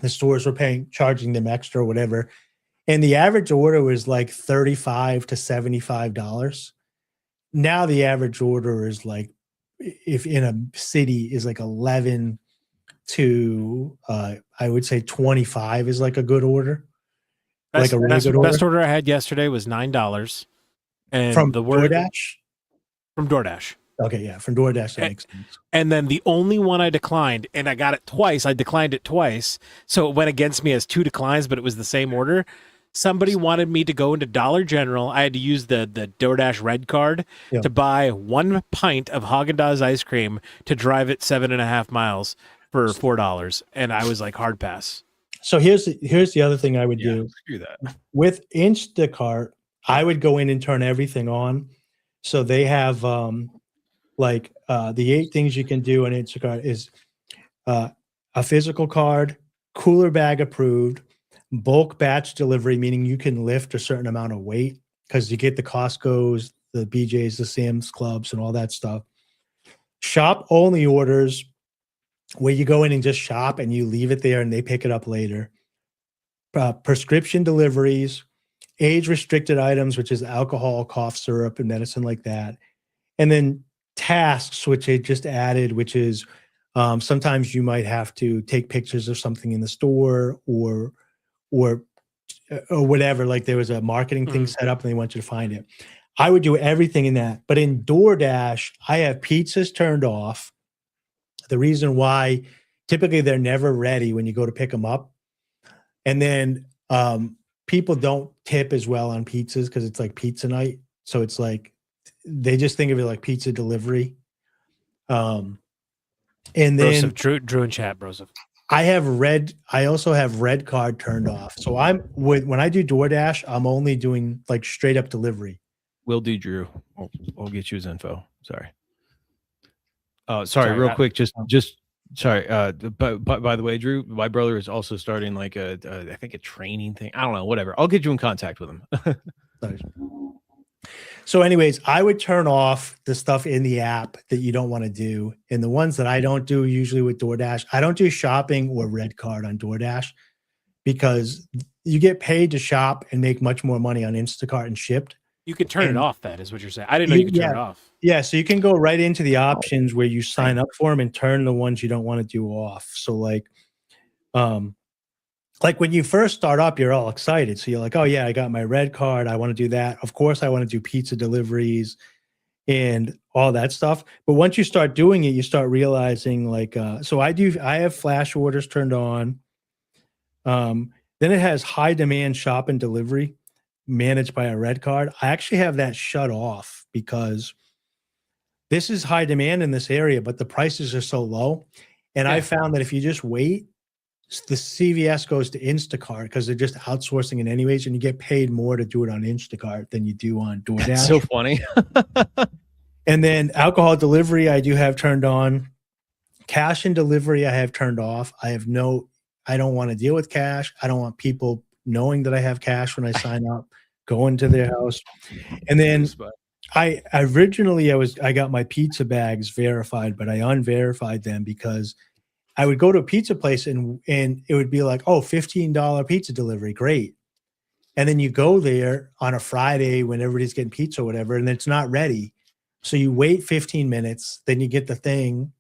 The stores were charging them extra or whatever. And the average order was like $35 to $75. Now the average order is like, if in a city, is like 11 to I would say 25 is like a good order. best, Like a really good best order. order I had yesterday was $9. And From the word DoorDash? from DoorDash. Okay, yeah, from DoorDash that makes sense. And then the only one I declined, and I got it twice. I declined it twice, so it went against me as 2 declines, but it was the same order. Somebody wanted me to go into Dollar General. I had to use the DoorDash Red card to buy 1 pint of Haagen-Dazs ice cream to drive it 7.5 miles for $4, and I was like, hard pass. So here's the other thing I would do. Screw that. With Instacart, I would go in and turn everything on. So they have the 8 things you can do on Instacart is a physical card, cooler bag approved, bulk batch delivery, meaning you can lift a certain amount of weight because you get the Costco's, the BJ's, the Sam's Clubs, and all that stuff. Shop only orders where you go in and just shop and you leave it there and they pick it up later. Prescription deliveries, age restricted items, which is alcohol, cough syrup, and medicine like that. And then tasks, which they just added, which is sometimes you might have to take pictures of something in the store or whatever. Like there was a marketing thing set up and they want you to find it. I would do everything in that. But in DoorDash, I have pizzas turned off. The reason why, typically they're never ready when you go to pick them up. And then people don't tip as well on pizzas because it's like pizza night. So it's like, they just think of it like pizza delivery. And then Broseph, Drew in chat, Broseph. I also have red card turned off. So when I do DoorDash, I'm only doing like straight up delivery. Will do, Drew. We'll get you his info. Sorry. Sorry, real quick. Just sorry. But by the way, Drew, my brother is also starting like I think a training thing. I don't know, whatever. I'll get you in contact with him. So anyways, I would turn off the stuff in the app that you don't want to do. And the ones that I don't do usually with DoorDash, I don't do shopping or red card on DoorDash because you get paid to shop and make much more money on Instacart and Shipped. You can turn it And off. That is what you're saying. I didn't know you could turn it off. Yeah, so you can go right into the options where you sign up for them and turn the ones you don't want to do off. So like when you first start up, you're all excited. So you're like, oh yeah, I got my red card. I want to do that. Of course, I want to do pizza deliveries and all that stuff. But once you start doing it, you start realizing so I have flash orders turned on. Then it has high demand shop and delivery managed by a red card. I actually have that shut off because this is high demand in this area, but the prices are so low. And I found that if you just wait, the CVS goes to Instacart because they're just outsourcing it anyways, and you get paid more to do it on Instacart than you do on DoorDash. That's so funny. And then alcohol delivery, I do have turned on. Cash and delivery, I have turned off. I don't want to deal with cash. I don't want people knowing that I have cash when I sign up, going to their house. And then I got my pizza bags verified, but I unverified them because I would go to a pizza place and it would be like, oh, $15 pizza delivery. Great. And then you go there on a Friday when everybody's getting pizza or whatever, and it's not ready. So you wait 15 minutes, then you get the thing,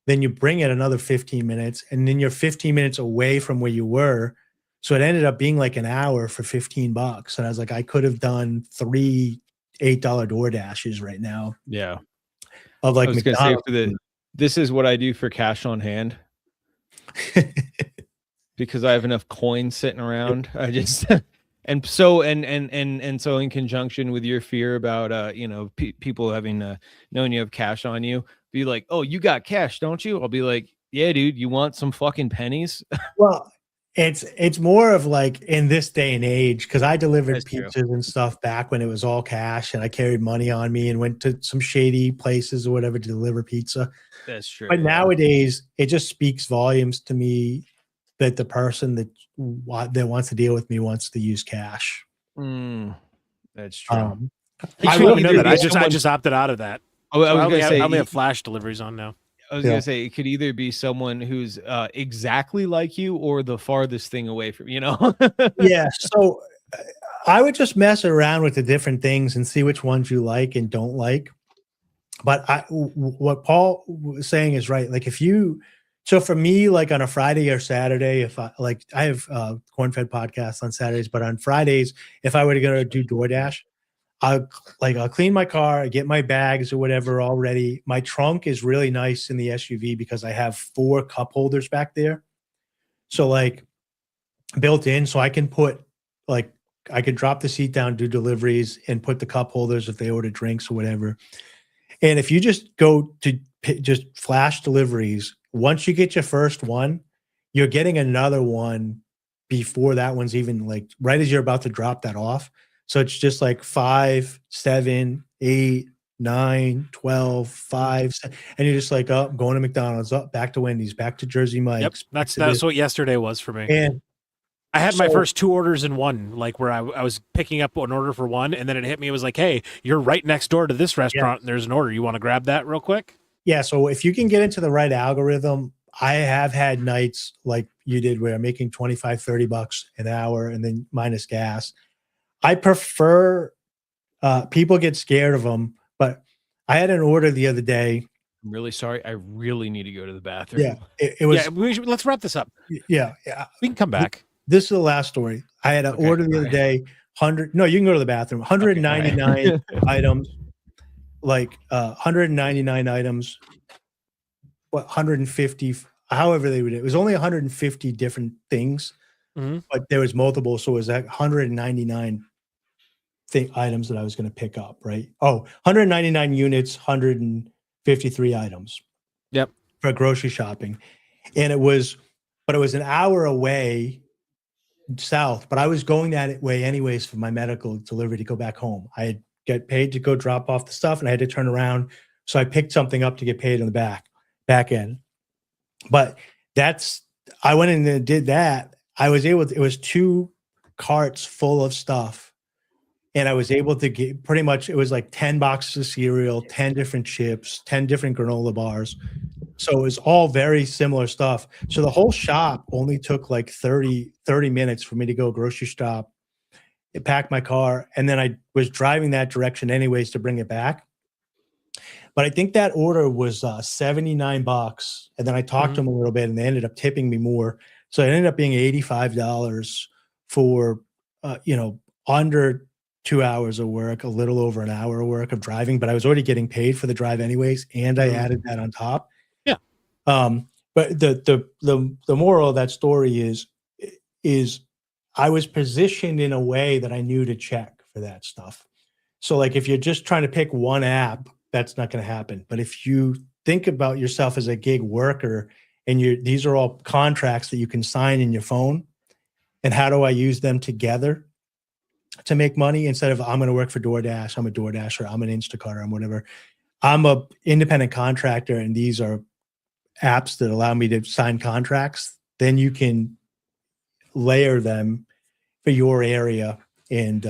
then you bring it another 15 minutes, and then you're 15 minutes away from where you were. So it ended up being like an hour for $15. And I was like, I could have done 3 $8 DoorDashes right now. Yeah. Of like I was McDonald's. gonna say this is what I do for cash on hand. Because I have enough coins sitting around. I just and so in conjunction with your fear about people having knowing you have cash on you, be like, oh, you got cash, don't you? I'll be like, yeah, dude, you want some fucking pennies? Well, it's more of like in this day and age, because I delivered That's pizzas true. and stuff back when it was all cash and I carried money on me and went to some shady places or whatever to deliver pizza. That's true. But nowadays, it just speaks volumes to me that the person that wants to deal with me wants to use cash. That's true. I could wouldn't know either that. be I just opted out of that. I was I gonna say only have flash deliveries on now. I was gonna say it could either be someone who's exactly like you or the farthest thing away from Yeah. So I would just mess around with the different things and see which ones you like and don't like. But what Paul was saying is right. Like so for me, like on a Friday or Saturday, if I have corn-fed podcasts on Saturdays, but on Fridays, if I were to go do DoorDash, I'll clean my car, I get my bags or whatever all ready. My trunk is really nice in the SUV because I have 4 cup holders back there. So like built in, so I can put I could drop the seat down, do deliveries, and put the cup holders if they order drinks or whatever. And if you just go to just flash deliveries, once you get your first one, you're getting another one before that one's even right as you're about to drop that off. So it's just like 5, 7, 8, 9, 12, 5, and you're just like, oh, I'm going to McDonald's, up back to Wendy's, back to Jersey Mike's. Yep, that's what yesterday was for me. And I had my first 2 orders in one, where I was picking up an order for one, and then it hit me. It was like, hey, you're right next door to this restaurant, and there's an order. You want to grab that real quick? Yeah, so if you can get into the right algorithm, I have had nights like you did where I'm making $25, $30 an hour and then minus gas. I prefer people get scared of them, but I had an order the other day. I'm really sorry. I really need to go to the bathroom. Yeah, it was. Yeah, let's wrap this up. Yeah, we can come back. This is the last story. I had an order the other day. 100. No, you can go to the bathroom. 199 items. 199 items. 150. However they would. It was only 150 different things, but there was multiple. So it was 199 items that I was going to pick up. Right. 199 units. 153 items. Yep. For grocery shopping, and it was an hour away south, but I was going that way anyways for my medical delivery to go back home. I had get paid to go drop off the stuff and I had to turn around. So I picked something up to get paid on the back end. But I went in and did that. It was 2 carts full of stuff. And I was able to get pretty much, it was like 10 boxes of cereal, 10 different chips, 10 different granola bars. So it was all very similar stuff. So the whole shop only took like 30 minutes for me to go grocery shop packed my car, and then I was driving that direction anyways to bring it back. But I think that order was $79, and then I talked to them a little bit, and they ended up tipping me more. So it ended up being $85 for under 2 hours of work, a little over an hour of work of driving. But I was already getting paid for the drive anyways, and I added that on top. Yeah. But the moral of that story is I was positioned in a way that I knew to check for that stuff. So like if you're just trying to pick one app, that's not going to happen. But if you think about yourself as a gig worker and these are all contracts that you can sign in your phone, and how do I use them together to make money instead of I'm going to work for DoorDash, I'm a DoorDasher, I'm an Instacart, I'm whatever. I'm a independent contractor, and these are apps that allow me to sign contracts. Then you can layer them for your area, and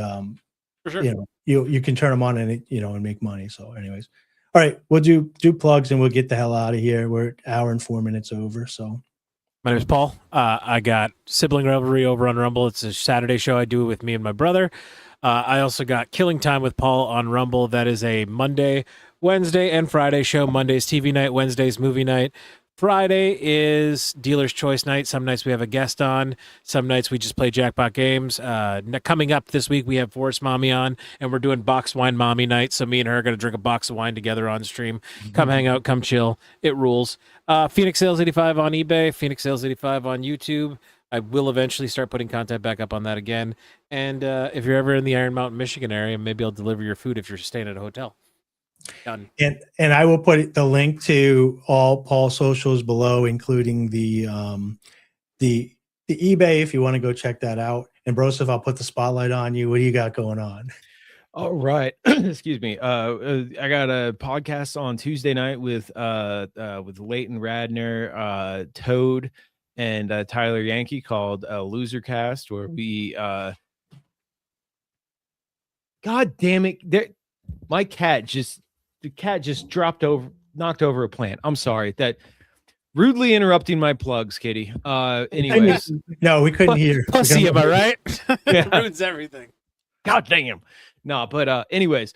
For sure. you can turn them on and and make money. So anyways, all right, we'll do plugs and we'll get the hell out of here. We're an hour and 4 minutes over. So My name is Paul. I got Sibling Revelry over on Rumble. It's a Saturday show I do with me and my brother. I also got Killing Time with Paul on Rumble. That is a Monday, Wednesday, and Friday show. Monday's TV night, Wednesday's movie night. Friday is Dealer's Choice night. Some nights we have a guest on. Some nights we just play jackpot games. Coming up this week, we have Forrest Mommy on, and we're doing box wine mommy night. So me and her are going to drink a box of wine together on stream. Come hang out, come chill. It rules. Phoenix Sales 85 on eBay, Phoenix Sales 85 on YouTube. I will eventually start putting content back up on that again. And if you're ever in the Iron Mountain, Michigan area, maybe I'll deliver your food if you're staying at a hotel. Done. And I will put the link to all Paul's socials below, including the eBay if you want to go check that out. And Broseph, I'll put the spotlight on you. What do you got going on? All right. Excuse me. I got a podcast on Tuesday night with Leighton Radner, Toad, and Tyler Yankee called Loser Cast, where we God damn it. The cat just knocked over a plant. I'm sorry. That rudely interrupting my plugs, Kitty. Anyways. No, we couldn't hear. Pussy, am I right? Yeah. Ruins everything. God damn. No, but anyways,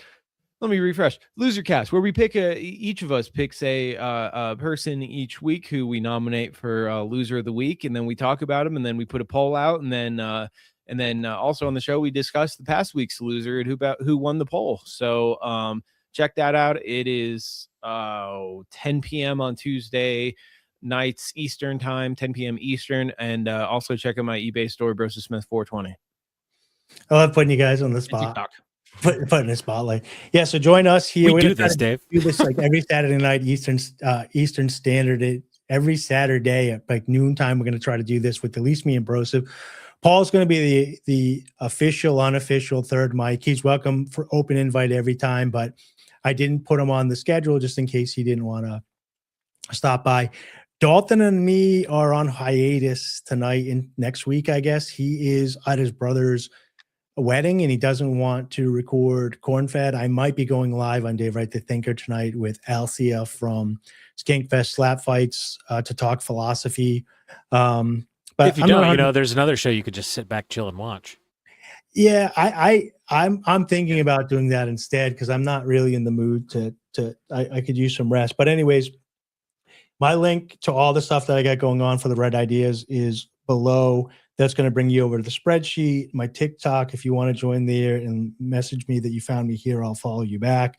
let me refresh. Loser Cast, where we pick each of us picks a person each week who we nominate for Loser of the Week, and then we talk about them, and then we put a poll out, and then also on the show we discuss the past week's loser and who won the poll. So check that out. It is 10 p.m. on Tuesday nights Eastern time, 10 p.m. Eastern, and also check out my eBay store, Broseph Smith 420. I love putting you guys on the spot. Putting a spotlight. Yeah, so join us here. We do this, Dave. Do this like every Saturday night Eastern Standard. Every Saturday at like noontime, we're going to try to do this with at least me and Broseph. Paul's going to be the official, unofficial third mic. He's welcome for open invite every time, but I didn't put him on the schedule just in case he didn't want to stop by. Dalton and me are on hiatus tonight and next week, I guess. He is at his brother's wedding and he doesn't want to record Corn-Fed. I might be going live on Dave Wright the Thinker tonight with Alcia from Skankfest Slap Fights to talk philosophy. But if you don't, there's another show you could just sit back, chill, and watch. Yeah, I'm thinking about doing that instead because I'm not really in the mood I could use some rest. But anyways, my link to all the stuff that I got going on for the Wright Ideas is below. That's going to bring you over to the spreadsheet. My TikTok, if you want to join there and message me that you found me here, I'll follow you back.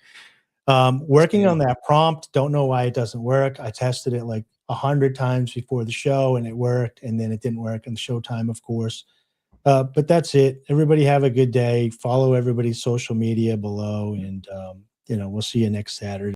Working on that prompt. Don't know why it doesn't work. I tested it like 100 times before the show and it worked, and then it didn't work in the showtime, of course. But that's it. Everybody have a good day. Follow everybody's social media below, and we'll see you next Saturday.